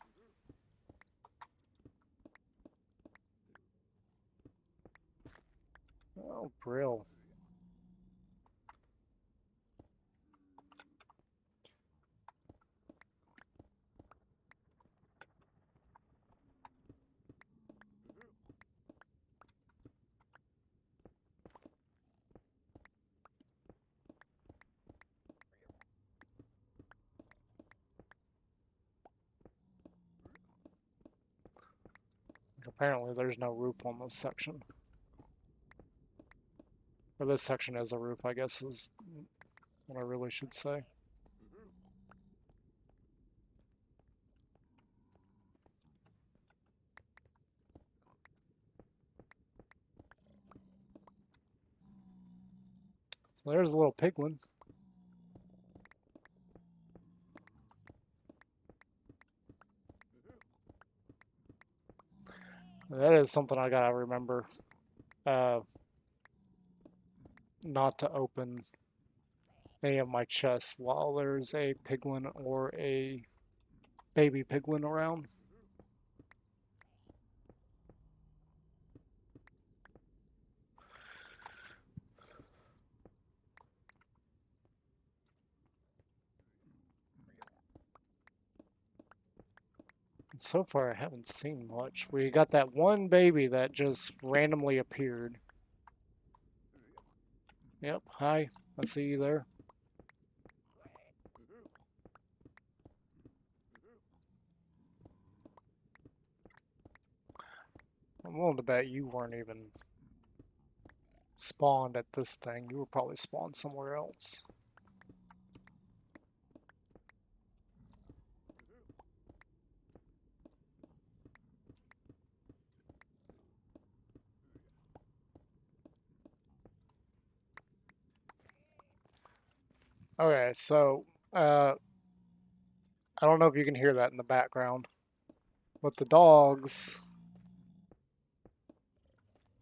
Oh, brill. Apparently there's no roof on this section. Or this section has a roof, I guess is what I really should say. So there's a little piglin. That is something I gotta remember. Not to open any of my chests while there's a piglin or a baby piglin around. So far, I haven't seen much. We got that one baby that just randomly appeared. Yep, hi. I see you there. I'm willing to bet you weren't even spawned at this thing. You were probably spawned somewhere else. Okay, so I don't know if you can hear that in the background, but the dogs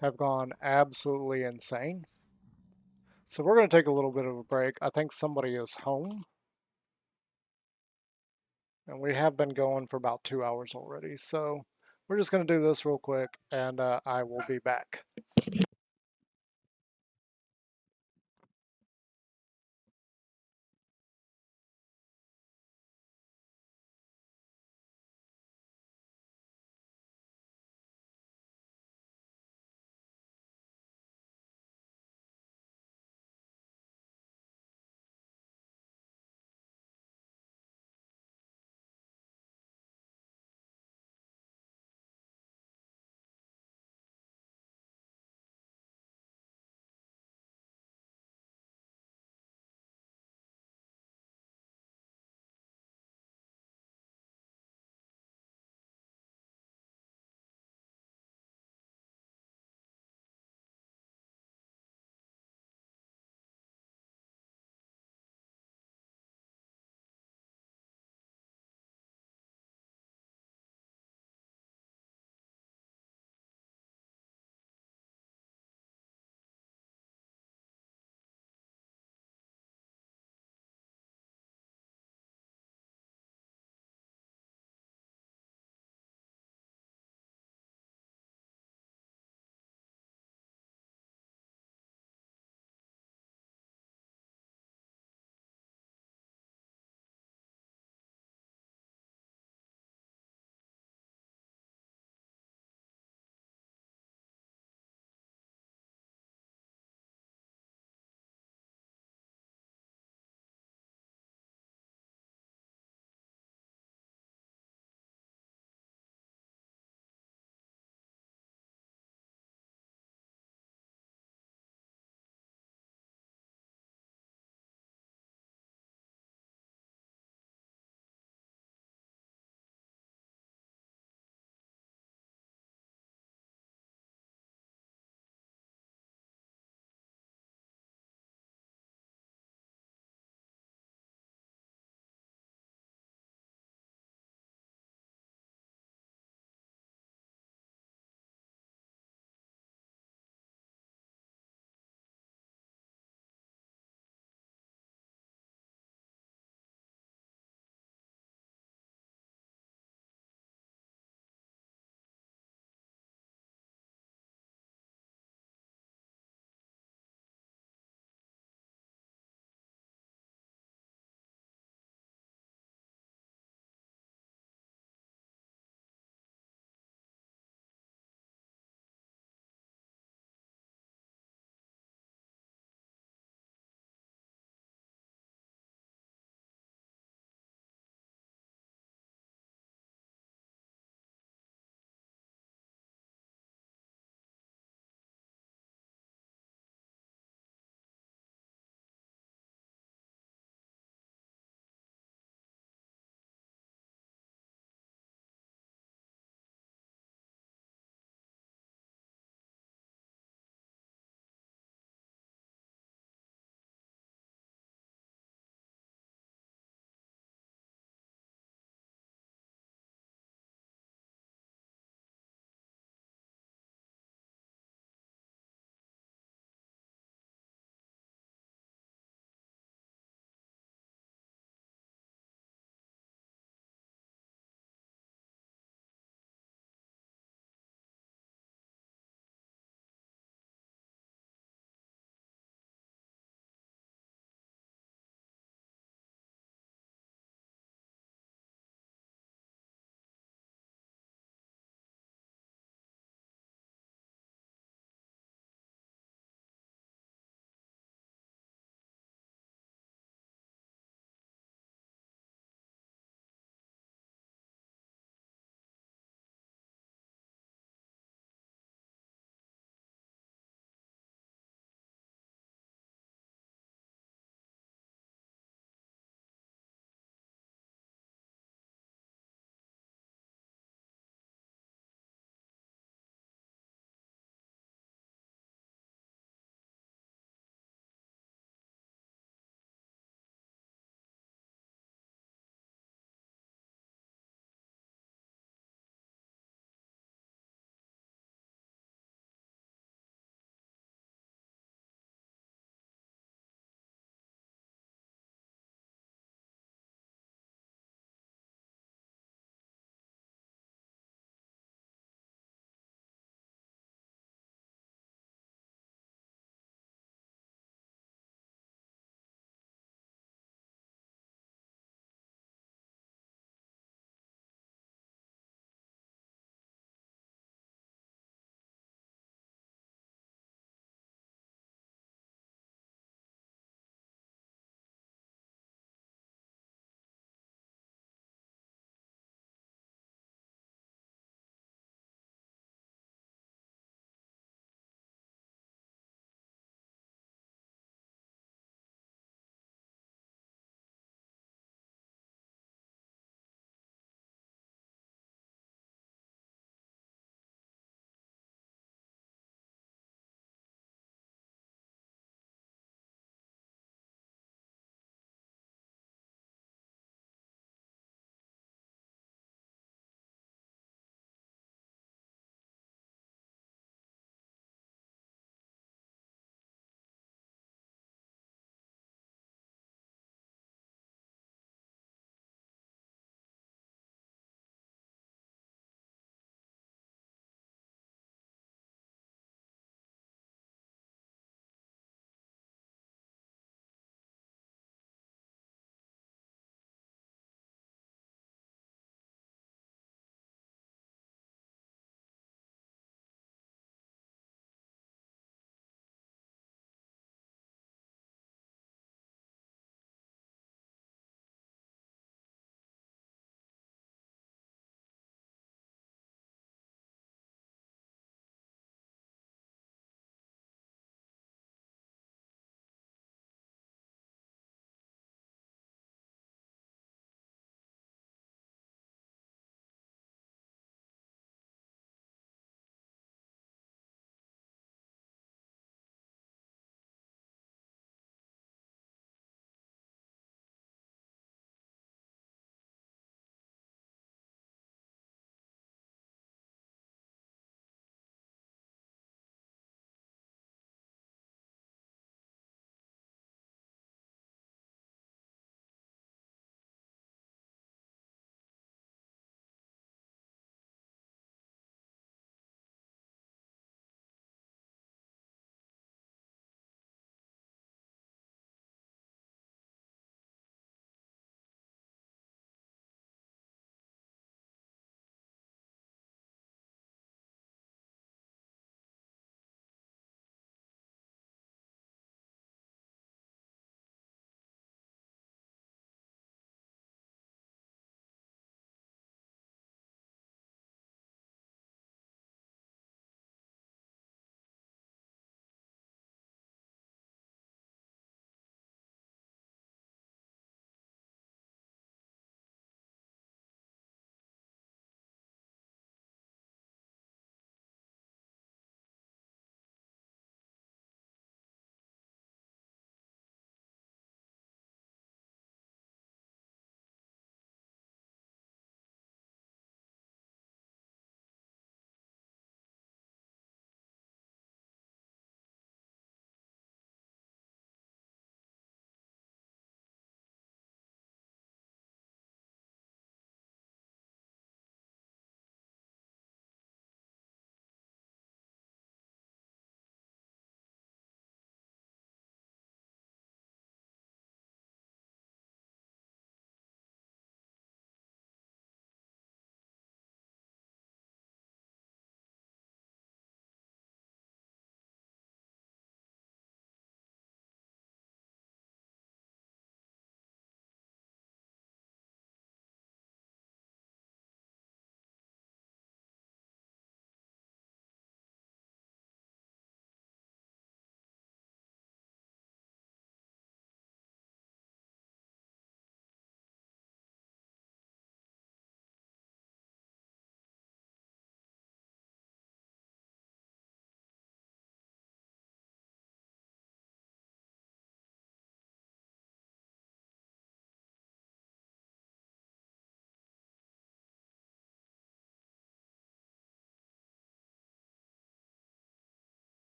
have gone absolutely insane. So we're going to take a little bit of a break. I think somebody is home. And we have been going for about 2 hours already. So we're just going to do this real quick and I will be back.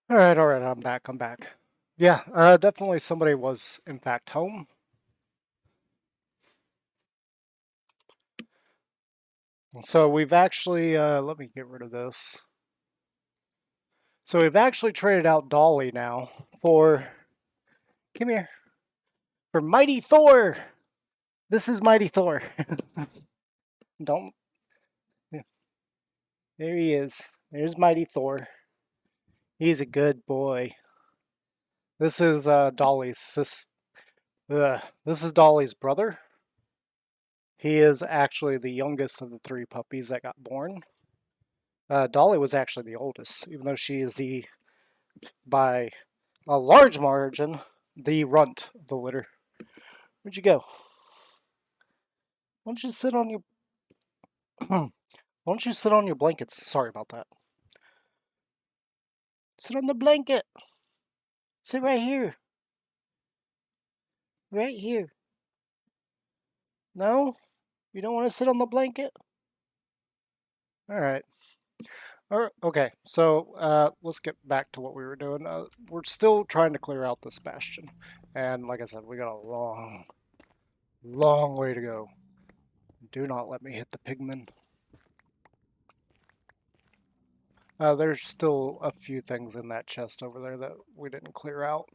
All right, I'm back. Yeah, definitely somebody was in fact home. So we've actually, let me get rid of this. So we've actually traded out Dolly now for, come here, for Mighty Thor. This is Mighty Thor. Don't, there he is. There's Mighty Thor. He's a good boy. This is Dolly's this is Dolly's brother. He is actually the youngest of the three puppies that got born. Dolly was actually the oldest, even though she is the, by a large margin, the runt of the litter. Where'd you go? Why don't you sit on your Why don't you sit on your blankets? Sorry about that. Sit on the blanket. Sit right here. Right here. No? You don't want to sit on the blanket? Alright. Okay, so let's get back to what we were doing. We're still trying to clear out this bastion. And like I said, we got a long, long way to go. Do not let me hit the pigmen. There's still a few things in that chest over there that we didn't clear out.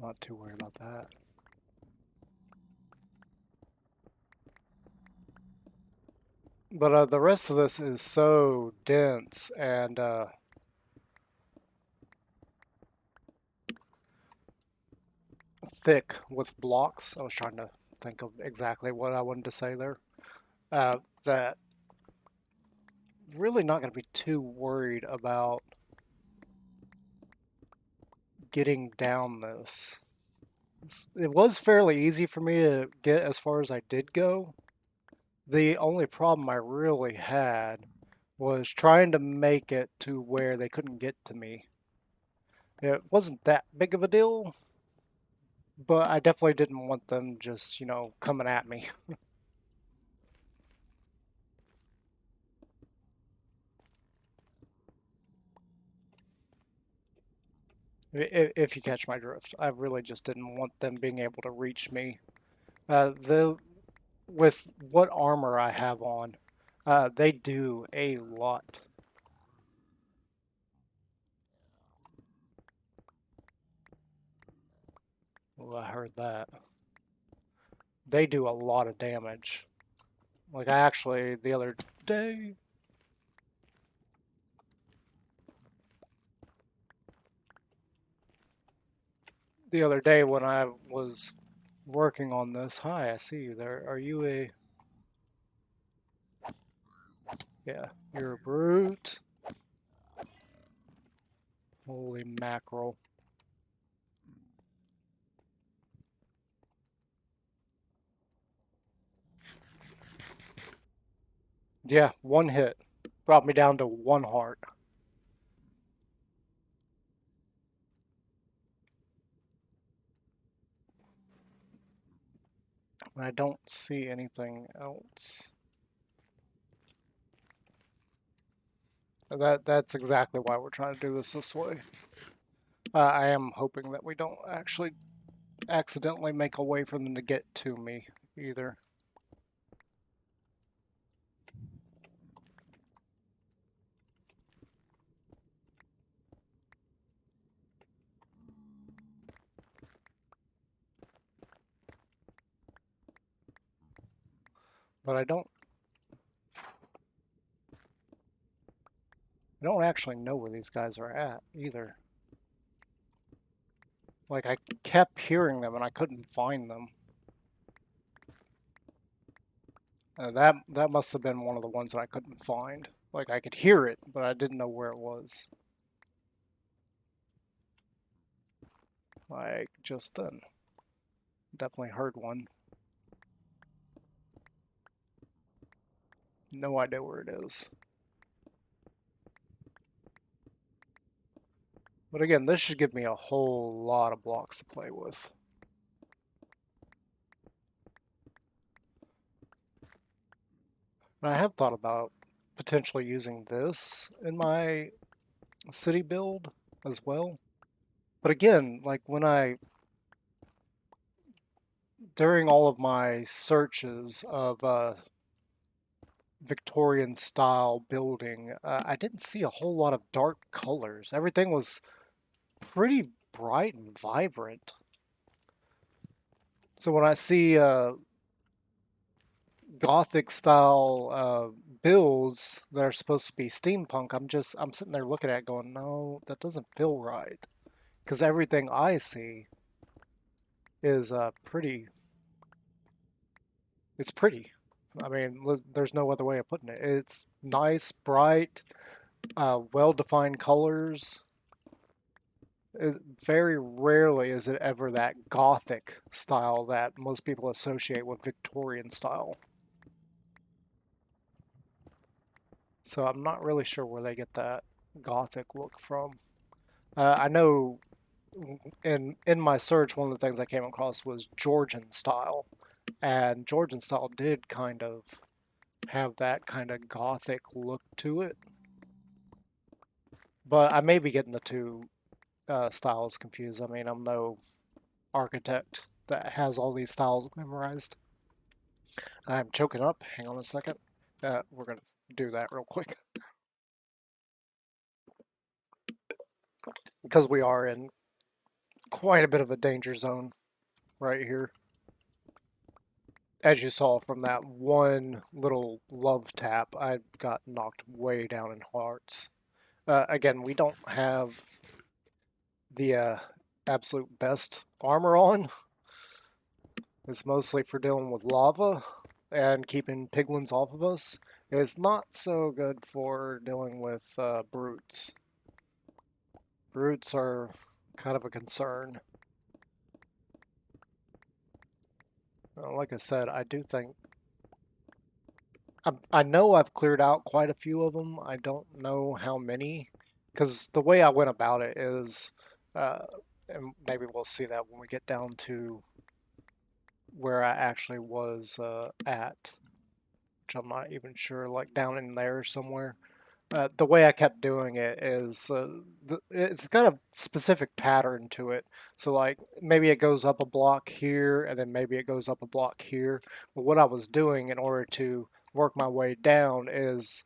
Not too worried about that. But the rest of this is so dense and thick with blocks. I was trying to think of exactly what I wanted to say there. That really not going to be too worried about getting down this. It was fairly easy for me to get as far as I did go. The only problem I really had was trying to make it to where they couldn't get to me. It wasn't that big of a deal, but I definitely didn't want them just, coming at me. If you catch my drift, I really just didn't want them being able to reach me. The With what armor I have on, they do a lot. Well, I heard that. They do a lot of damage. Like I actually day the other day when I was working on this. Hi, I see you there. Are you a Yeah, you're a brute. Holy mackerel. Yeah, one hit. Brought me down to one heart. I don't see anything else. That's exactly why we're trying to do this way. I am hoping that we don't actually accidentally make a way for them to get to me either. But I don't actually know where these guys are at either. Like I kept hearing them and I couldn't find them. That must have been one of the ones that I couldn't find. Like I could hear it, but I didn't know where it was. Like just then. Definitely heard one. No idea where it is. But again, this should give me a whole lot of blocks to play with. And I have thought about potentially using this in my city build as well. But again, like during all of my searches of Victorian style building, I didn't see a whole lot of dark colors. Everything was pretty bright and vibrant. So when I see Gothic style builds that are supposed to be steampunk, I'm sitting there looking at it going, no, that doesn't feel right. Because everything I see is it's pretty. I mean, there's no other way of putting it. It's nice, bright, well-defined colors. Very rarely is it ever that Gothic style that most people associate with Victorian style. So I'm not really sure where they get that Gothic look from. I know in my search, one of the things I came across was Georgian style, and Georgian style did kind of have that kind of Gothic look to it. But I may be getting the two styles confused. I mean, I'm no architect that has all these styles memorized. I'm choking up. Hang on a second. We're going to do that real quick because we are in quite a bit of a danger zone right here. As you saw from that one little love tap, I got knocked way down in hearts. Again, we don't have the absolute best armor on. It's mostly for dealing with lava and keeping piglins off of us. It's not so good for dealing with brutes. Brutes are kind of a concern. Like I said, I do think I know I've cleared out quite a few of them. I don't know how many, because the way I went about it is, uh, and maybe we'll see that when we get down to where I actually was at, which I'm not even sure, like down in there somewhere. The way I kept doing it is it's got a specific pattern to it. So like maybe it goes up a block here and then maybe it goes up a block here. But what I was doing in order to work my way down is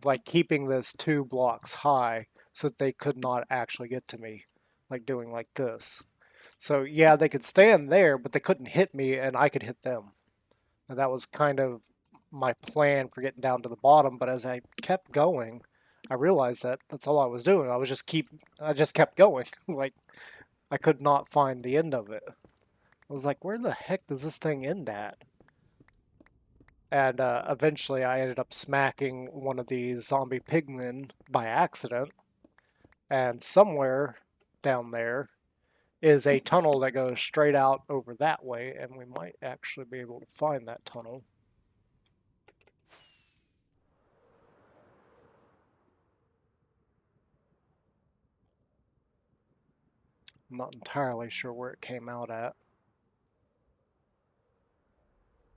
like keeping this 2 blocks high so that they could not actually get to me, like doing like this. So yeah, they could stand there, but they couldn't hit me and I could hit them. And that was kind of my plan for getting down to the bottom. But as I kept going, I realized that that's all I was doing. I just kept going. Like I could not find the end of it. I was like, where the heck does this thing end at? And eventually, I ended up smacking one of these zombie pigmen by accident. And somewhere down there is a tunnel that goes straight out over that way, and we might actually be able to find that tunnel. I'm not entirely sure where it came out at.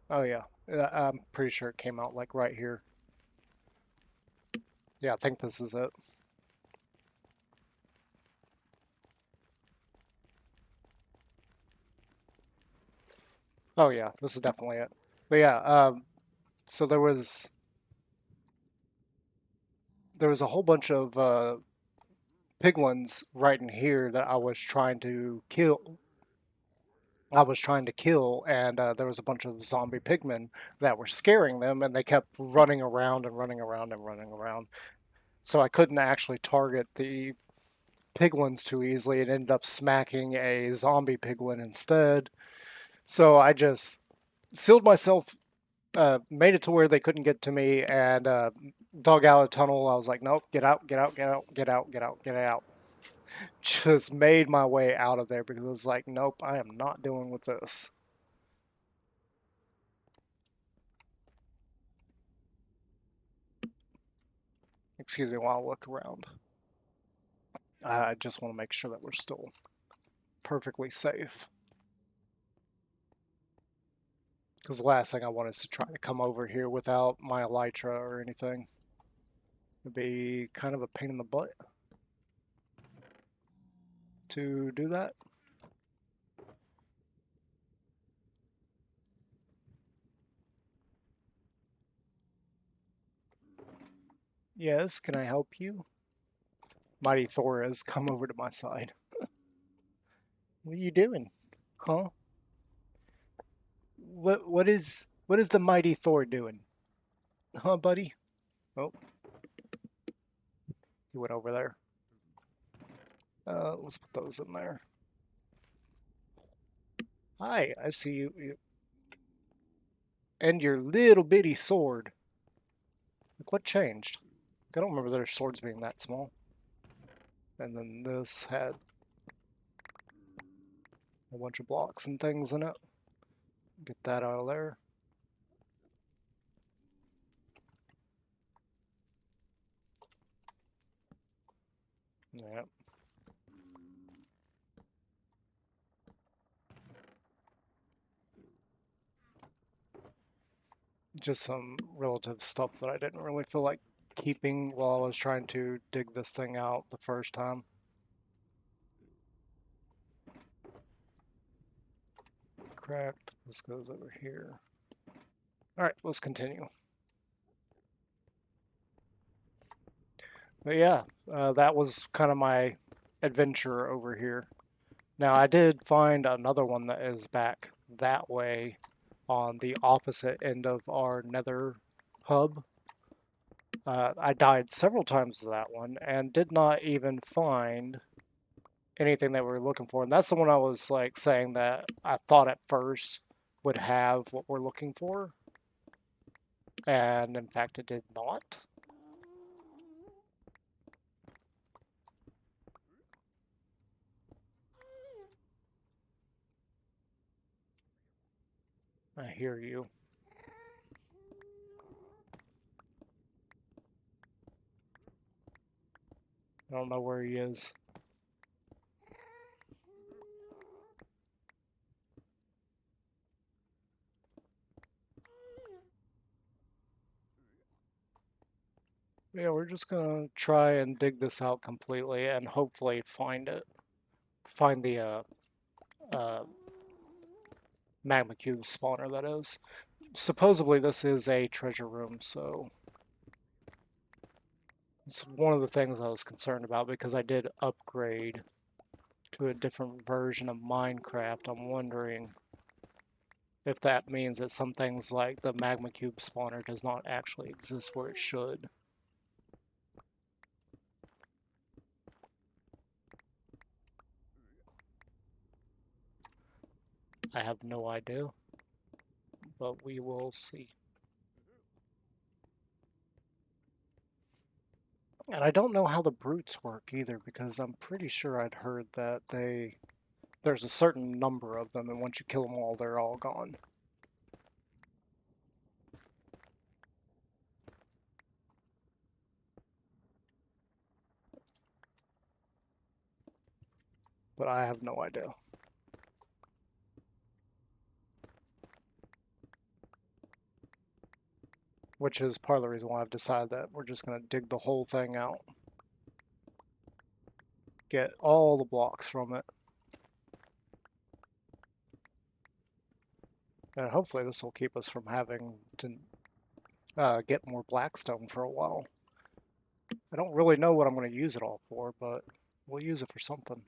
Oh yeah, I'm pretty sure it came out like right here. Yeah, I think this is it. Oh yeah, this is definitely it. But yeah, so there was a whole bunch of piglins right in here that I was trying to kill. I was trying to kill, and there was a bunch of zombie pigmen that were scaring them, and they kept running around and running around and running around. So I couldn't actually target the piglins too easily and ended up smacking a zombie piglin instead. So I just sealed myself, made it to where they couldn't get to me, and dug out a tunnel. I was like, nope, get out, get out, get out, get out, get out, get out. Just made my way out of there because I was like, nope, I am not dealing with this. Excuse me while I look around. I just want to make sure that we're still perfectly safe. Because the last thing I want is to try to come over here without my elytra or anything. It'd be kind of a pain in the butt to do that. Yes, can I help you? Mighty Thor has come over to my side. What are you doing? Huh? What is the Mighty Thor doing? Huh, buddy? Oh, he went over there. Let's put those in there. Hi, I see you. And your little bitty sword. Like, what changed? I don't remember their swords being that small. And then this had a bunch of blocks and things in it. Get that out of there. Yep. Just some relative stuff that I didn't really feel like keeping while I was trying to dig this thing out the first time. Cracked. This goes over here. Alright, let's continue. But yeah, that was kind of my adventure over here. Now, I did find another one that is back that way on the opposite end of our Nether hub. I died several times to that one and did not even find anything that we were looking for. And that's the one I was like saying that I thought at first would have what we're looking for. And in fact, it did not. I hear you. I don't know where he is. Yeah, we're just gonna try and dig this out completely and hopefully find it. Find the magma cube spawner, that is. Supposedly this is a treasure room, so it's one of the things I was concerned about because I did upgrade to a different version of Minecraft. I'm wondering if that means that some things like the magma cube spawner does not actually exist where it should. I have no idea, but we will see. And I don't know how the brutes work either, because I'm pretty sure I'd heard that there's a certain number of them, and once you kill them all, they're all gone. But I have no idea. Which is part of the reason why I've decided that we're just going to dig the whole thing out. Get all the blocks from it. And hopefully this will keep us from having to get more blackstone for a while. I don't really know what I'm going to use it all for, but we'll use it for something.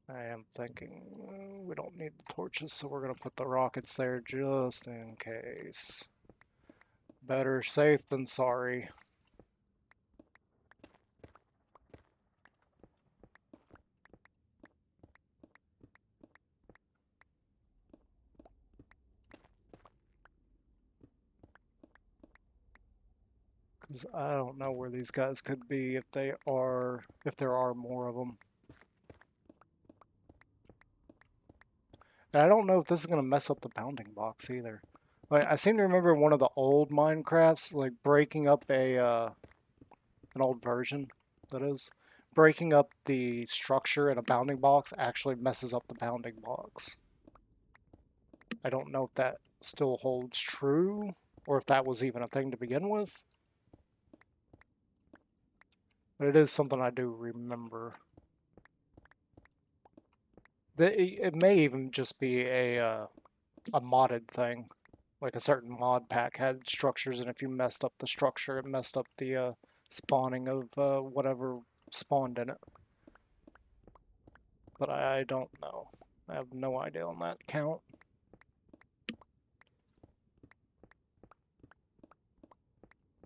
I am thinking we don't need the torches, so we're going to put the rockets there just in case. Better safe than sorry. Because I don't know where these guys could be if there are more of them. And I don't know if this is going to mess up the bounding box either. Like, I seem to remember one of the old Minecrafts, like breaking up an old version, that is, breaking up the structure in a bounding box actually messes up the bounding box. I don't know if that still holds true, or if that was even a thing to begin with. But it is something I do remember. It may even just be a modded thing. Like a certain mod pack had structures, and if you messed up the structure, it messed up the spawning of whatever spawned in it. But I don't know. I have no idea on that count.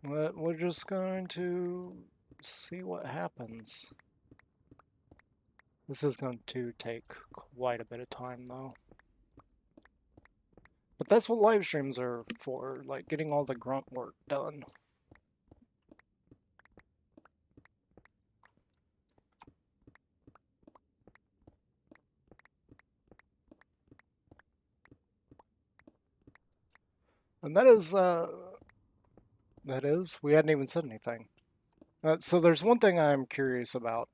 But we're just going to see what happens. This is going to take quite a bit of time, though. But that's what live streams are for, like getting all the grunt work done. And we hadn't even said anything. So there's one thing I'm curious about.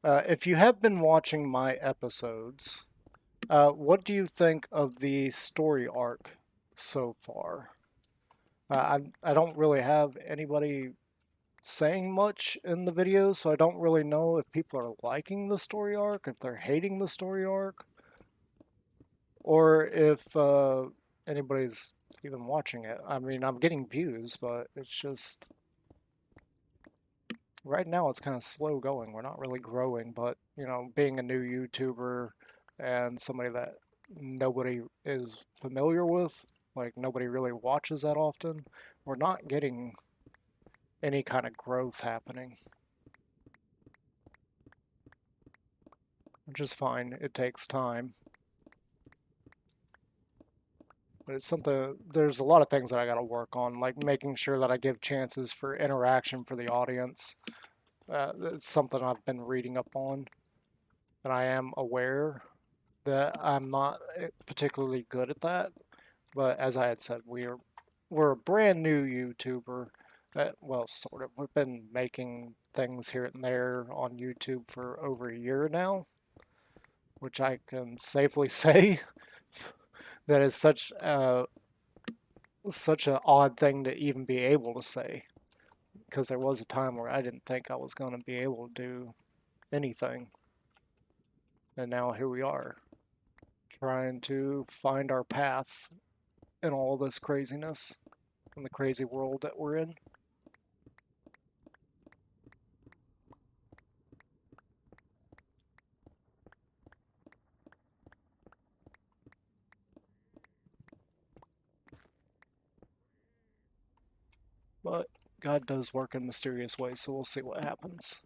If you have been watching my episodes, what do you think of the story arc so far? I don't really have anybody saying much in the videos, so I don't really know if people are liking the story arc, if they're hating the story arc, or if anybody's even watching it. I mean, I'm getting views, but it's just right now it's kind of slow going. We're not really growing, but you know, being a new YouTuber and somebody that nobody is familiar with, like nobody really watches that often, we're not getting any kind of growth happening. Which is fine. It takes time. But it's something, there's a lot of things that I got to work on, like making sure that I give chances for interaction for the audience. It's something I've been reading up on, and I am aware that I'm not particularly good at that. But as I had said, we're a brand new YouTuber. Well, sort of. We've been making things here and there on YouTube for over a year now, which I can safely say that is such an odd thing to even be able to say, because there was a time where I didn't think I was going to be able to do anything, and now here we are, trying to find our path in all this craziness, in the crazy world that we're in. But God does work in mysterious ways, so we'll see what happens.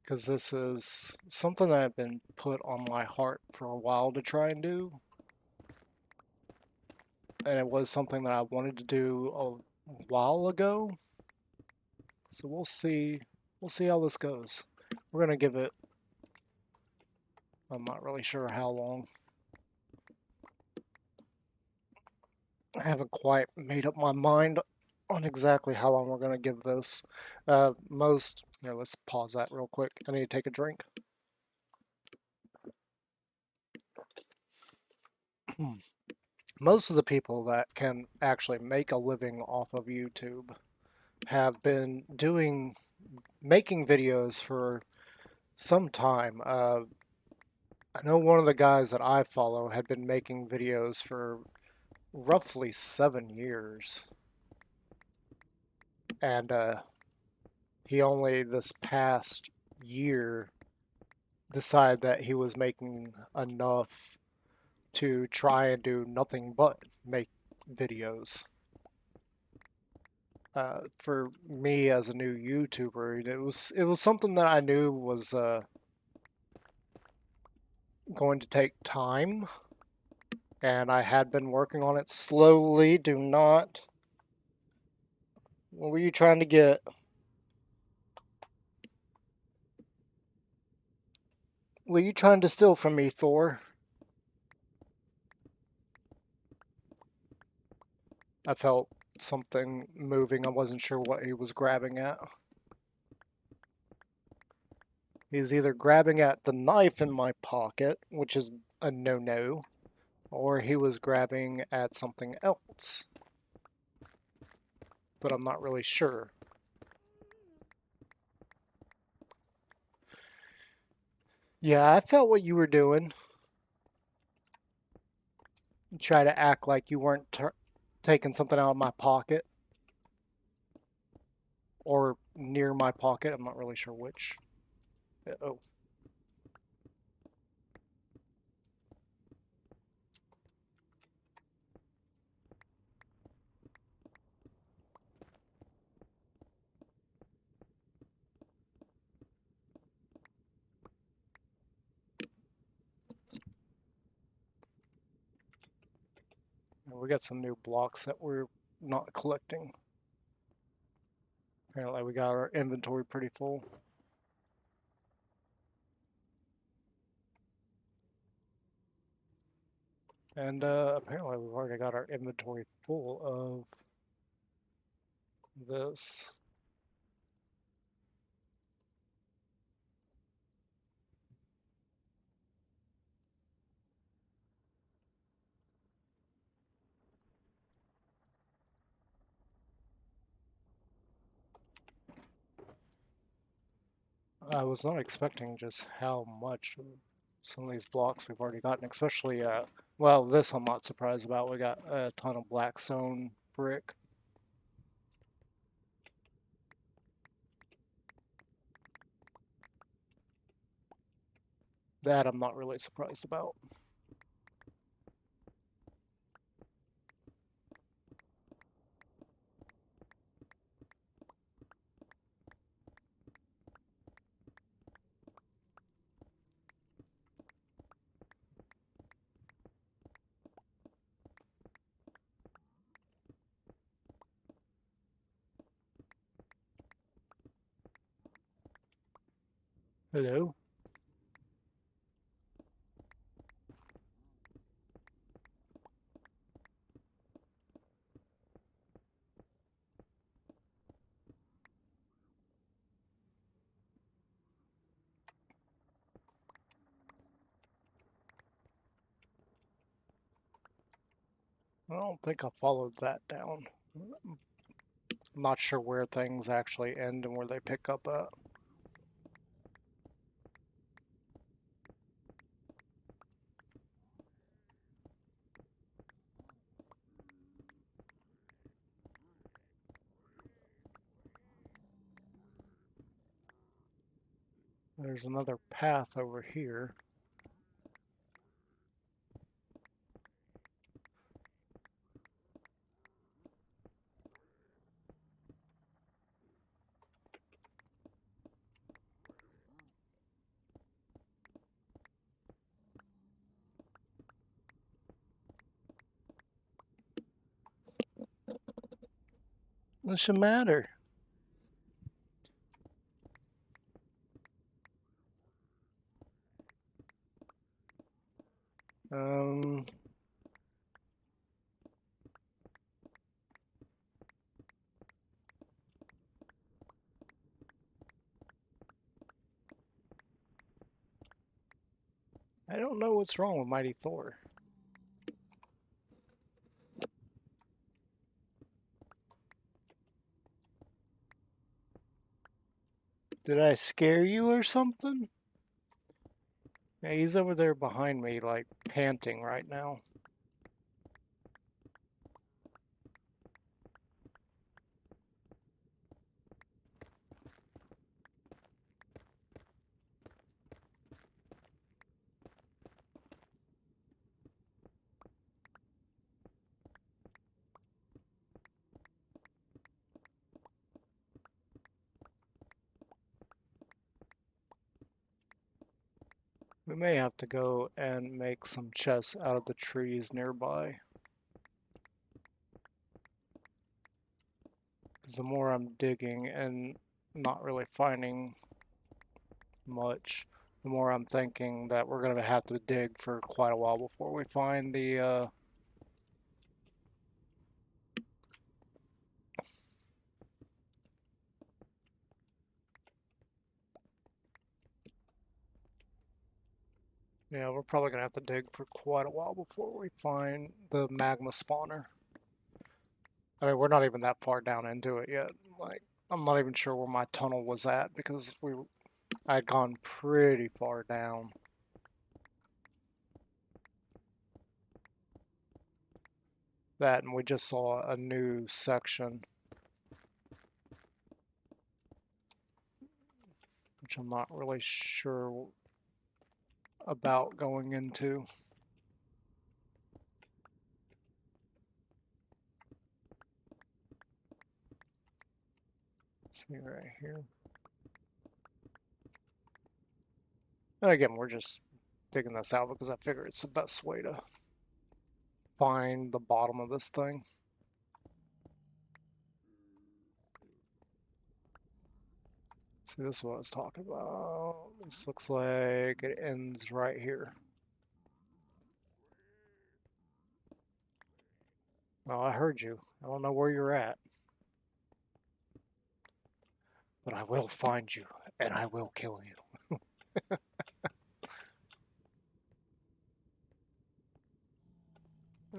Because this is something that I've been put on my heart for a while to try and do. And it was something that I wanted to do a while ago. So we'll see. We'll see how this goes. We're going to give it, I'm not really sure how long. I haven't quite made up my mind on exactly how long we're going to give this. Here, let's pause that real quick. I need to take a drink. Most of the people that can actually make a living off of YouTube have been making videos for some time. I know one of the guys that I follow had been making videos for roughly 7 years. And he only this past year decided that he was making enough to try and do nothing but make videos. For me as a new YouTuber, it was something that I knew was going to take time, and I had been working on it slowly. Do not. What were you trying to get? Were you trying to steal from me, Thor? I felt something moving. I wasn't sure what he was grabbing at. He's either grabbing at the knife in my pocket, which is a no-no, or he was grabbing at something else. But I'm not really sure. Yeah, I felt what you were doing. Try to act like you weren't taking something out of my pocket. Or near my pocket. I'm not really sure which. Oh. We got some new blocks that we're not collecting. Apparently we got our inventory pretty full. And apparently we've already got our inventory full of this. I was not expecting just how much of some of these blocks we've already gotten, especially, well, this I'm not surprised about. We got a ton of blackstone brick. That I'm not really surprised about. Hello? I don't think I followed that down. I'm not sure where things actually end and where they pick up at. There's another path over here. What's the matter? Um, I don't know what's wrong with Mighty Thor. Did I scare you or something? Yeah, he's over there behind me, like, panting right now. We may have to go and make some chests out of the trees nearby. Because the more I'm digging and not really finding much, the more I'm thinking that we're going to have to dig for quite a while before we find the Yeah, we're probably gonna have to dig for quite a while before we find the magma spawner. I mean, we're not even that far down into it yet. Like, I'm not even sure where my tunnel was at because I'd gone pretty far down. That, and we just saw a new section, which I'm not really sure about going into. Let's see right here. And again, we're just digging this out because I figure it's the best way to find the bottom of this thing. See, this is what I was talking about. This looks like it ends right here. Well, I heard you. I don't know where you're at. But I will find you, and I will kill you.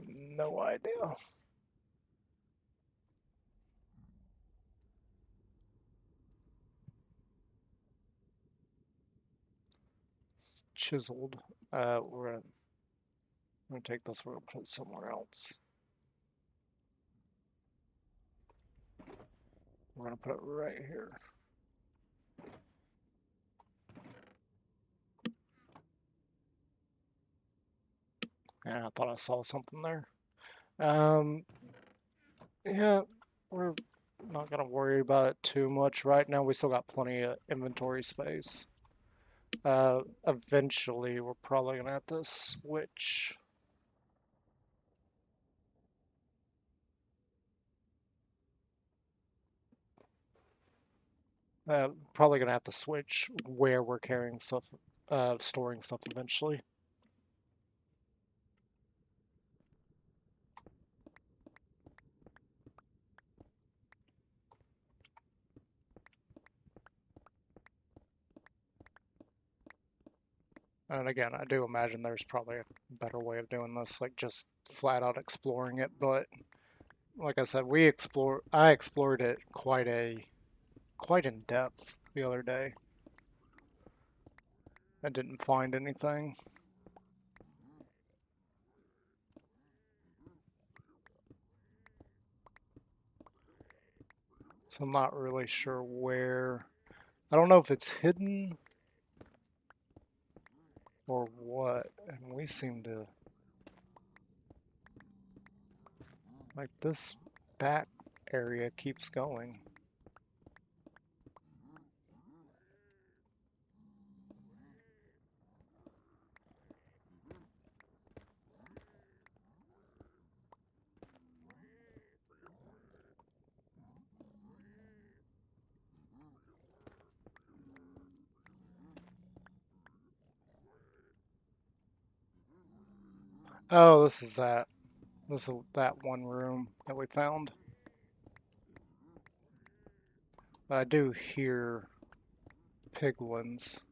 No idea. Chiseled. We're gonna take this. We're gonna put it somewhere else. We're gonna put it right here. Yeah, I thought I saw something there. Yeah, we're not gonna worry about it too much right now. We still got plenty of inventory space. Eventually, we're probably gonna have to switch. Probably gonna have to switch where we're carrying stuff, storing stuff eventually. And again, I do imagine there's probably a better way of doing this, like just flat out exploring it. But like I said, I explored it quite in depth the other day. I didn't find anything. So I'm not really sure where. I don't know if it's hidden or what. And we seem to, like, this back area keeps going. Oh, this is that. This is that one room that we found. But I do hear piglins.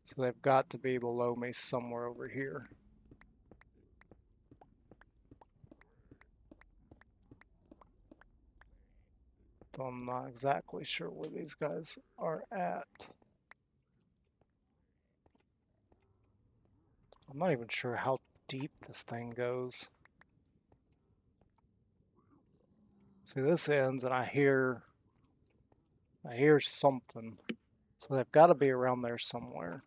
So they've got to be below me somewhere over here. Though I'm not exactly sure where these guys are at. I'm not even sure how deep this thing goes. See, this ends and I hear something. So they've got to be around there somewhere.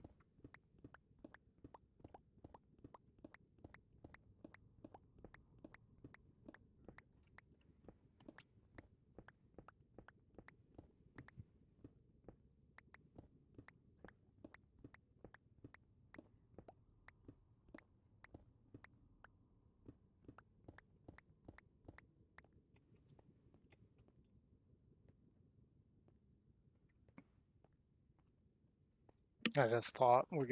I just thought we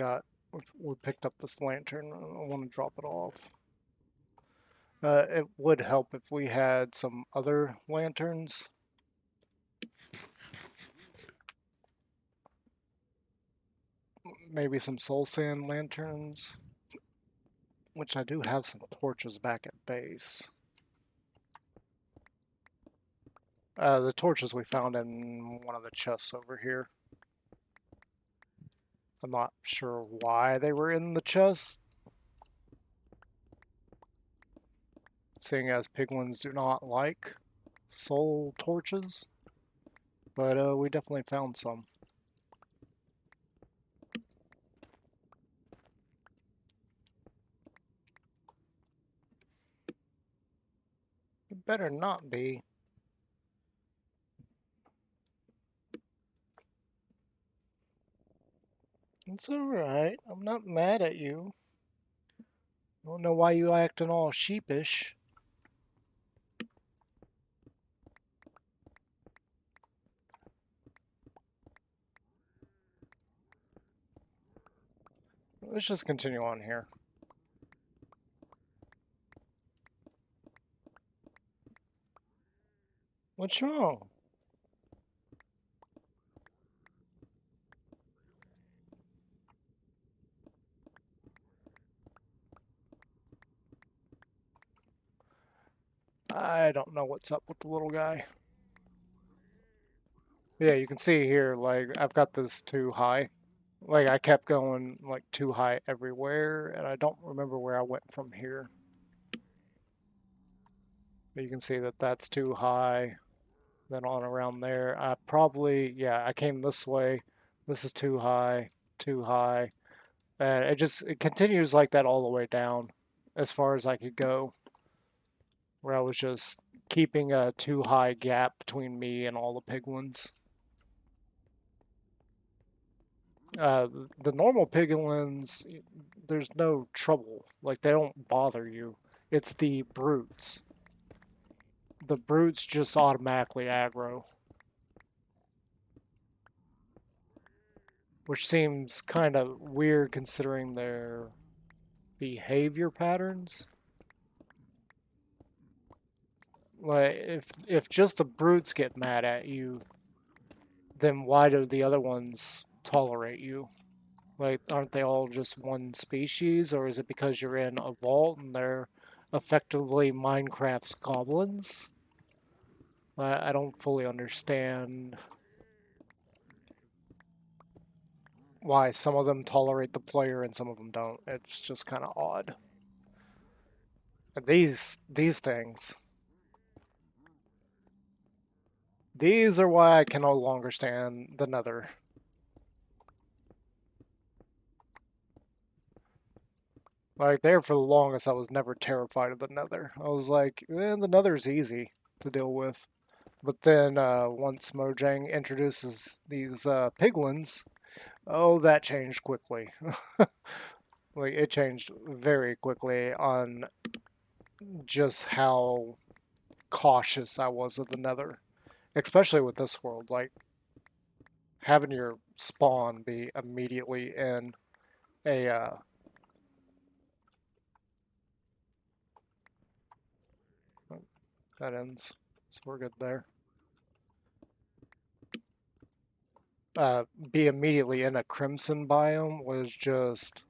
picked up this lantern. I want to drop it off. It would help if we had some other lanterns. maybe some soul sand lanterns, which I do have some torches back at base. The torches we found in one of the chests over here. I'm not sure why they were in the chest, seeing as piglins do not like soul torches, but we definitely found some. It better not be. It's alright. I'm not mad at you. I don't know why you acting all sheepish. Let's just continue on here. What's wrong? I don't know what's up with the little guy. Yeah, you can see here, like, I've got this too high. Like, I kept going, like, too high everywhere, and I don't remember where I went from here. But you can see that that's too high, then on around there. I probably, yeah, I came this way. This is too high. And it continues like that all the way down as far as I could go, where I was just keeping a too high gap between me and all the piglins. Uh, the normal piglins, there's no trouble. Like, they don't bother you. It's the brutes. The brutes just automatically aggro. Which seems kind of weird considering their behavior patterns. Like, if just the brutes get mad at you, then why do the other ones tolerate you? Like, aren't they all just one species, or is it because you're in a vault and they're effectively Minecraft's goblins? I don't fully understand why some of them tolerate the player and some of them don't. It's just kind of odd. And these things, these are why I can no longer stand the Nether. Like, there for the longest, I was never terrified of the Nether. I was like, the Nether's easy to deal with. But then once Mojang introduces these piglins, oh, that changed quickly. Like, it changed very quickly on just how cautious I was of the Nether, especially with this world. Like, having your spawn be immediately in a that ends, so we're good there. Be immediately in a crimson biome was just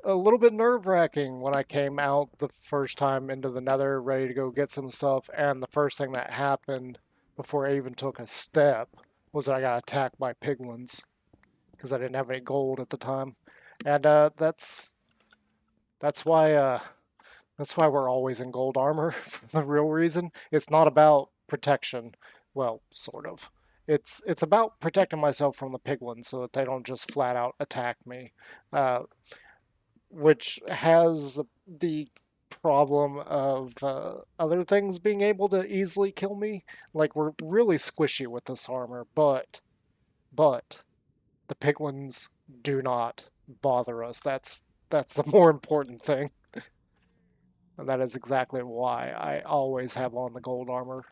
a little bit nerve-wracking when I came out the first time into the Nether, ready to go get some stuff, and the first thing that happened before I even took a step was that I got attacked by piglins because I didn't have any gold at the time, and that's why that's why we're always in gold armor. For the real reason, it's not about protection. Well, sort of. It's about protecting myself from the piglins so that they don't just flat out attack me. Uh, which has the problem of other things being able to easily kill me. Like, we're really squishy with this armor, but the piglins do not bother us. That's the more important thing. And that is exactly why I always have on the gold armor.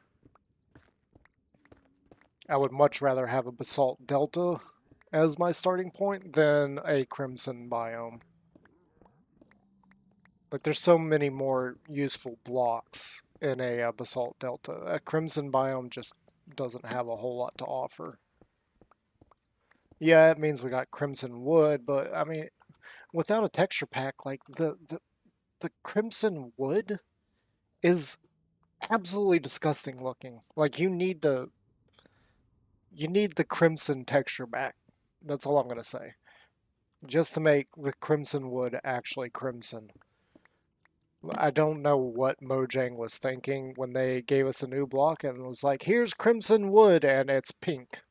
I would much rather have a basalt delta as my starting point than a crimson biome. Like, there's so many more useful blocks in a basalt delta. A crimson biome just doesn't have a whole lot to offer. Yeah, it means we got crimson wood, but I mean, without a texture pack, like the crimson wood is absolutely disgusting looking. Like you need the crimson texture back. That's all I'm gonna say. Just to make the crimson wood actually crimson. I don't know what Mojang was thinking when they gave us a new block and was like, here's crimson wood and it's pink.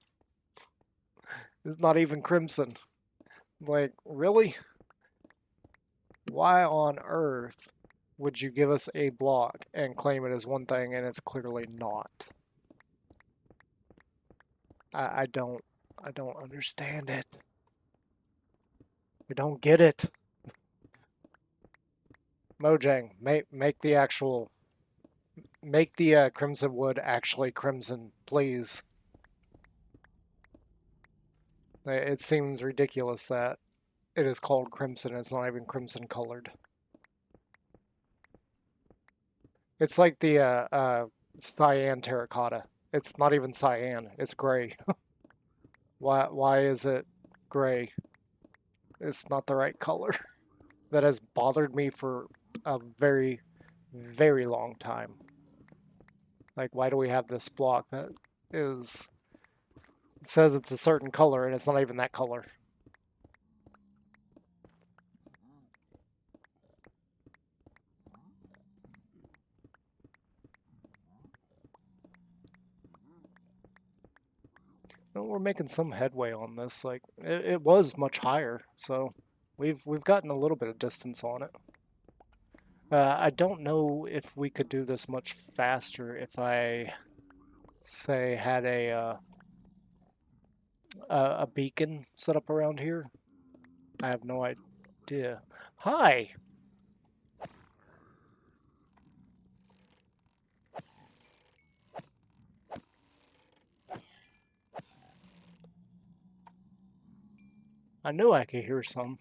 It's not even crimson. Like, really? Why on earth would you give us a block and claim it as one thing and it's clearly not? I don't I don't understand it. I don't get it. Mojang, make the actual make the crimson wood actually crimson, please. It seems ridiculous that it is called crimson. It's not even crimson colored. It's like the cyan terracotta. It's not even cyan. It's gray. Why is it gray? It's not the right color. That has bothered me for a very, very long time. Like, why do we have this block that is it says it's a certain color and it's not even that color? Well, we're making some headway on this. Like, it was much higher, so we've gotten a little bit of distance on it. I don't know if we could do this much faster if I say had a beacon set up around here. I have no idea. Hi. I knew I could hear some.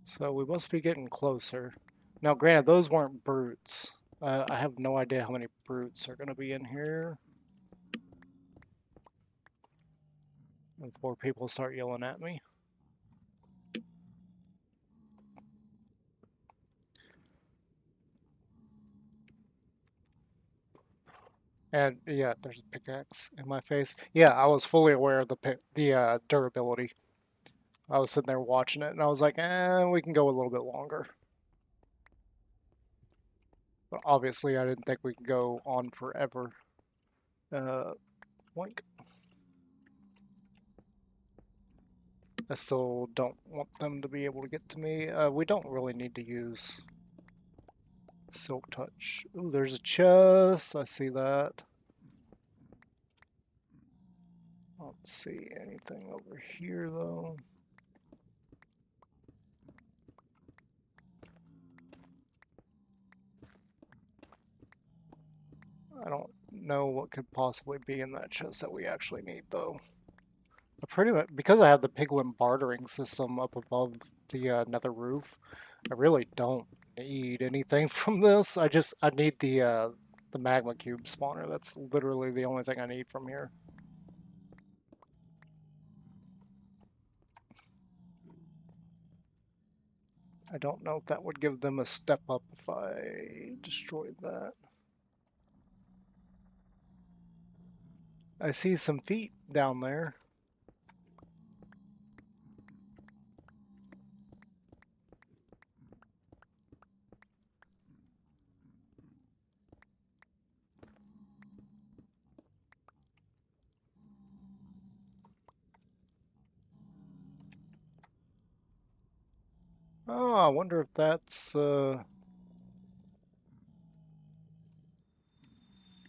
So we must be getting closer. Now, granted, those weren't brutes. I have no idea how many brutes are going to be in here before people start yelling at me. And yeah, there's a pickaxe in my face. Yeah, I was fully aware of the durability. I was sitting there watching it, and I was like, we can go a little bit longer. But obviously, I didn't think we could go on forever. Like, I still don't want them to be able to get to me. We don't really need to use Silk Touch. Ooh, there's a chest. I see that. I don't see anything over here, though. I don't know what could possibly be in that chest that we actually need, though. But pretty much, because I have the piglin bartering system up above the nether roof, I really don't need anything from this. I need the magma cube spawner. That's literally the only thing I need from here. I don't know if that would give them a step up if I destroyed that. I see some feet down there. Oh, I wonder if that's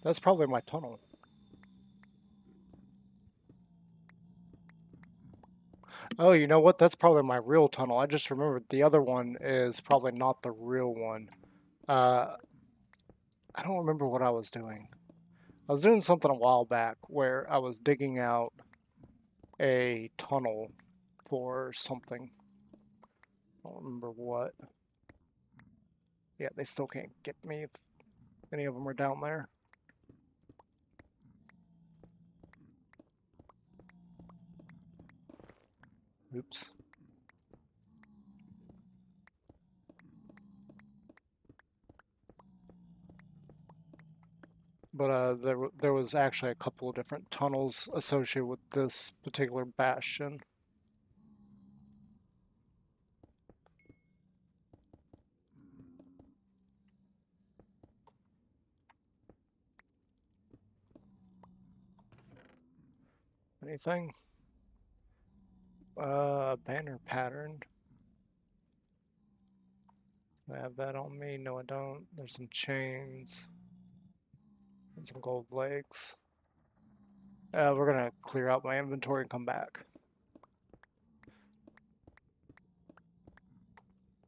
That's probably my tunnel. Oh, you know what? That's probably my real tunnel. I just remembered the other one is probably not the real one. Uh, I don't remember what I was doing. I was doing something a while back where I was digging out a tunnel for something. I don't remember what. Yeah, they still can't get me if any of them are down there. Oops. But there was actually a couple of different tunnels associated with this particular bastion. Anything? Banner pattern. I have that on me. No, I don't. There's some chains and some gold legs. We're gonna clear out my inventory and come back.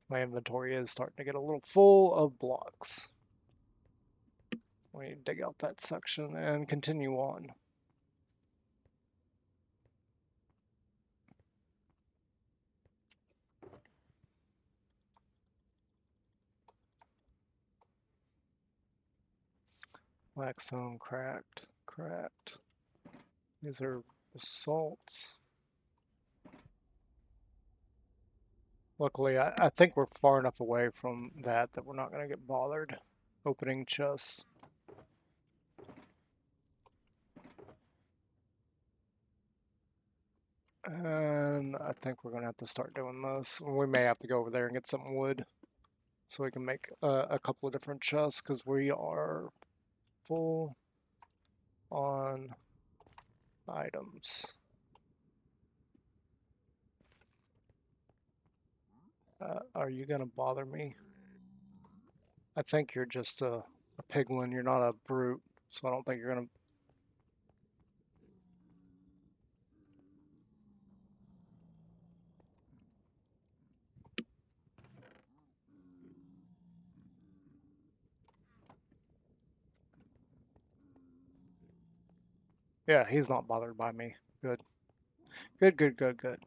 My inventory is starting to get a little full of blocks. We need to dig out that section and continue on. Blackstone cracked, cracked. These are basalts. Luckily, I think we're far enough away from that we're not going to get bothered opening chests. And I think we're going to have to start doing this. We may have to go over there and get some wood so we can make a couple of different chests because we are full on items. Are you going to bother me? I think you're just a piglin. You're not a brute, so I don't think you're going to... Yeah, he's not bothered by me. Good. Good, good, good, good.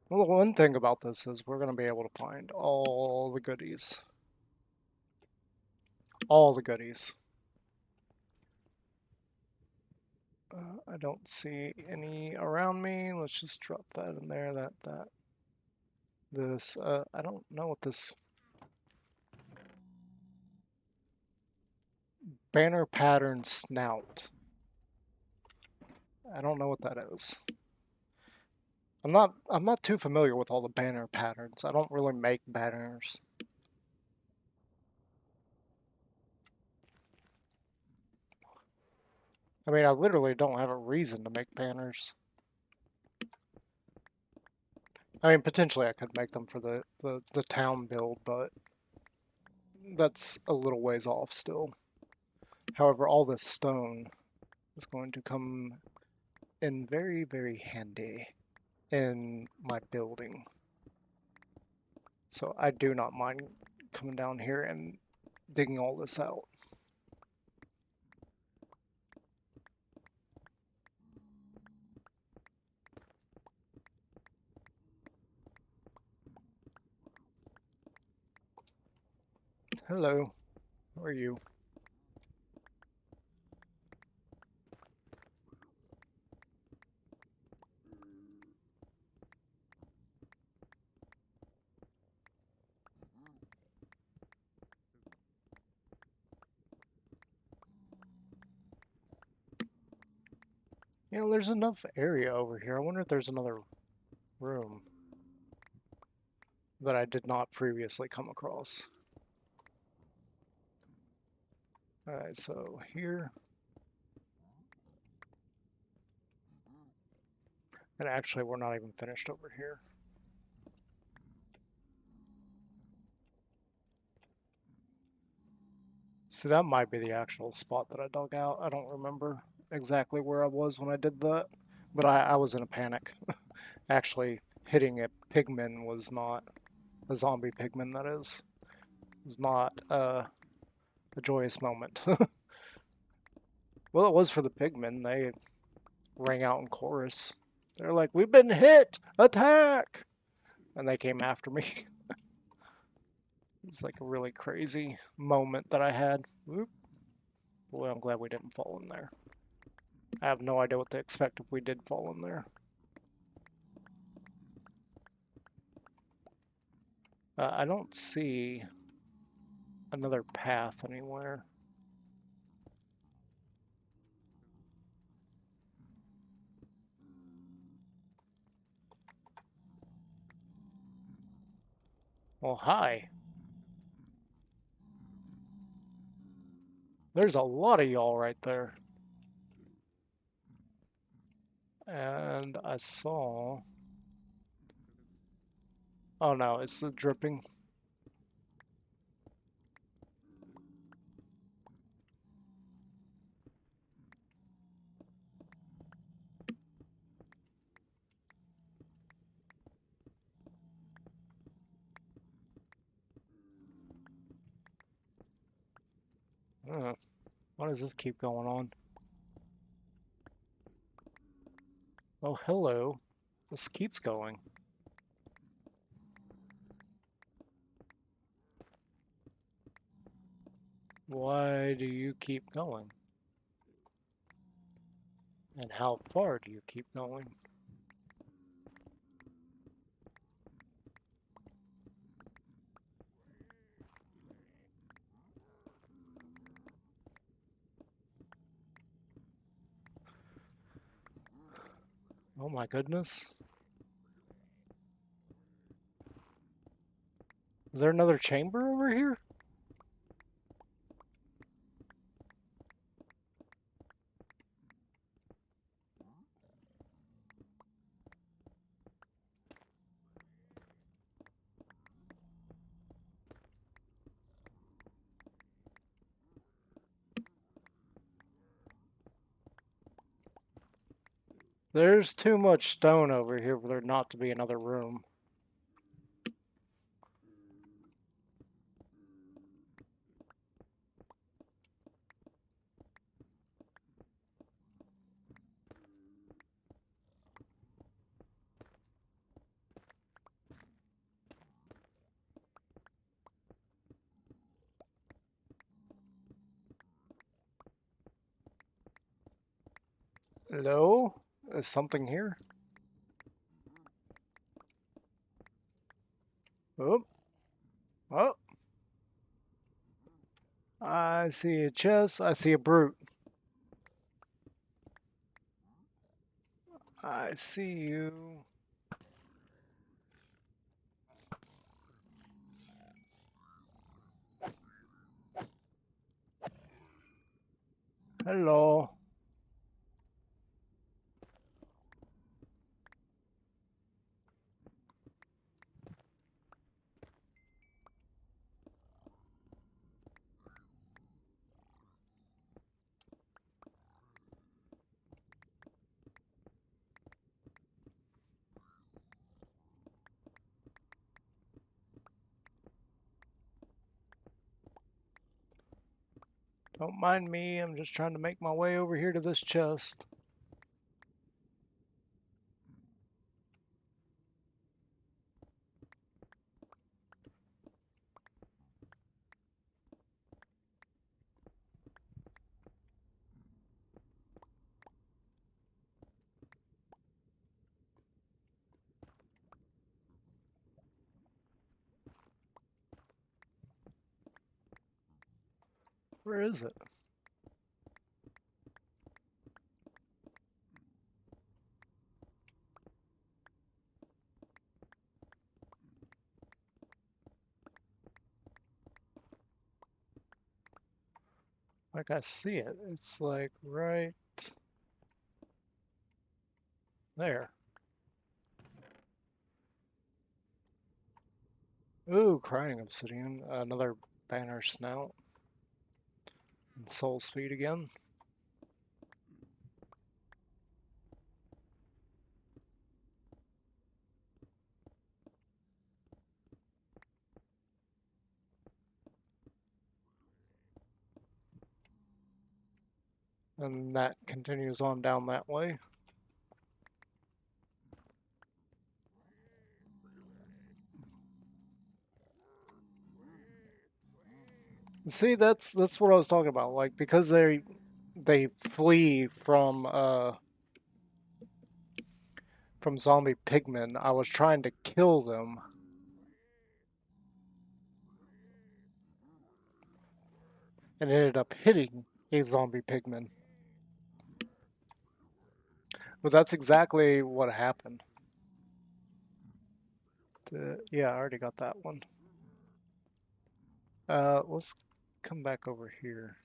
Well, the one thing about this is we're going to be able to find all the goodies. All the goodies. I don't see any around me. Let's just drop that in there, that. This, I don't know what this... Banner pattern snout. I don't know what that is. I'm not too familiar with all the banner patterns. I don't really make banners. I mean, I literally don't have a reason to make banners. I mean, potentially I could make them for the town build, but that's a little ways off still. However, all this stone is going to come in very, very handy in my building. So I do not mind coming down here and digging all this out. Hello, how are you? You know, there's enough area over here. I wonder if there's another room that I did not previously come across. Alright, so here. And actually, we're not even finished over here. So that might be the actual spot that I dug out. I don't remember exactly where I was when I did that, but I was in a panic. Actually, hitting a pigman was not, a zombie pigman that is, was not a joyous moment. Well, it was for the pigmen. They rang out in chorus. They're like, "We've been hit! Attack!" And they came after me. It was like a really crazy moment that I had. Whoop. Boy, I'm glad we didn't fall in there. I have no idea what to expect if we did fall in there. I don't see another path anywhere. Well, hi. There's a lot of y'all right there. And I saw... Oh no, it's the dripping. Why does this keep going on? Oh, hello. This keeps going. Why do you keep going? And how far do you keep going? Oh my goodness. Is there another chamber over here? There's too much stone over here for there not to be another room. Hello? Is something here? Oh, oh. I see a chest. I see a brute. I see you. Hello. Don't mind me. I'm just trying to make my way over here to this chest. Where is it? Like I see it. It's like right there. Ooh, crying obsidian. Another banner snout. Soul speed again. And that continues on down that way. See, that's what I was talking about. Like, because they flee from zombie pigmen, I was trying to kill them and ended up hitting a zombie pigman. But that's exactly what happened. Yeah, I already got that one. Let's come back over here.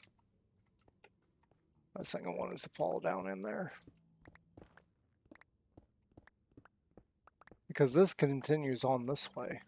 The second one is to fall down in there. Because this continues on this way.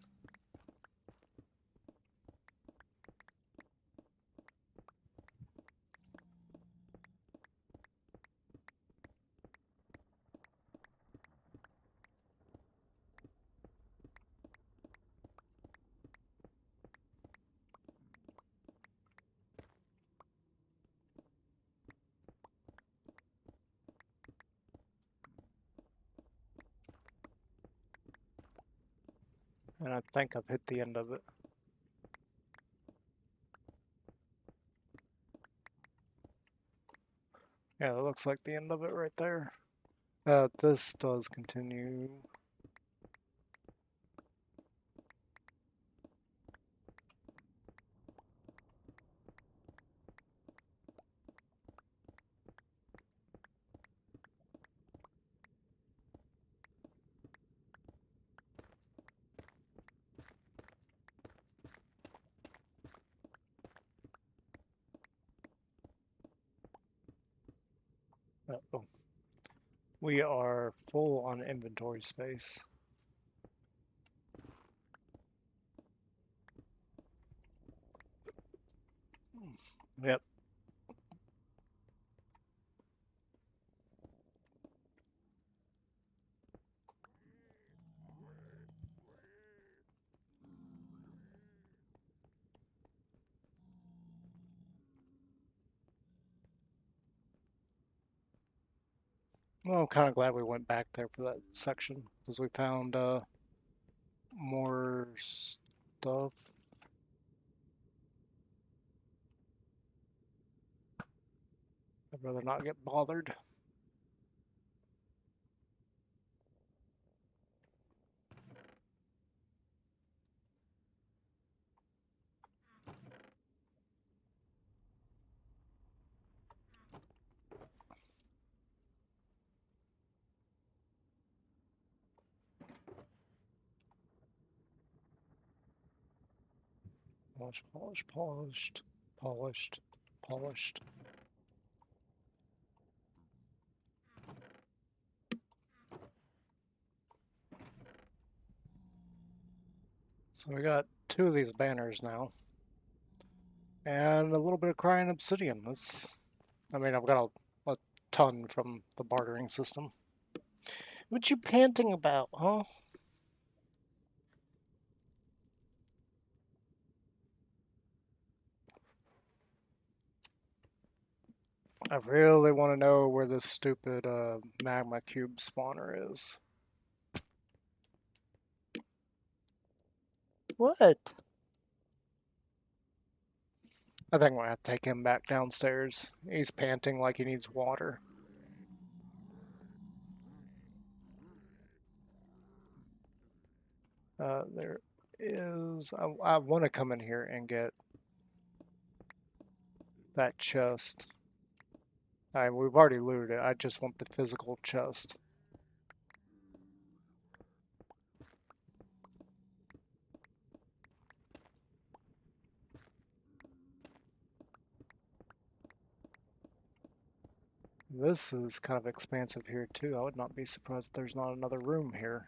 And I think I've hit the end of it. Yeah, that looks like the end of it right there. This does continue. Oh, we are full on inventory space. Yep. Well, I'm kind of glad we went back there for that section because we found more stuff. I'd rather not get bothered. Polished, polished, polished, polished, polished. So we got 2 of these banners now. And a little bit of crying obsidian. I mean, I've got a ton from the bartering system. What you panting about, huh? I really want to know where this stupid magma cube spawner is. What? I think I'm gonna have to take him back downstairs. He's panting like he needs water. There is. I want to come in here and get that chest. We've already looted it. I just want the physical chest. This is kind of expansive here too. I would not be surprised if there's not another room here.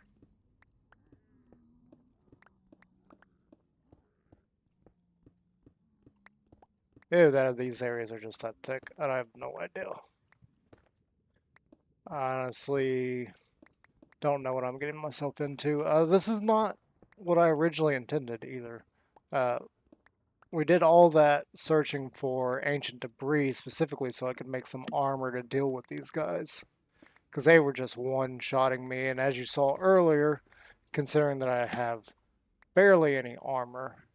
Either that or these areas are just that thick. I have no idea. Honestly, don't know what I'm getting myself into. This is not what I originally intended either. Uh, we did all that searching for ancient debris specifically so I could make some armor to deal with these guys. Because they were just one-shotting me, and as you saw earlier, considering that I have barely any armor,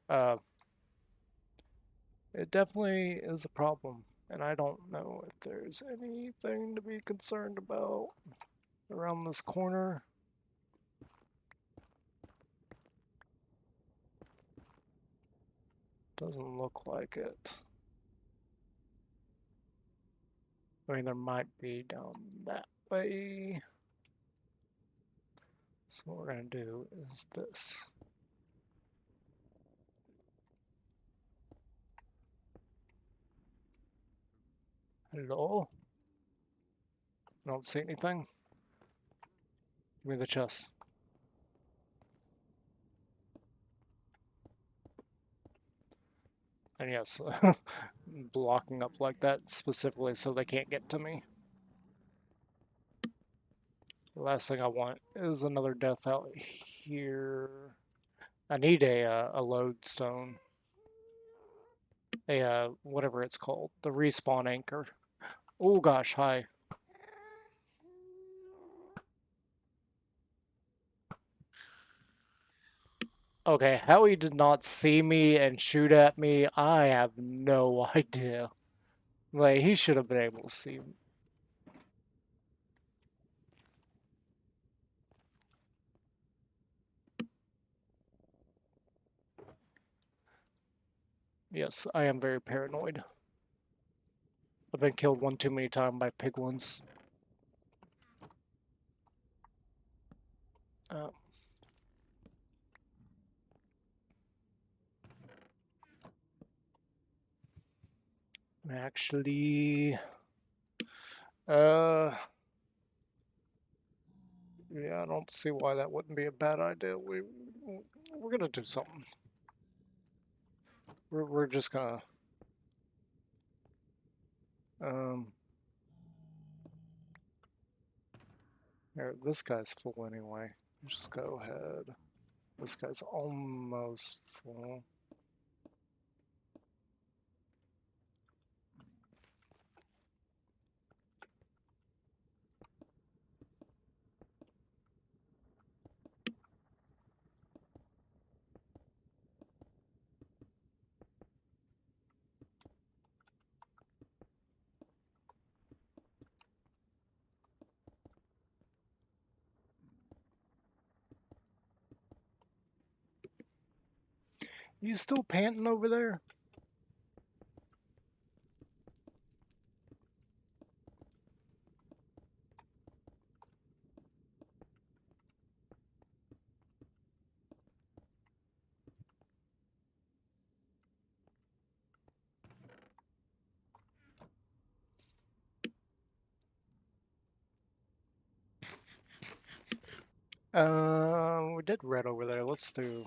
it definitely is a problem. And I don't know if there's anything to be concerned about around this corner. Doesn't look like it. I mean, there might be down that way. So what we're going to do is this. Hello? I don't see anything. Give me the chest. And yes, blocking up like that specifically so they can't get to me. The last thing I want is another death out here. I need a lodestone. Whatever it's called. The respawn anchor. Oh gosh, hi. Okay, how he did not see me and shoot at me, I have no idea. Like, he should have been able to see me. Yes, I am very paranoid. I've been killed one too many times by piglins. Uh, actually, uh, yeah, I don't see why that wouldn't be a bad idea. We're gonna do something. We're just gonna um. Here, this guy's full anyway. Just go ahead. This guy's almost full. You still panting over there? We did red over there. Let's do.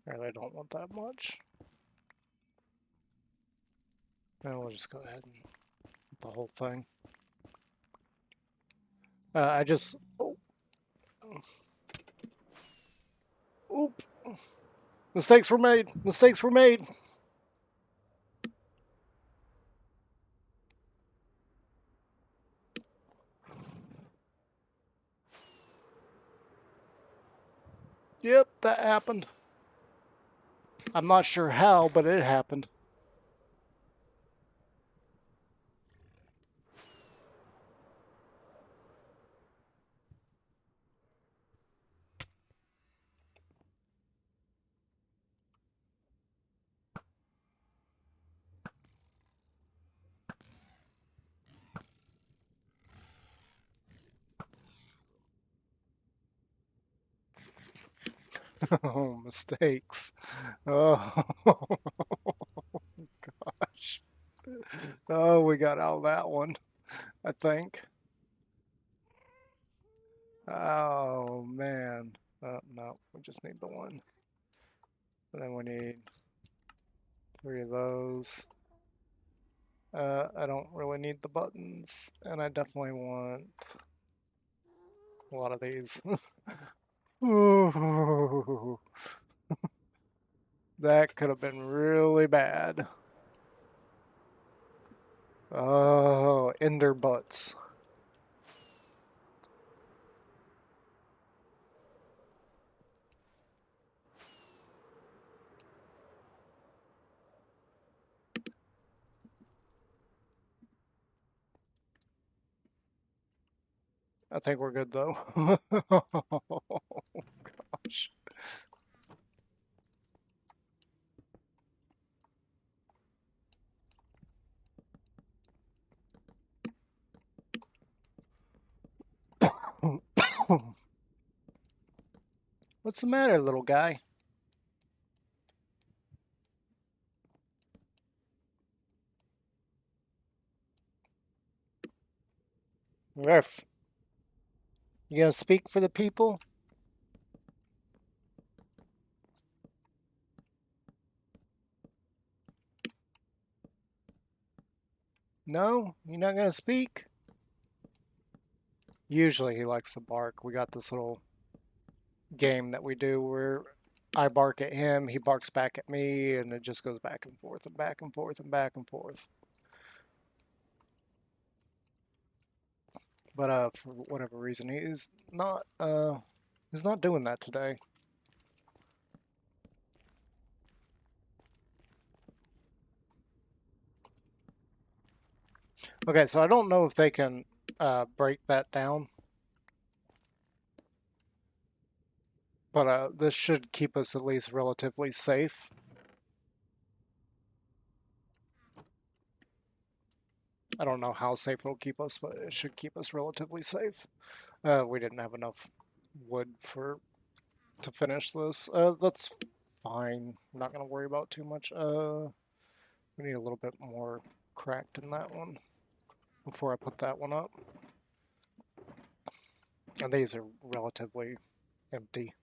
I don't want that much. Then we'll just go ahead and the whole thing. I just. Oh. Oop. Mistakes were made. Mistakes were made. Yep, that happened. I'm not sure how, but it happened. Oh, mistakes. Oh, gosh. Oh, we got out of that one, I think. Oh, man. No, we just need the one. And then we need 3 of those. I don't really need the buttons, and I definitely want a lot of these. Ooh, that could have been really bad. Oh, ender butts. I think we're good though. Oh, gosh. What's the matter, little guy? Ruff. You gonna speak for the people? No? You're not gonna speak? Usually he likes to bark. We got this little game that we do where I bark at him, he barks back at me, and it just goes back and forth and back and forth and back and forth. But for whatever reason, he's not doing that today. Okay, so I don't know if they can break that down, but this should keep us at least relatively safe. I don't know how safe it'll keep us, but it should keep us relatively safe. We didn't have enough wood to finish this. That's fine. I'm not gonna worry about too much. We need a little bit more cracked in that one before I put that one up. And these are relatively empty.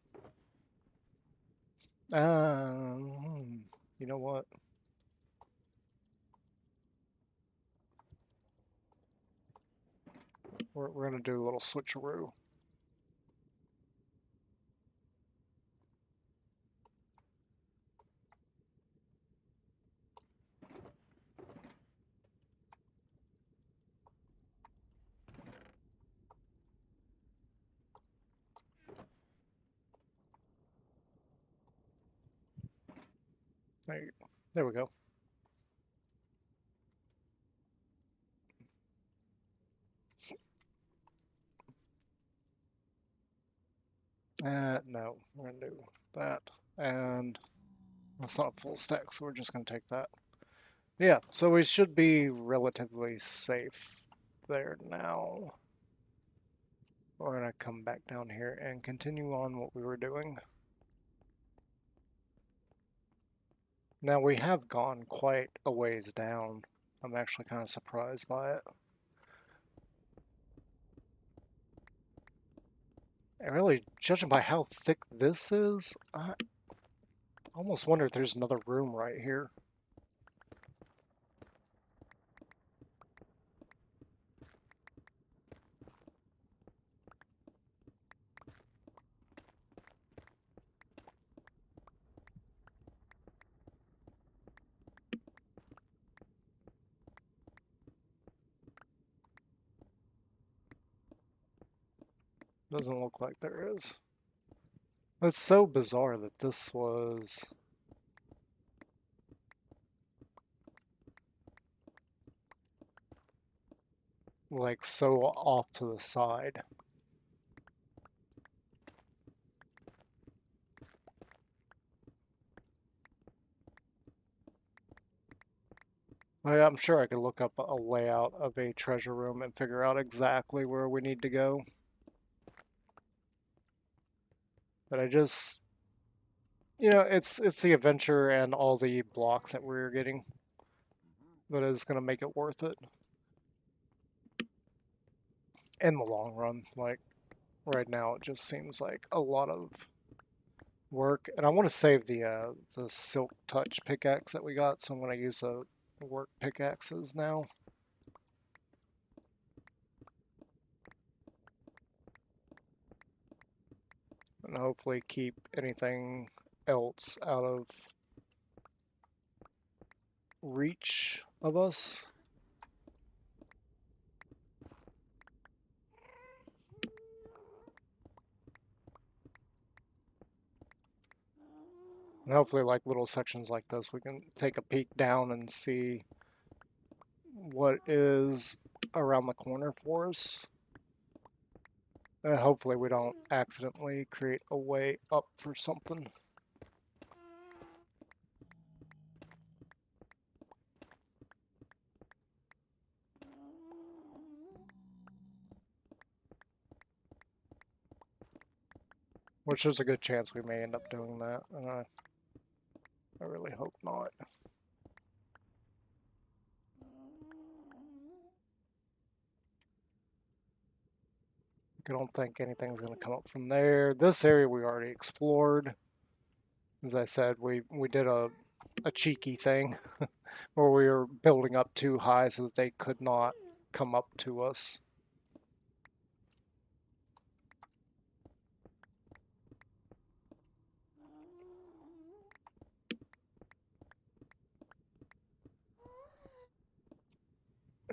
You know what? We're gonna do a little switcheroo. There we go. No, we're gonna do that. And it's not a full stack, so we're just gonna take that. Yeah, so we should be relatively safe there now. We're gonna come back down here and continue on what we were doing. Now we have gone quite a ways down. I'm actually kind of surprised by it. And really, judging by how thick this is, I almost wonder if there's another room right here. Doesn't look like there is. It's so bizarre that this was like so off to the side. Like, I'm sure I could look up a layout of a treasure room and figure out exactly where we need to go. But I just You know, it's the adventure and all the blocks that we're getting that is going to make it worth it in the long run. Like right now, it just seems like a lot of work, and I want to save the silk touch pickaxe that we got, so I'm going to use the work pickaxes now. And hopefully keep anything else out of reach of us. And hopefully, like little sections like this, we can take a peek down and see what is around the corner for us. And hopefully we don't accidentally create a way up for something. Which there's a good chance we may end up doing that. And I really hope not. I don't think anything's going to come up from there. This area we already explored. As I said, we did a cheeky thing where we were building up too high so that they could not come up to us.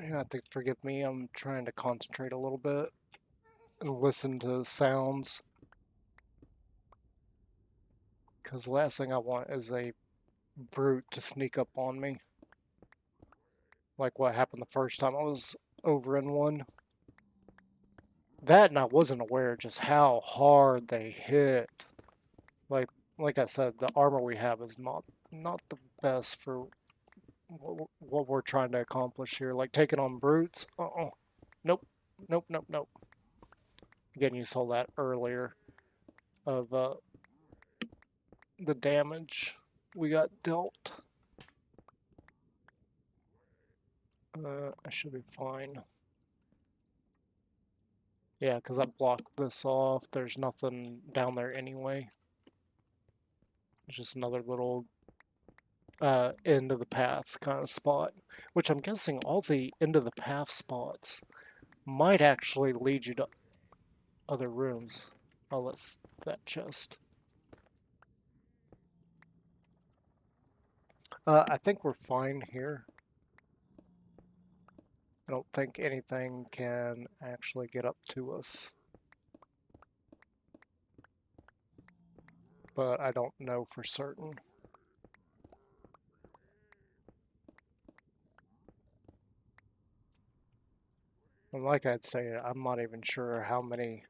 You have to forgive me, I'm trying to concentrate a little bit and listen to sounds. Because the last thing I want is a brute to sneak up on me. Like what happened the first time I was over in one. That and I wasn't aware just how hard they hit. Like like I said, the armor we have is not the best for what we're trying to accomplish here. Like taking on brutes. Nope. Nope. Nope. Nope. Again, you saw that earlier of the damage we got dealt. I should be fine. Yeah, because I blocked this off. There's nothing down there anyway. It's just another little end of the path kind of spot. Which I'm guessing all the end of the path spots might actually lead you to other rooms. Oh, that's that chest. I think we're fine here. I don't think anything can actually get up to us. But I don't know for certain. And like I'd say, I'm not even sure how many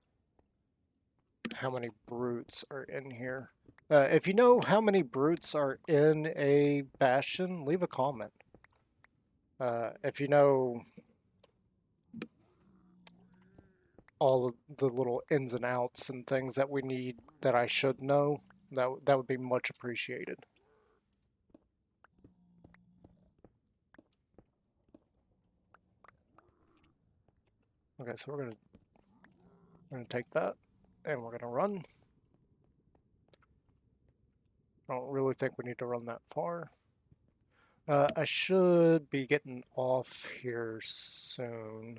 brutes are in here. If you know how many brutes are in a bastion, leave a comment. If you know all of the little ins and outs and things that we need that I should know, that would be much appreciated. Okay, so we're gonna take that and we're gonna run. I don't really think we need to run that far. I should be getting off here soon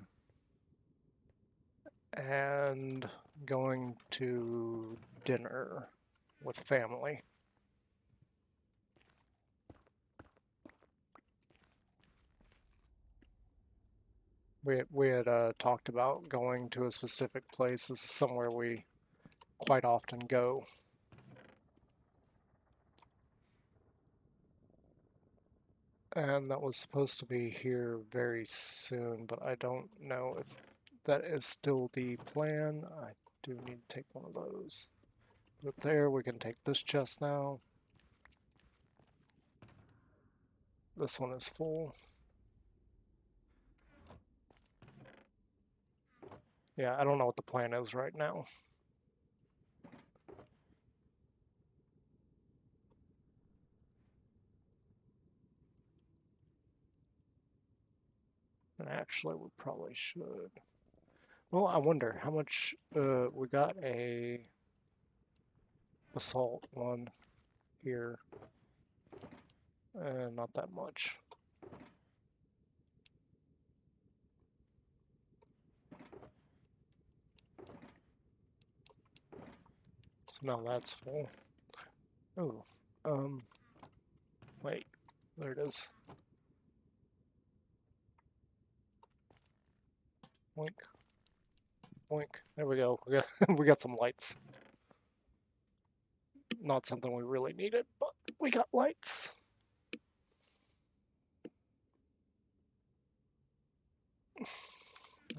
and going to dinner with family. We had talked about going to a specific place. This is somewhere we quite often go. And that was supposed to be here very soon, but I don't know if that is still the plan. I do need to take one of those. But there, we can take this chest now. This one is full. Yeah, I don't know what the plan is right now. And actually, we probably should. Well, I wonder how much we got a basalt one here. Not that much. So now that's full. Oh, wait, there it is. Boink, boink. There we go. We got some lights. Not something we really needed, but we got lights.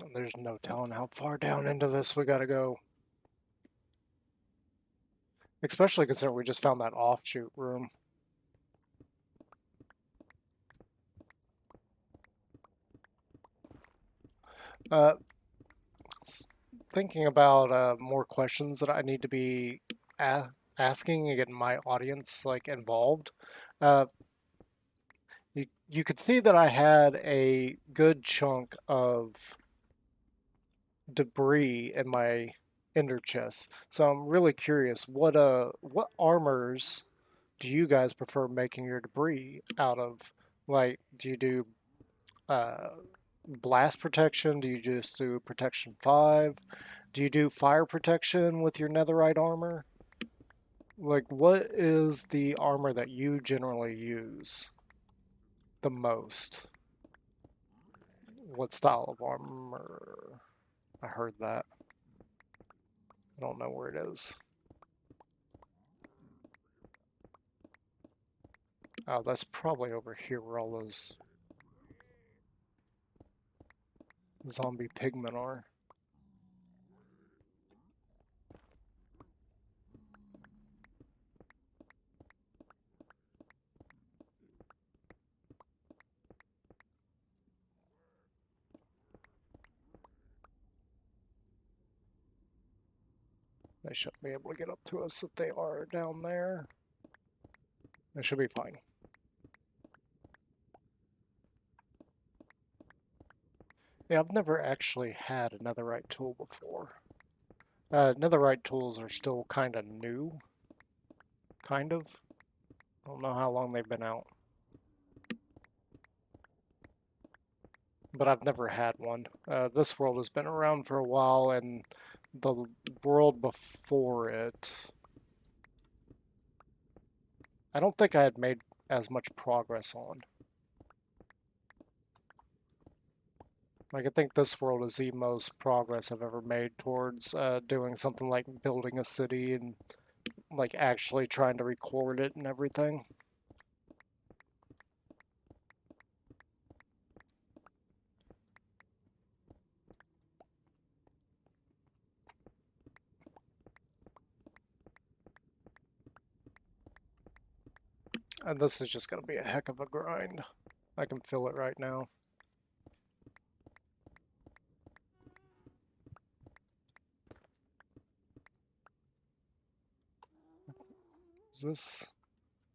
And there's no telling how far down into this we gotta go. Especially considering we just found that offshoot room. Uh, Thinking about more questions that I need to be asking and getting my audience like involved. Uh, you could see that I had a good chunk of debris in my ender chest, so I'm really curious what armors do you guys prefer making your debris out of? Like, do you do uh, blast protection? Do you just do protection 5? Do you do fire protection with your netherite armor? Like, what is the armor that you generally use the most? What style of armor? I heard that. I don't know where it is. Oh, that's probably over here where all those zombie pigmen are. They shouldn't be able to get up to us if they are down there. They should be fine. Yeah, I've never actually had a netherite tool before. Netherite tools are still kind of new. Kind of. I don't know how long they've been out. But I've never had one. This world has been around for a while, and the world before it, I don't think I had made as much progress on. Like, I think this world is the most progress I've ever made towards doing something like building a city and like actually trying to record it and everything. And this is just going to be a heck of a grind. I can feel it right now. Is this...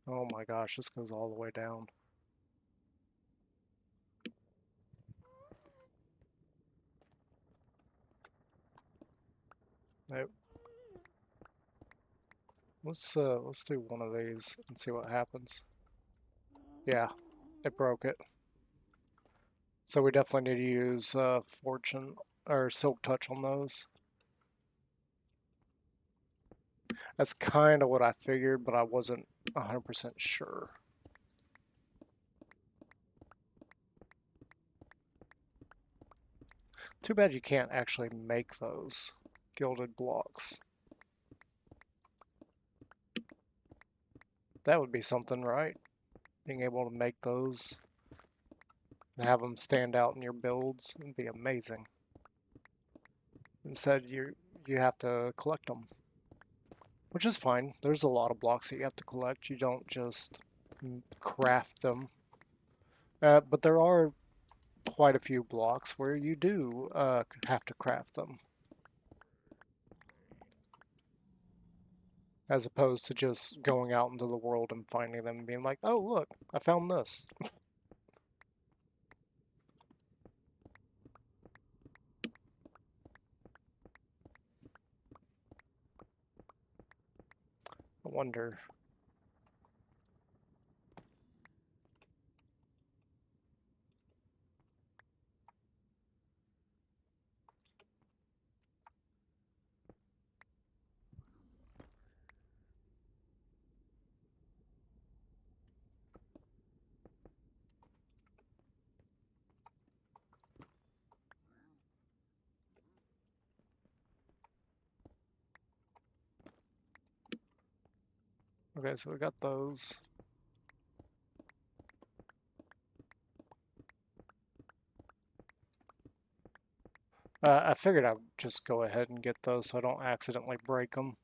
Oh my gosh, this goes all the way down. Nope. Let's do one of these and see what happens. Yeah, it broke it. So we definitely need to use Fortune or Silk Touch on those. That's kind of what I figured, but I wasn't 100% sure. Too bad you can't actually make those gilded blocks. That would be something, right? Being able to make those and have them stand out in your builds would be amazing. Instead, you have to collect them, which is fine. There's a lot of blocks that you have to collect. You don't just craft them. But there are quite a few blocks where you do have to craft them, as opposed to just going out into the world and finding them and being like, oh, look, I found this. wonder. Okay, so we got those. I figured I'd just go ahead and get those so I don't accidentally break them.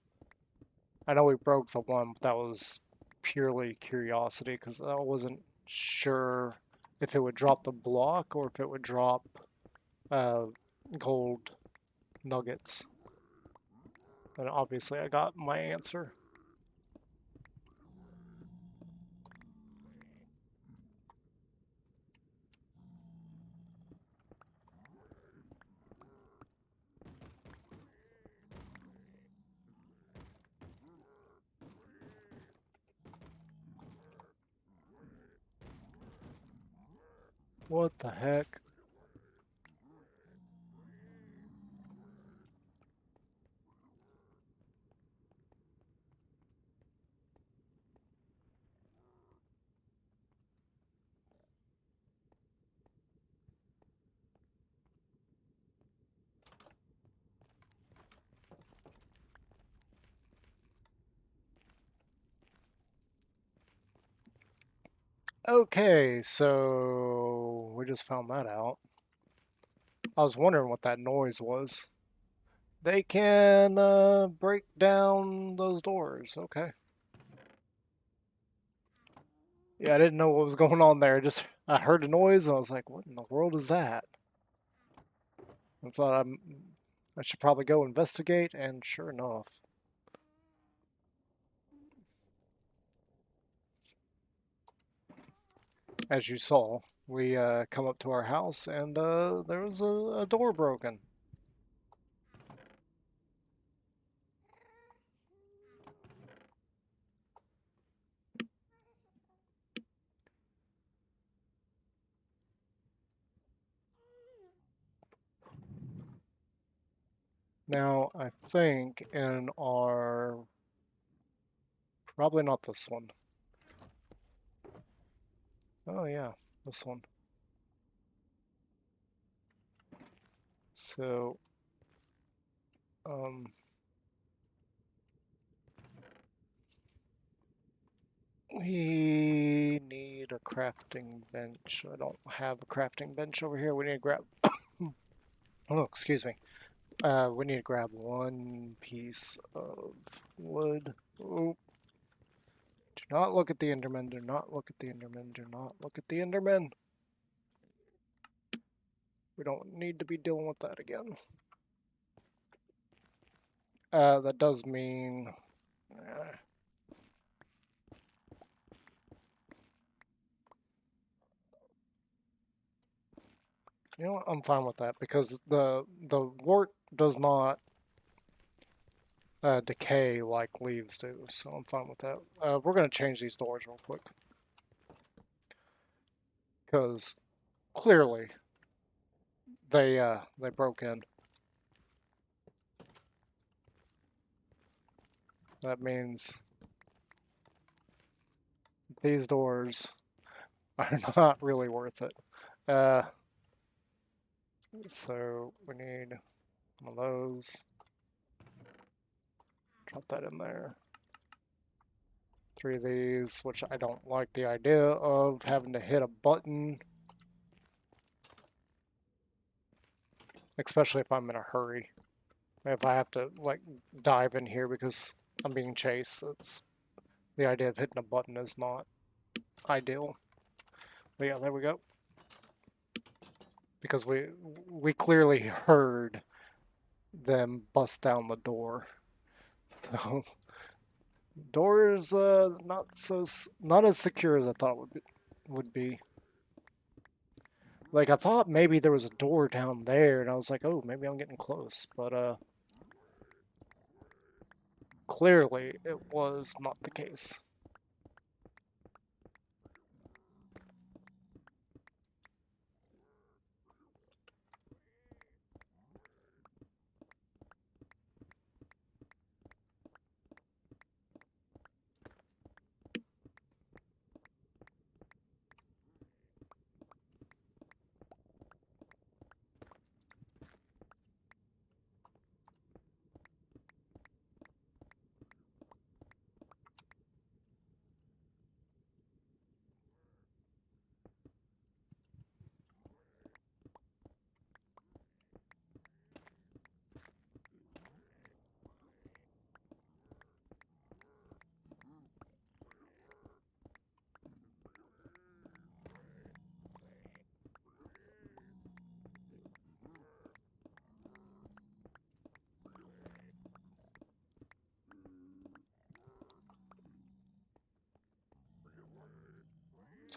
I know we broke the one, but that was purely curiosity because I wasn't sure if it would drop the block or if it would drop uh, gold nuggets. And obviously I got my answer. What the heck? Okay, so we just found that out. I was wondering what that noise was. They can break down those doors. Okay. Yeah, I didn't know what was going on there. Just I heard a noise and I was like, "What in the world is that?" I thought I should probably go investigate, and sure enough, as you saw, we come up to our house and there was a door broken. Now, I think in our probably not this one. Oh yeah, this one. So, um, we need a crafting bench. I don't have a crafting bench over here. We need to grab. Oh, excuse me. We need to grab one piece of wood. Oh, do not look at the Enderman. Do not look at the Enderman. Do not look at the Enderman. We don't need to be dealing with that again. That does mean. You know what? I'm fine with that because the wart does not decay like leaves do, so I'm fine with that. We're gonna change these doors real quick because clearly they broke in. That means these doors are not really worth it. Uh, so we need one of those. Drop that in there. 3 of these, which I don't like the idea of having to hit a button, especially if I'm in a hurry. If I have to like dive in here because I'm being chased, that's the idea of hitting a button is not ideal. But yeah, there we go. Because we clearly heard them bust down the door. So doors not as secure as I thought would be. Like I thought maybe there was a door down there, and I was like, oh, maybe I'm getting close. But Clearly, it was not the case.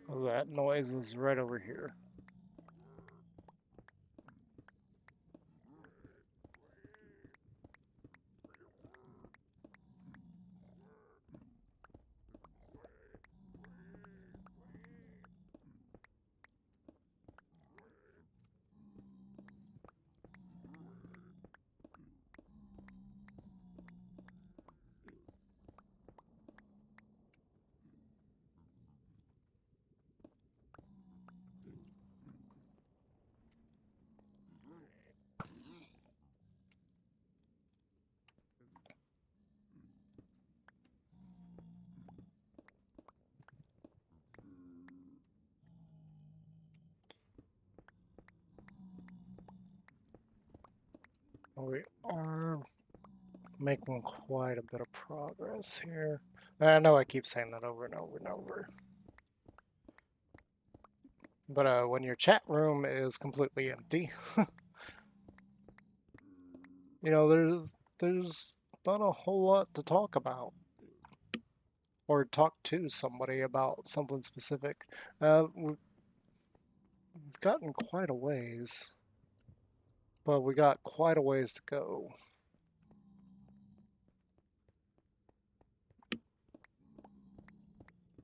So that noise is right over here. We are making quite a bit of progress here. I know I keep saying that over and over and over. But when your chat room is completely empty, you know, there's not a whole lot to talk about or talk to somebody about something specific. We've gotten quite a ways, but we got quite a ways to go.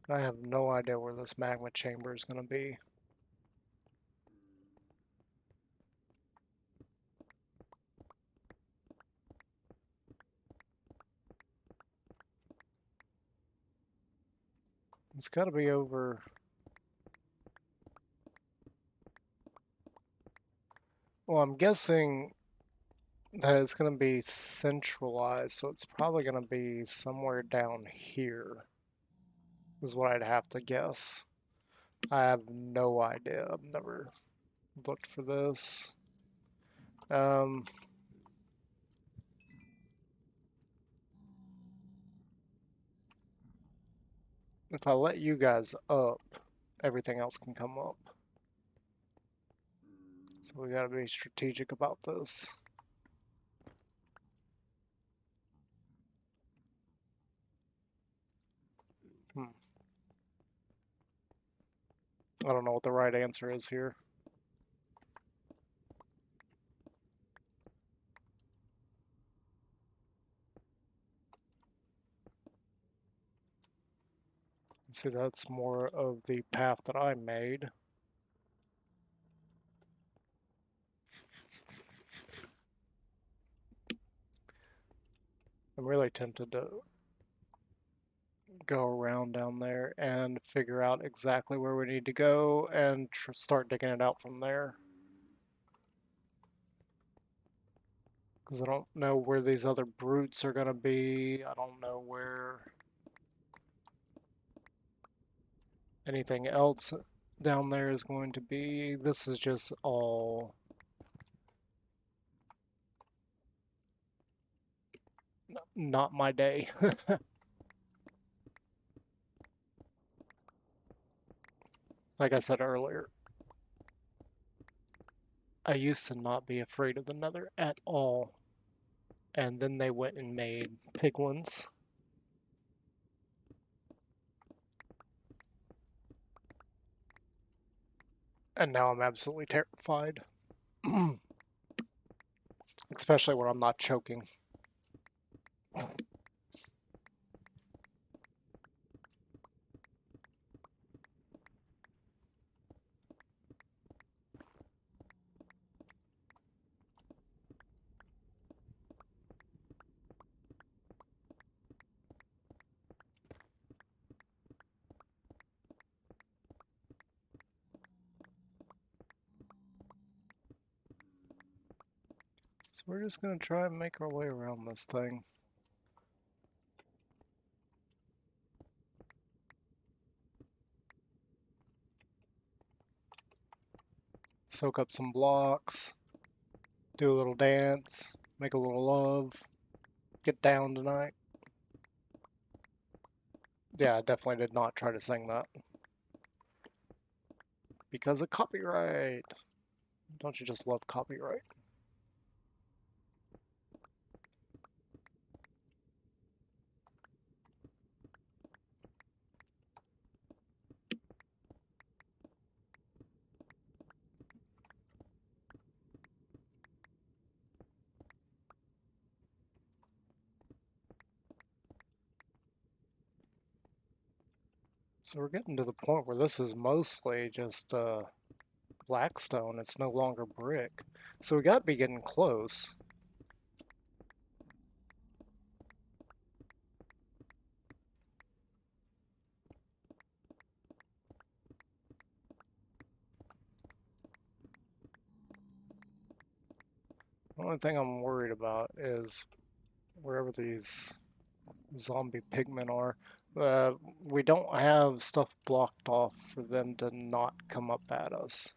I have no idea where this magma chamber is going to be. It's got to be over. Well, I'm guessing that it's going to be centralized, so it's probably going to be somewhere down here, is what I'd have to guess. I have no idea. I've never looked for this. Um, if I let you guys up, everything else can come up. So we gotta be strategic about this. I don't know what the right answer is here. See, that's more of the path that I made. I'm really tempted to go around down there and figure out exactly where we need to go and start digging it out from there. Because I don't know where these other brutes are going to be. I don't know where anything else down there is going to be. This is just all not my day. Like I said earlier, I used to not be afraid of the Nether at all. And then they went and made piglins. And now I'm absolutely terrified. Especially when I'm not choking. So we're just gonna try and make our way around this thing. Soak up some blocks, do a little dance, make a little love, get down tonight. Yeah, I definitely did not try to sing that. Because of copyright. Don't you just love copyright? So we're getting to the point where this is mostly just blackstone. It's no longer brick. So we got to be getting close. The only thing I'm worried about is wherever these zombie pigmen are. Uh, we don't have stuff blocked off for them to not come up at us.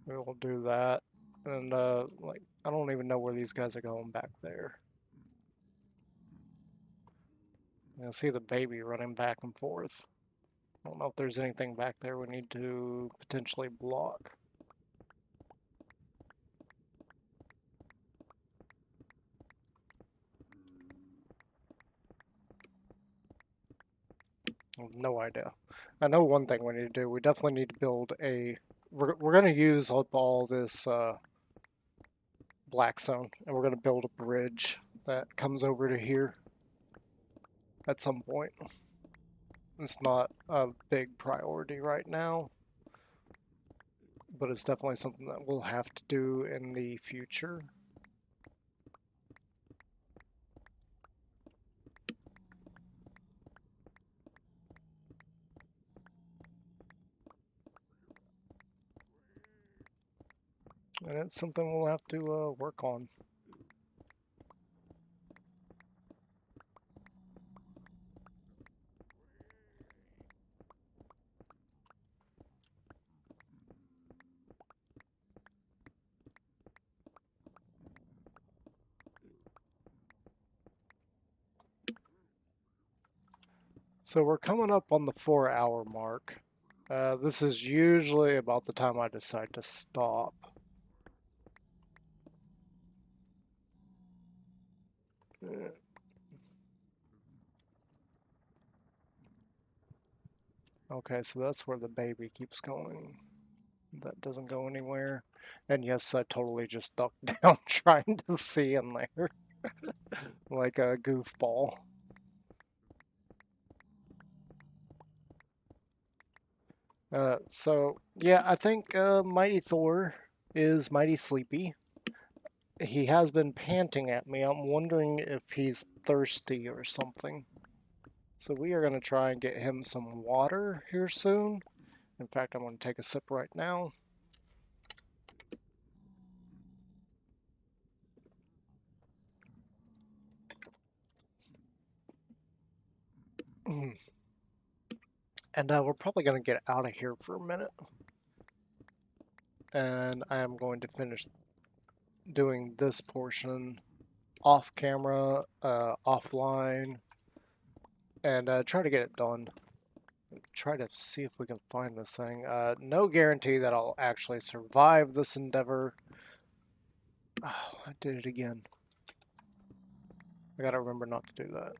We will do that. And, like, I don't even know where these guys are going back there. I see the baby running back and forth. I don't know if there's anything back there we need to potentially block. No idea. I know one thing we need to do. We definitely need to build a... We're going to use up all this black zone, and we're going to build a bridge that comes over to here at some point. It's not a big priority right now, but it's definitely something that we'll have to do in the future. And it's something we'll have to work on. So we're coming up on the 4-hour mark. This is usually about the time I decide to stop. Okay, so that's where the baby keeps going. That doesn't go anywhere. And yes, I totally just ducked down trying to see in there. Like a goofball. So, yeah, I think Mighty Thor is mighty sleepy. He has been panting at me. I'm wondering if he's thirsty or something. So we are going to try and get him some water here soon. In fact, I'm going to take a sip right now. And we're probably going to get out of here for a minute. And I am going to finish doing this portion off camera, offline, and try to get it done. Try to see if we can find this thing. No guarantee that I'll actually survive this endeavor. Oh, I did it again. I gotta remember not to do that.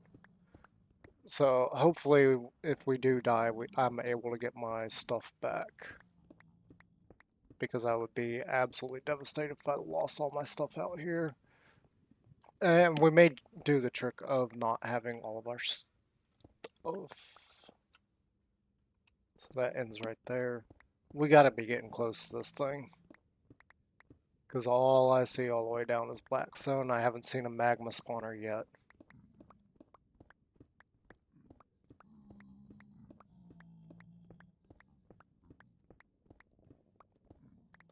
So hopefully, if we do die, I'm able to get my stuff back. Because I would be absolutely devastated if I lost all my stuff out here. And we may do the trick of not having all of our stuff. So that ends right there. We gotta be getting close to this thing. Because all I see all the way down is black stone. I haven't seen a magma spawner yet.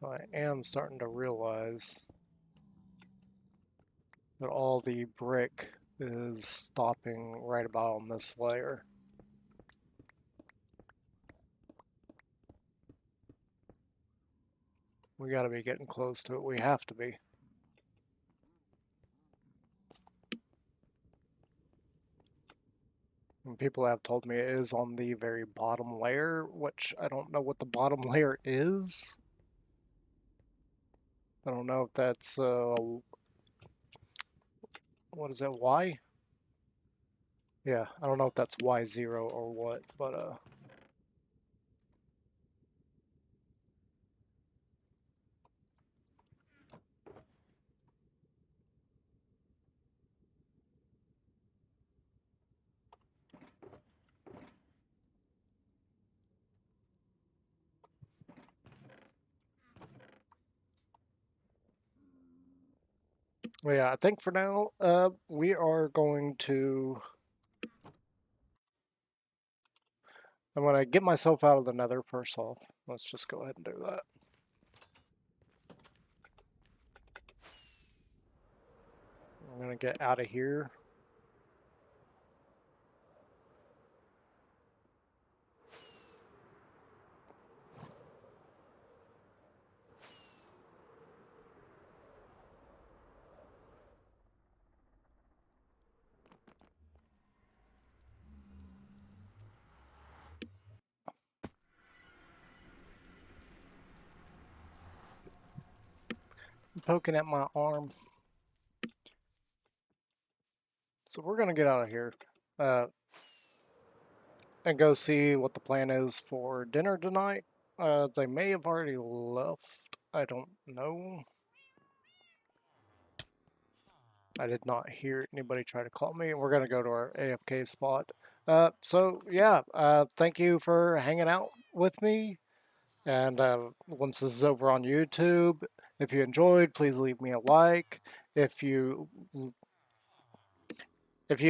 I am starting to realize that all the brick is stopping right about on this layer. We gotta be getting close to it. We have to be. And people have told me it is on the very bottom layer, which I don't know what the bottom layer is. I don't know if that's, what is that, Y? Yeah, I don't know if that's Y0 or what, but, yeah, I think for now, we are going to, I'm gonna get myself out of the Nether first off. Let's just go ahead and do that. I'm gonna get out of here. I'm poking at my arm. So we're gonna get out of here. And go see what the plan is for dinner tonight. They may have already left. I don't know. I did not hear anybody try to call me. We're going to go to our AFK spot. So, yeah, thank you for hanging out with me. And once this is over on YouTube, if you enjoyed, please leave me a like. If you if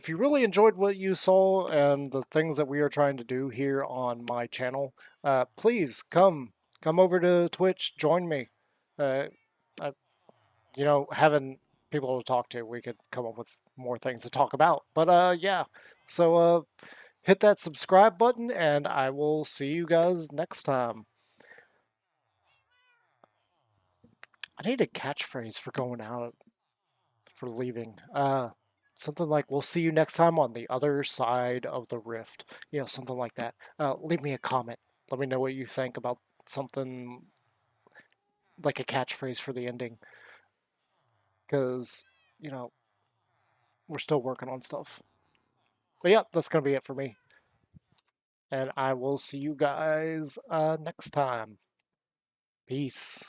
you really enjoyed what you saw and the things that we are trying to do here on my channel, please come over to Twitch, join me. Uh, I, having people to talk to, we could come up with more things to talk about. But yeah, so hit that subscribe button, and I will see you guys next time. I need a catchphrase for going out, for leaving. Something like, we'll see you next time on the other side of the rift. Something like that. Leave me a comment. Let me know what you think about something like a catchphrase for the ending. Because, you know, we're still working on stuff. But yeah, that's going to be it for me. And I will see you guys next time. Peace.